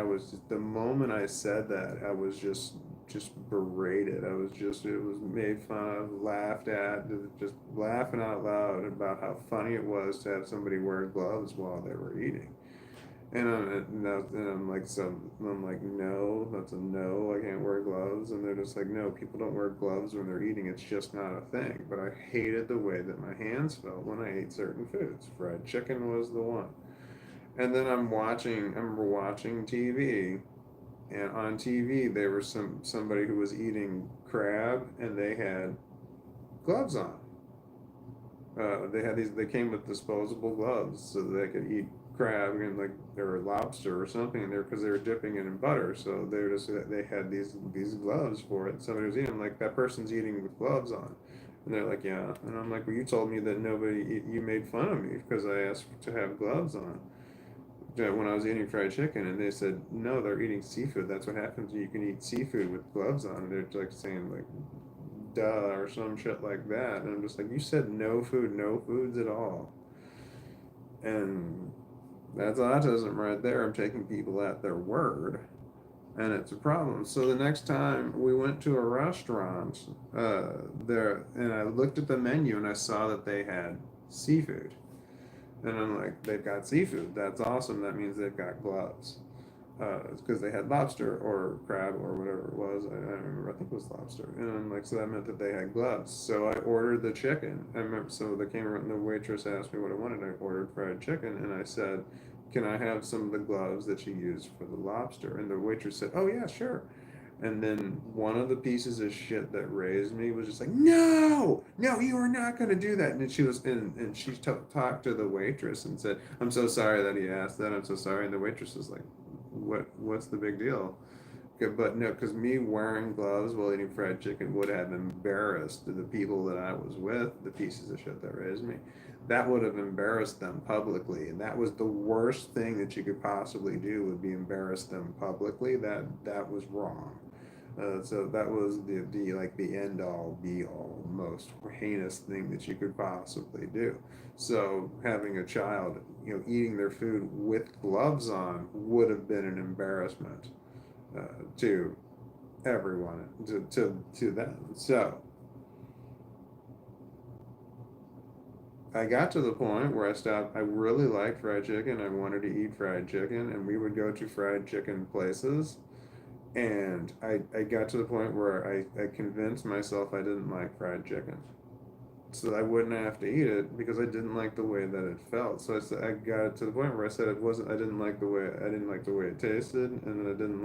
the moment I said that, I was just berated. It was made fun of, laughed at, just laughing out loud about how funny it was to have somebody wear gloves while they were eating. I'm like, no, that's a no. I can't wear gloves, and they're just like, no, people don't wear gloves when they're eating. It's just not a thing. But I hated the way that my hands felt when I ate certain foods. Fried chicken was the one. And then I remember watching TV, and on TV there was somebody who was eating crab, and they had gloves on. They came with disposable gloves so that they could eat crab and like or lobster or something in there because they were dipping it in butter. So they had these gloves for it. Somebody was eating like that person's eating with gloves on, and they're like, yeah. And I'm like, well, you told me that you made fun of me because I asked to have gloves on when I was eating fried chicken, and they said no, they're eating seafood. That's what happens. You can eat seafood with gloves on. And they're like saying like duh or some shit like that. And I'm just like, you said no food, no foods at all. And that's autism right there. I'm taking people at their word, and it's a problem. So the next time we went to a restaurant, and I looked at the menu and I saw that they had seafood. And I'm like, they've got seafood. That's awesome. That means they've got gloves. Because they had lobster or crab or whatever it was. I don't remember. I think it was lobster. And I'm like, so that meant that they had gloves. So I ordered the chicken. I remember. So they came around, and the waitress asked me what I wanted. I ordered fried chicken, and I said, "Can I have some of the gloves that you use for the lobster?" And the waitress said, "Oh yeah, sure." And then one of the pieces of shit that raised me was just like, no, no, you are not going to do that. And she talked to the waitress and said, I'm so sorry that he asked that. I'm so sorry. And the waitress was like, what's the big deal? Okay, but no, because me wearing gloves while eating fried chicken would have embarrassed the people that I was with, the pieces of shit that raised me. That would have embarrassed them publicly, and that was the worst thing that you could possibly do, would be embarrass them publicly. That was wrong. So that was the like the end all be all most heinous thing that you could possibly do. So having a child, eating their food with gloves on would have been an embarrassment to everyone, to them. So I got to the point where I stopped. I really liked fried chicken. I wanted to eat fried chicken, and we would go to fried chicken places. And I got to the point where I convinced myself I didn't like fried chicken, so I wouldn't have to eat it because I didn't like the way that it felt. So I got to the point where I said it wasn't. I didn't like the way it tasted, and then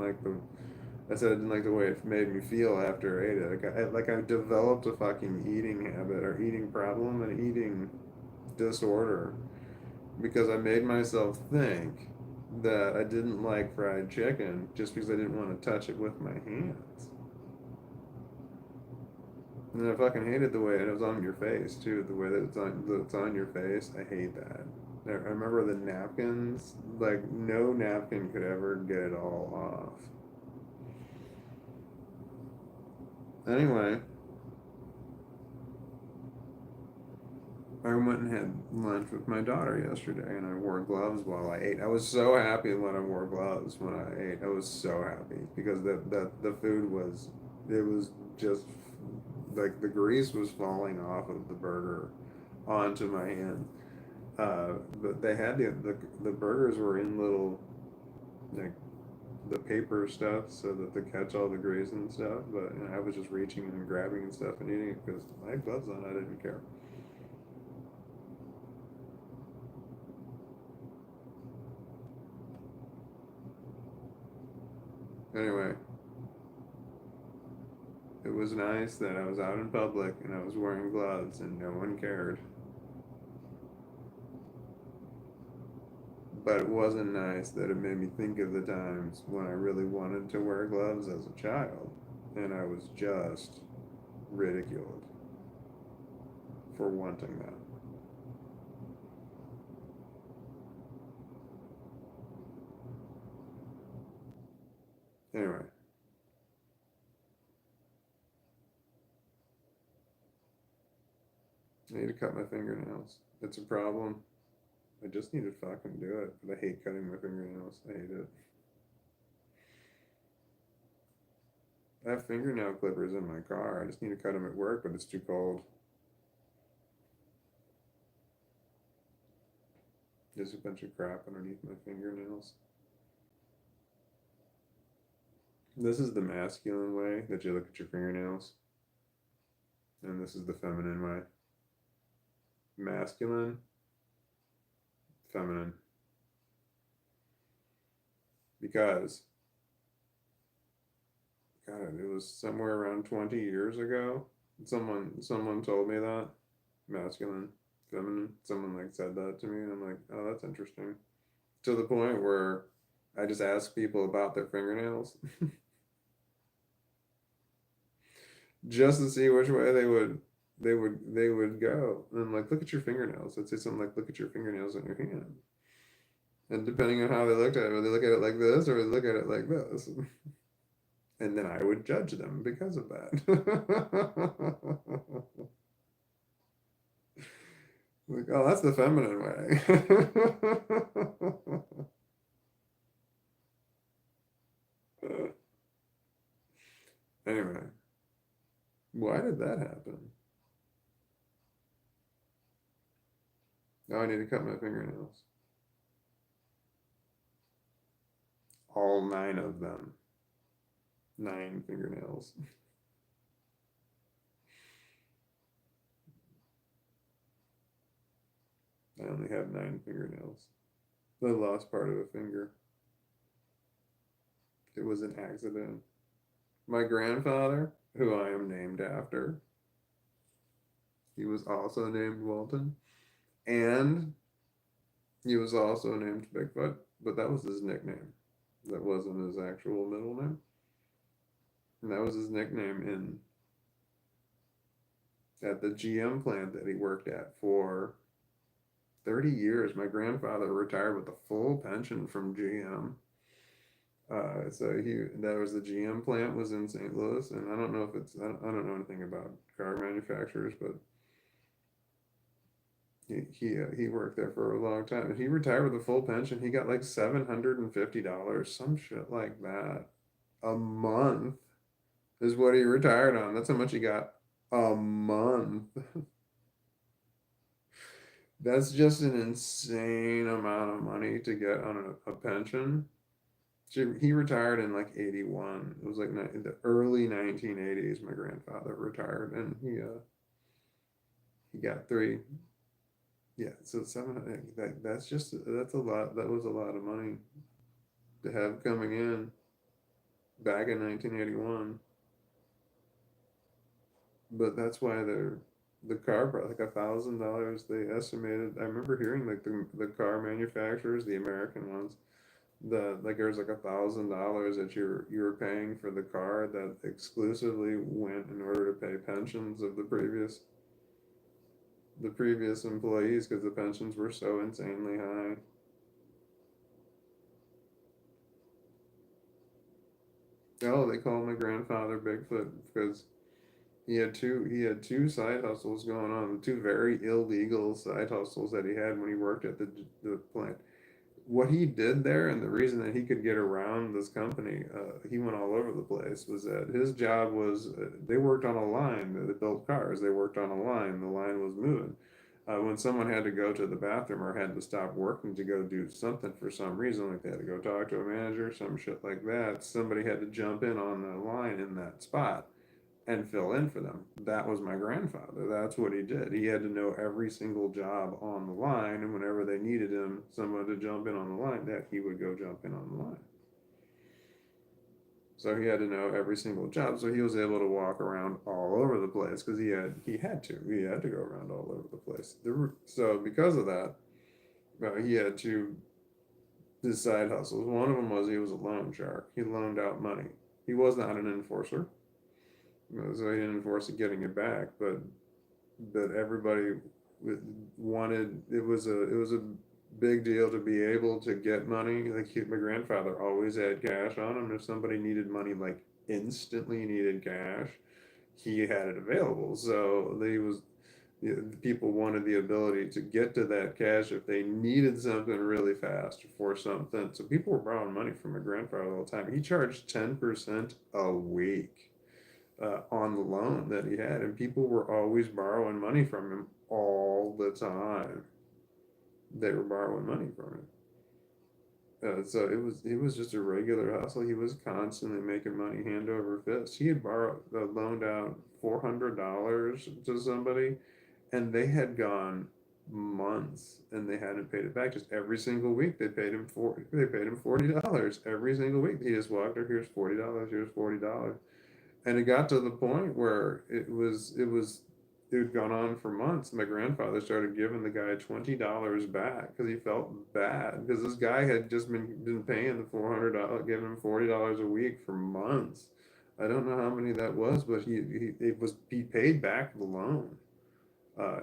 I said I didn't like the way it made me feel after I ate it. I developed a fucking eating habit or eating problem and eating disorder because I made myself think that I didn't like fried chicken just because I didn't want to touch it with my hands. And I fucking hated the way it was on your face too. The way that it's on your face, I hate that. I remember the napkins. Like no napkin could ever get it all off. Anyway, I went and had lunch with my daughter yesterday, and I wore gloves while I ate. I was so happy when I wore gloves when I ate. I was so happy because the food was, it was just like the grease was falling off of the burger onto my hand. But they had the burgers were in little like the paper stuff so that they catch all the grease and stuff. But I was just reaching and grabbing and stuff and eating it because I had gloves on. I didn't care. Anyway, it was nice that I was out in public and I was wearing gloves and no one cared. But it wasn't nice that it made me think of the times when I really wanted to wear gloves as a child and I was just ridiculed for wanting that. Anyway, I need to cut my fingernails. It's a problem. I just need to fucking do it. But I hate cutting my fingernails. I hate it. I have fingernail clippers in my car. I just need to cut them at work, but it's too cold. There's a bunch of crap underneath my fingernails. This is the masculine way that you look at your fingernails, and this is the feminine way. Masculine, feminine. Because, God, it was somewhere around 20 years ago. Someone told me that. Masculine, feminine. Someone like said that to me, and I'm like, oh, that's interesting. To the point where I just ask people about their fingernails just to see which way they would go. And I'm like, look at your fingernails. I'd say something like, look at your fingernails on your hand. And depending on how they looked at it, would they look at it like this or would they look at it like this? And then I would judge them because of that. Like, oh, that's the feminine way. Anyway, why did that happen? Now I need to cut my fingernails. All 9 of them. 9 fingernails. I only have 9 fingernails. I lost part of a finger. It was an accident. My grandfather, who I am named after, he was also named Walton, and he was also named Bigfoot, but that was his nickname. That wasn't his actual middle name. And that was his nickname in at the GM plant that he worked at for 30 years. My grandfather retired with a full pension from GM. So that was the GM plant was in St. Louis, and I don't know if it's I don't know anything about car manufacturers, but he worked there for a long time, and he retired with a full pension. He got like $750, some shit like that, a month is what he retired on. That's how much he got a month. That's just an insane amount of money to get on a pension. He retired in like 81. It was like in the early 1980s. My grandfather retired, and he got three. Yeah, so that's a lot. That was a lot of money to have coming in back in 1981. But that's why the car brought like $1,000. They estimated. I remember hearing like the car manufacturers, the American ones, like there was like $1,000 that you were paying for the car that exclusively went in order to pay pensions of the previous employees because the pensions were so insanely high. Oh, they called my grandfather Bigfoot because he had two side hustles going on, two very illegal side hustles that he had when he worked at the plant. what he did there, and the reason that he could get around this company, he went all over the place, was that his job was, they worked on a line, they built cars, they worked on a line, the line was moving. When someone had to go to the bathroom or had to stop working to go do something for some reason, like they had to go talk to a manager, some shit like that, somebody had to jump in on the line in that spot and fill in for them. That was my grandfather. That's what he did. He had to know every single job on the line, and whenever they needed him, someone to jump in on the line, that he would go jump in on the line. So he had to know every single job. So he was able to walk around all over the place because he had to go around all over the place. So because of that, he had to his side hustles. One of them was he was a loan shark. He loaned out money. He was not an enforcer, so he didn't enforce it getting it back. But everybody wanted, it was a big deal to be able to get money. Like my grandfather always had cash on him. If somebody needed money, like instantly needed cash, he had it available. So they was people wanted the ability to get to that cash if they needed something really fast for something. So people were borrowing money from my grandfather all the time. He charged 10% a week on the loan that he had, and people were always borrowing money from him all the time. They were borrowing money from him. So it was just a regular hustle. He was constantly making money hand over fist. He had loaned out $400 to somebody, and they had gone months and they hadn't paid it back. Just every single week they paid him $40 every single week. He just walked her, here's $40, here's $40. And it got to the point where it had gone on for months. My grandfather started giving the guy $20 back because he felt bad because this guy had just been paying the $400, giving him $40 a week for months. I don't know how many that was, but he paid back the loan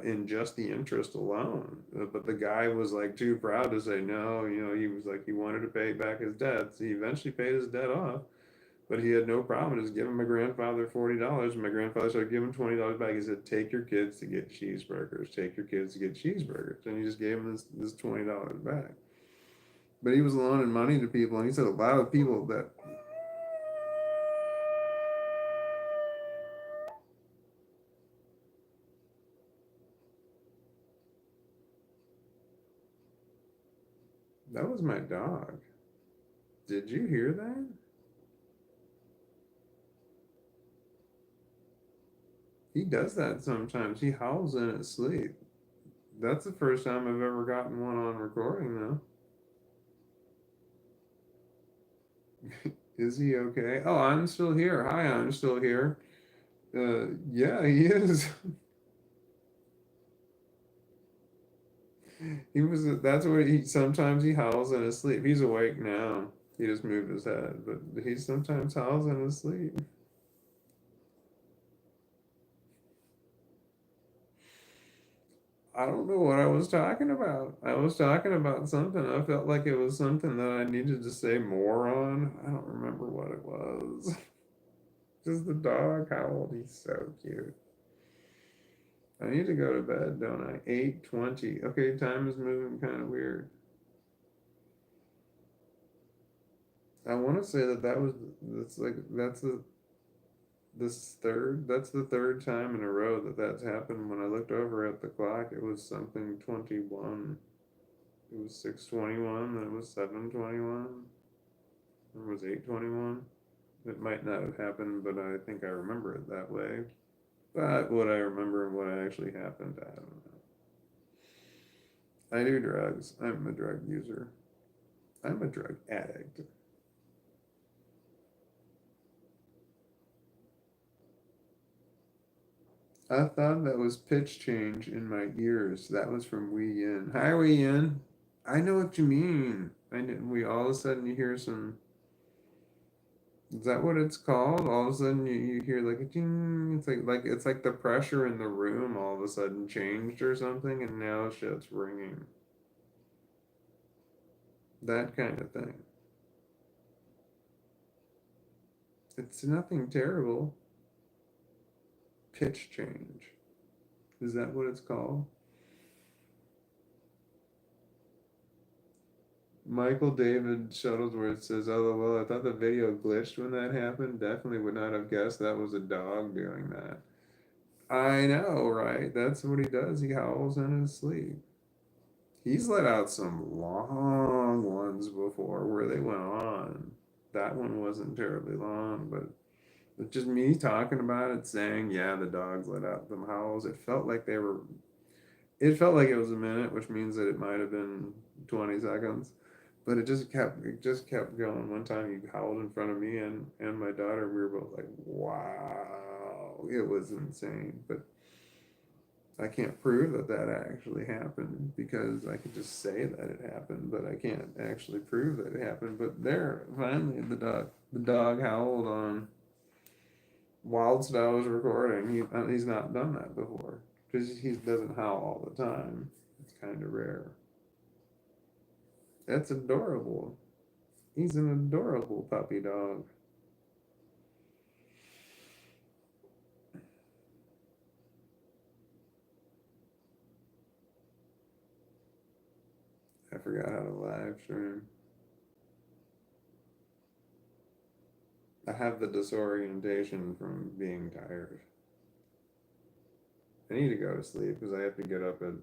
in just the interest alone. But the guy was like too proud to say no. He was like he wanted to pay back his debts. He eventually paid his debt off, but he had no problem just giving my grandfather $40. And my grandfather started giving $20 back. He said, "Take your kids to get cheeseburgers. Take your kids to get cheeseburgers." And he just gave him this $20 back. But he was loaning money to people, and he said a lot of people that was my dog. Did you hear that? He does that sometimes. He howls in his sleep. That's the first time I've ever gotten one on recording, though. Is he okay? Oh, I'm still here. Hi, I'm still here. Yeah, he is. He was. That's what he. Sometimes he howls in his sleep. He's awake now. He just moved his head, but he sometimes howls in his sleep. I don't know what I was talking about. I was talking about something. I felt like it was something that I needed to say more on. I don't remember what it was. Just the dog howled. He's so cute. I need to go to bed, don't I? 8:20. Okay, time is moving kind of weird. I want to say that was that's the third time in a row that's happened. When I looked over at the clock, it was something 21. It was 6:21, then it was 7:21, it was 8:21. It might not have happened, but I think I remember it that way. But what I remember and what actually happened, I don't know. I do drugs. I'm a drug user. I'm a drug addict. I thought that was pitch change in my ears. That was from Wee Yin. Hi, Wee Yin. I know what you mean. I know, we all of a sudden you hear some. Is that what it's called? All of a sudden you hear like a ding. It's like the pressure in the room all of a sudden changed or something, and now shit's ringing. That kind of thing. It's nothing terrible. Pitch change. Is that what it's called? Michael David Shuttlesworth says, "LOL, I thought the video glitched when that happened. Definitely would not have guessed that was a dog doing that." I know, right? That's what he does. He howls in his sleep. He's let out some long ones before where they went on. That one wasn't terribly long, but it's just me talking about it, saying, yeah, the dogs let out them howls. It felt like it was a minute, which means that it might have been 20 seconds. But it just kept going. One time he howled in front of me and my daughter. We were both like, wow, it was insane. But I can't prove that that actually happened because I could just say that it happened, but I can't actually prove that it happened. But there, finally, the dog howled on whilst I was recording. He's not done that before because he doesn't howl all the time. It's kind of rare. That's adorable. He's an adorable puppy dog. I forgot how to live stream. I have the disorientation from being tired. I need to go to sleep because I have to get up at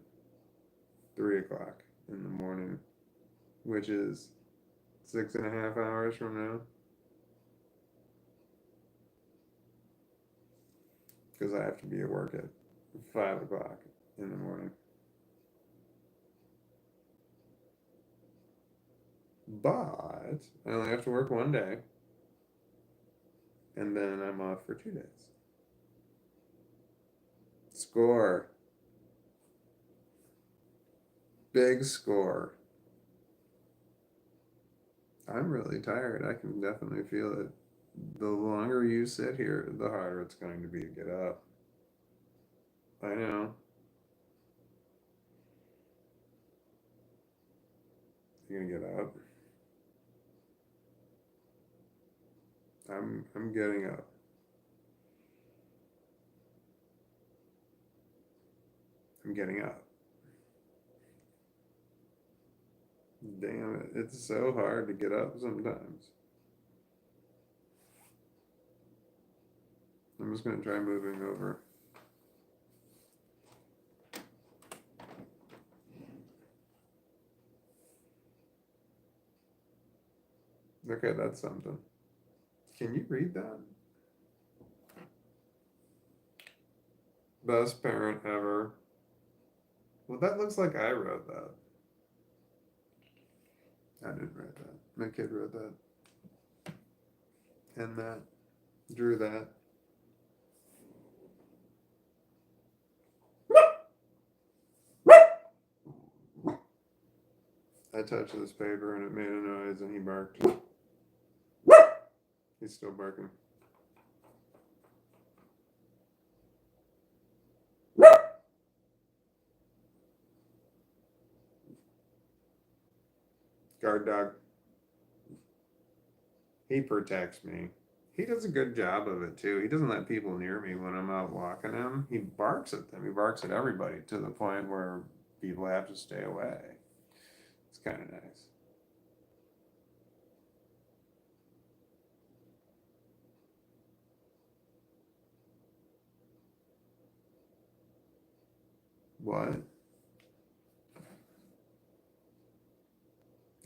3 o'clock in the morning, which is 6.5 hours from now, because I have to be at work at 5 o'clock in the morning. But I only have to work one day, and then I'm off for 2 days. Score. Big score. I'm really tired. I can definitely feel it. The longer you sit here, the harder it's going to be to get up. I know. You're gonna get up. I'm getting up. I'm getting up. Damn it. It's so hard to get up sometimes. I'm just gonna try moving over. Okay, that's something. Can you read that? Best parent ever. Well, that looks like I wrote that. I didn't write that. My kid wrote that. And that. Drew that. I touched this paper and it made a noise and he barked. He's still barking. Guard dog. He protects me. He does a good job of it too. He doesn't let people near me when I'm out walking him. He barks at them. He barks at everybody to the point where people have to stay away. It's kind of nice. What?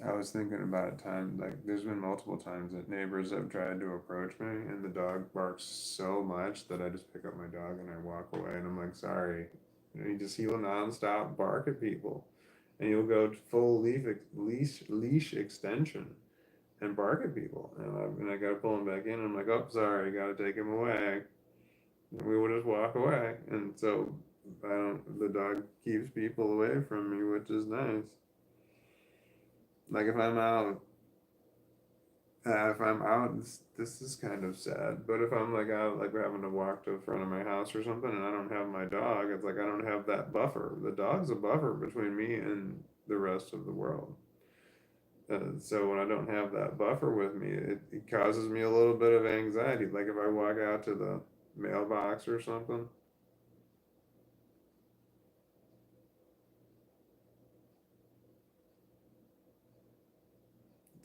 I was thinking about a time, like, there's been multiple times that neighbors have tried to approach me, and the dog barks so much that I just pick up my dog and I walk away, and I'm like, sorry. He'll nonstop bark at people, and he'll go full leash extension and bark at people, and I gotta pull him back in. And I'm like, oh, sorry, gotta take him away. And we would just walk away, and so I don't. The dog keeps people away from me, which is nice. Like if I'm out, this is kind of sad. But if I'm like out, like we're having to walk to the front of my house or something, and I don't have my dog, it's like I don't have that buffer. The dog's a buffer between me and the rest of the world. So when I don't have that buffer with me, it causes me a little bit of anxiety. Like if I walk out to the mailbox or something.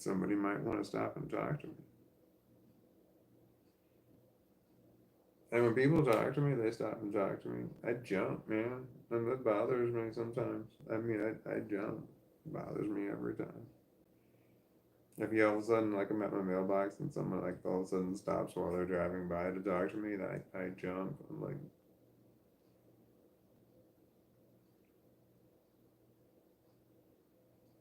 somebody might want to stop and talk to me. And when people talk to me, they stop and talk to me. I jump, man. And that bothers me sometimes. I mean, I jump. It bothers me every time. If you all of a sudden, like I'm at my mailbox and someone like all of a sudden stops while they're driving by to talk to me, I jump. I'm like,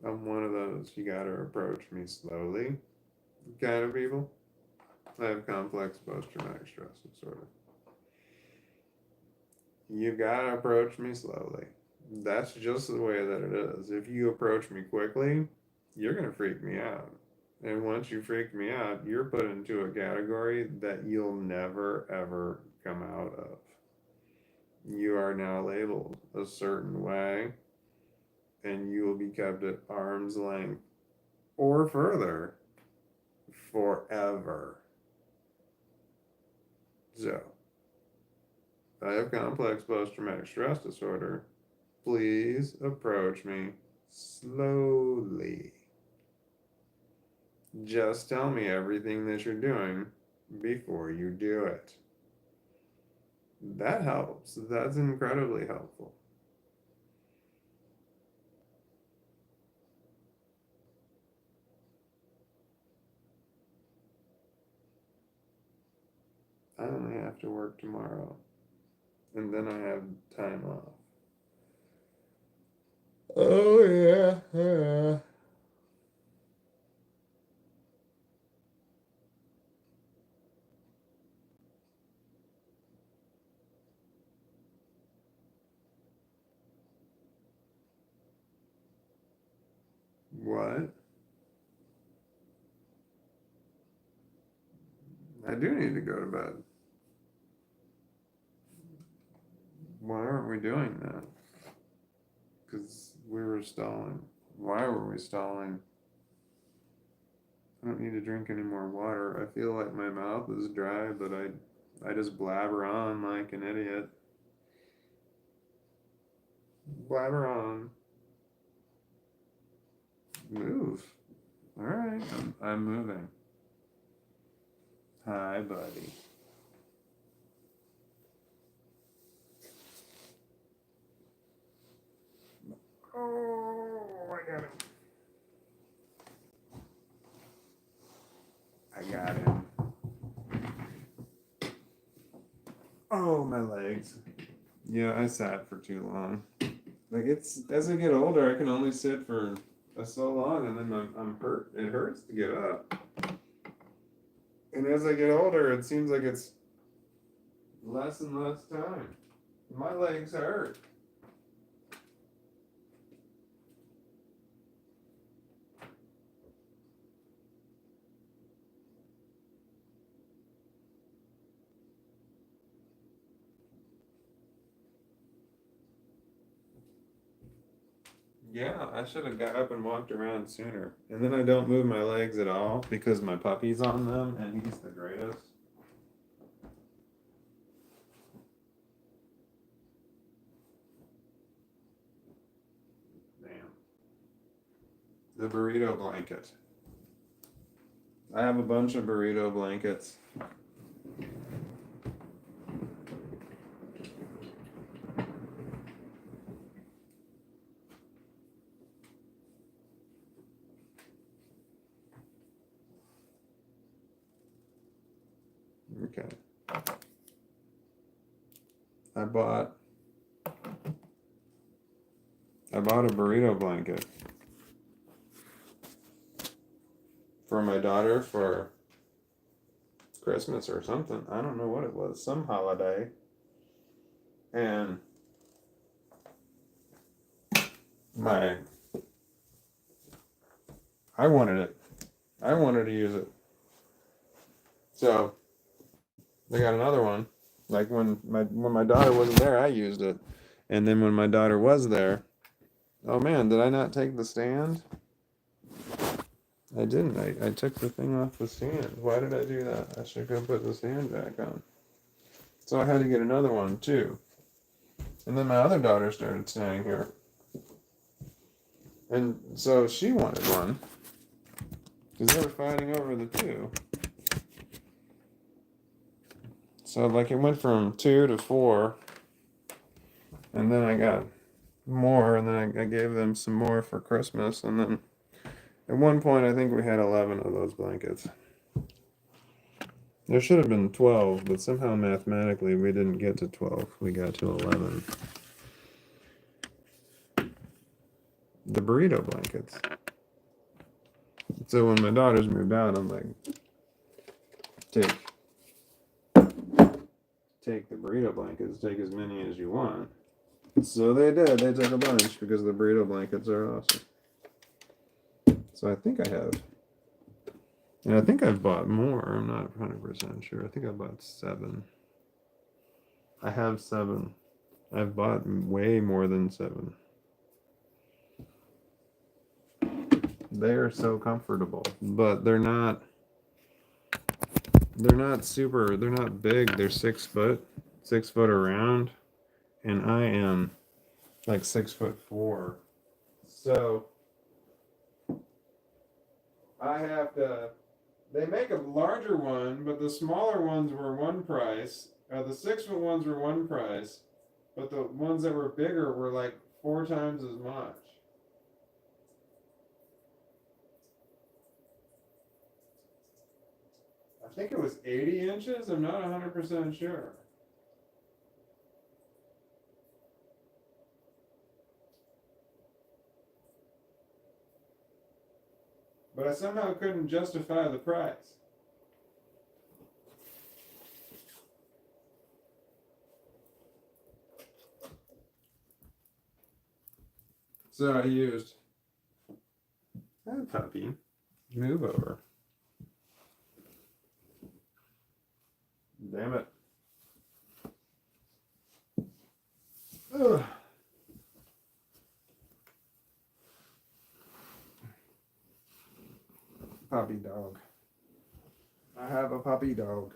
I'm one of those you gotta approach me slowly kind of people. I have complex post-traumatic stress disorder. You gotta approach me slowly. That's just the way that it is. If you approach me quickly, you're gonna freak me out. And once you freak me out, you're put into a category that you'll never ever come out of. You are now labeled a certain way, and you will be kept at arm's length or further forever. So, I have complex post-traumatic stress disorder. Please approach me slowly. Just tell me everything that you're doing before you do it. That helps. That's incredibly helpful. I only have to work tomorrow, and then I have time off. Oh, yeah. What? I do need to go to bed. Why aren't we doing that? Because we were stalling. Why were we stalling? I don't need to drink any more water. I feel like my mouth is dry, but I just blabber on like an idiot. Blabber on. Move. All right, I'm moving. Hi, buddy. Oh, I got him. I got him. Oh, my legs. Yeah, I sat for too long. Like it's as I get older, I can only sit for so long, and then I'm hurt. It hurts to get up. And as I get older, it seems like it's less and less time. My legs hurt. Yeah, I should have got up and walked around sooner. And then I don't move my legs at all because my puppy's on them, and he's the greatest. Damn. The burrito blanket. I have a bunch of burrito blankets. Okay. I bought a burrito blanket for my daughter for Christmas or something. I don't know what it was, some holiday. And I wanted it. I wanted to use it. So I got another one. Like when my daughter wasn't there, I used it. And then when my daughter was there, oh man, did I not take the stand? I didn't. I took the thing off the stand. Why did I do that? I should go put the stand back on. So I had to get another one too. And then my other daughter started staying here. And so she wanted one. because they were fighting over the 2. So like it went from 2 to 4, and then I got more, and then I gave them some more for Christmas, and then at one point I think we had 11 of those blankets. There should have been 12, but somehow mathematically we didn't get to 12. We got to 11. The burrito blankets. So when my daughters moved out, I'm like, take the burrito blankets, take as many as you want. So they did. They took a bunch because the burrito blankets are awesome. So I think I have. And I think I've bought more. I'm not 100% sure. I think I bought 7. I have 7. I've bought way more than 7. They are so comfortable, but they're not super, they're not big. They're 6 foot, 6 foot around, and I am like 6'4". So I have to, they make a larger one, but the smaller ones were one price. The 6 foot ones were one price, but the ones that were bigger were like 4 times as much. I think it was 80 inches. I'm not 100% sure. But I somehow couldn't justify the price. So I used, hey puppy, move over. Damn it. Ugh. Puppy dog. I have a puppy dog.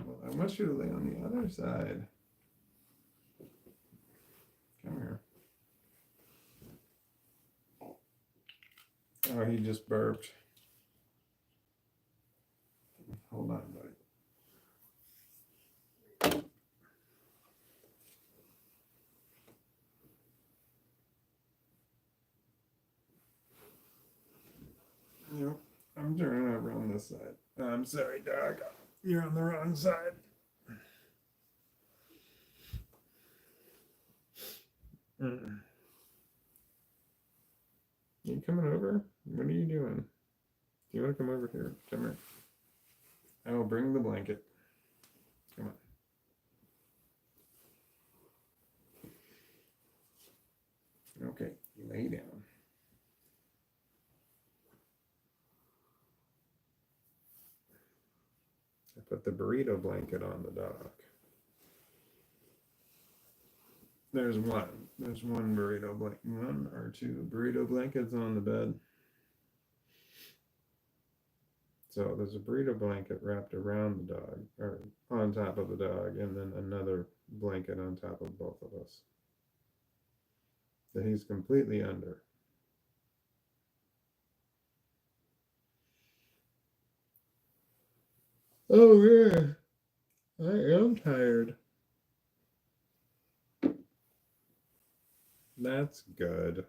Well, I want you to lay on the other side. Come here. Oh, he just burped. Hold on, buddy. Yep, I'm turning over on this side. I'm sorry, dog. You're on the wrong side. You coming over? What are you doing? Do you want to come over here? Come here. I will bring the blanket. Come on. Okay, lay down. I put the burrito blanket on the dog. There's one. There's one burrito blanket. 1 or 2 burrito blankets on the bed. So there's a burrito blanket wrapped around the dog, or on top of the dog, and then another blanket on top of both of us that he's completely under. Oh yeah, I am tired. That's good.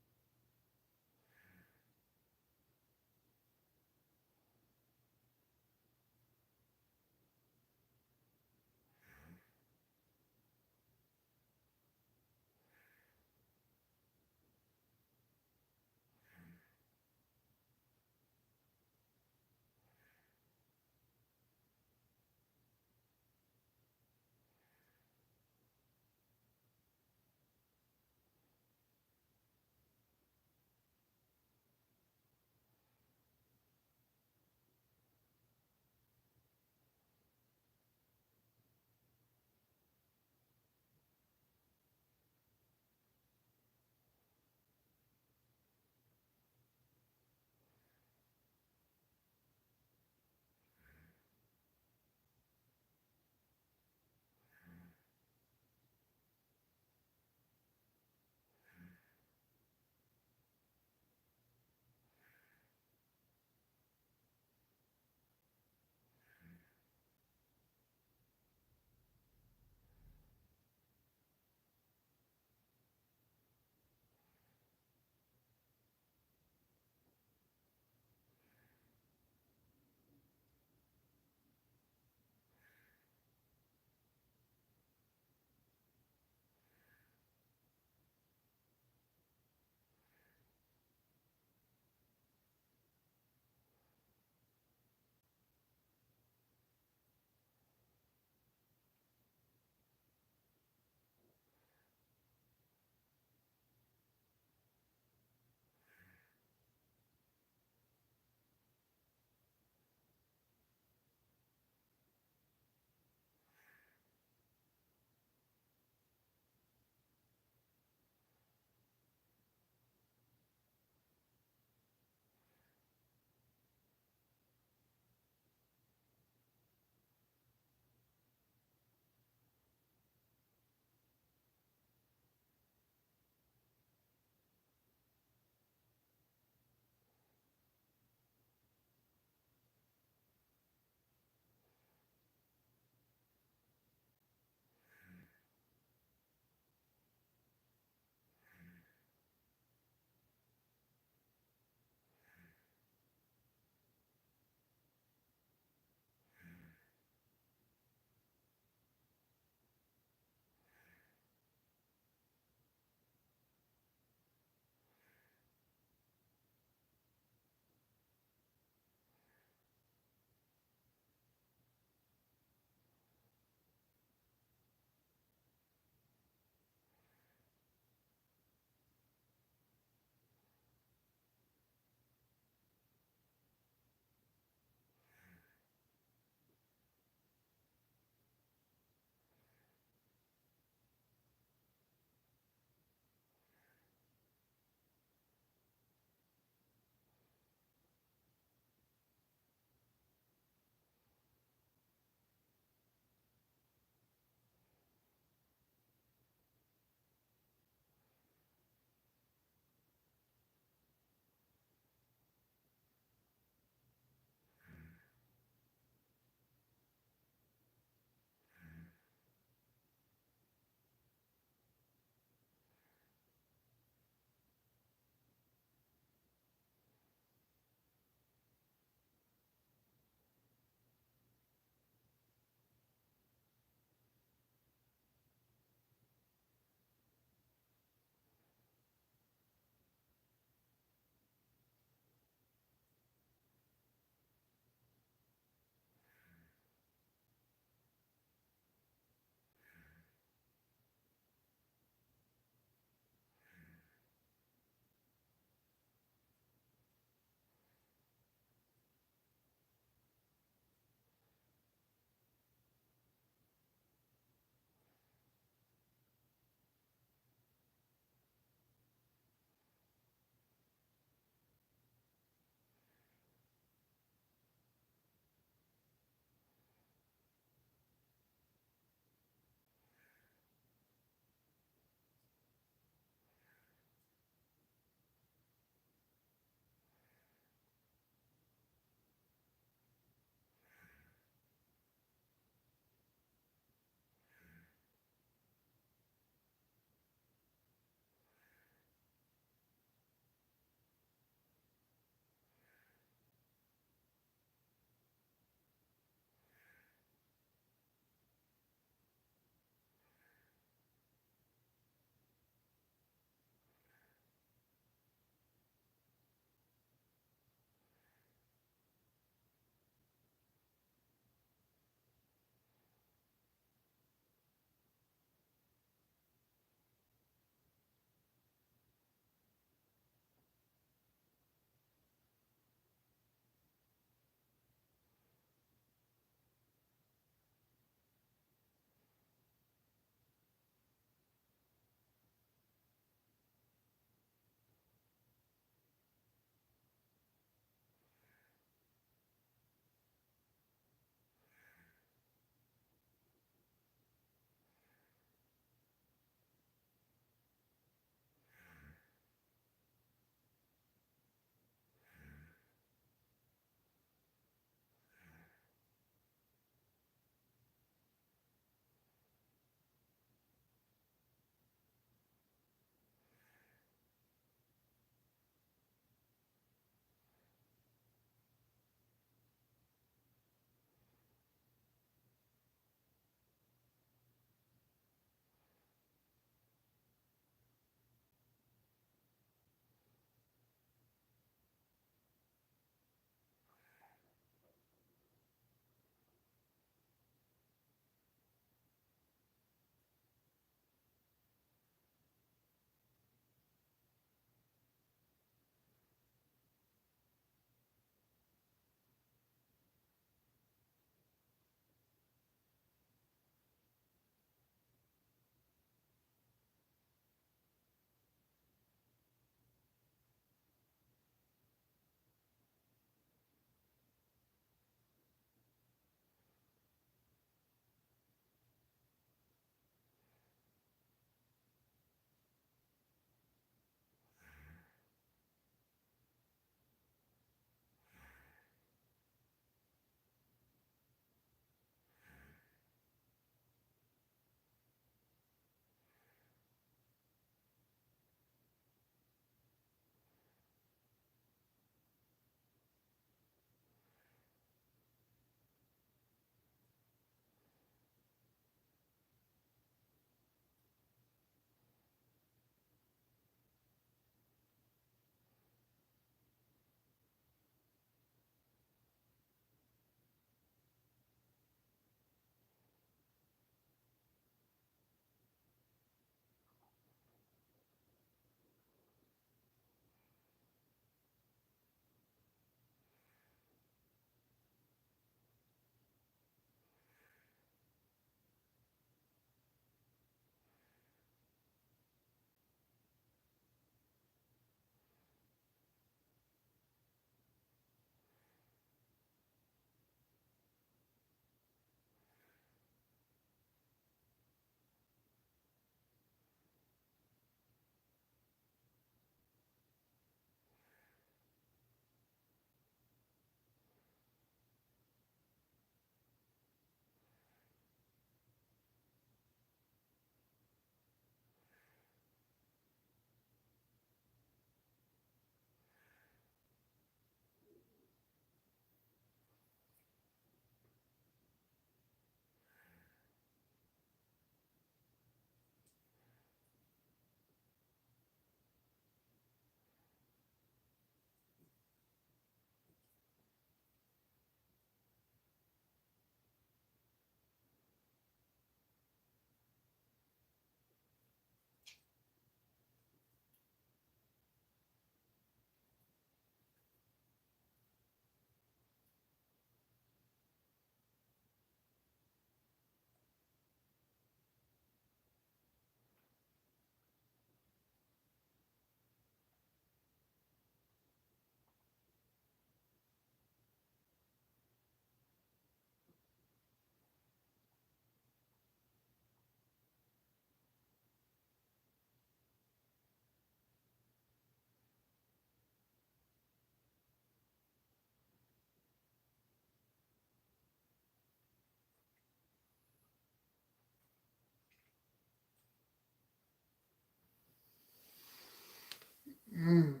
Mm.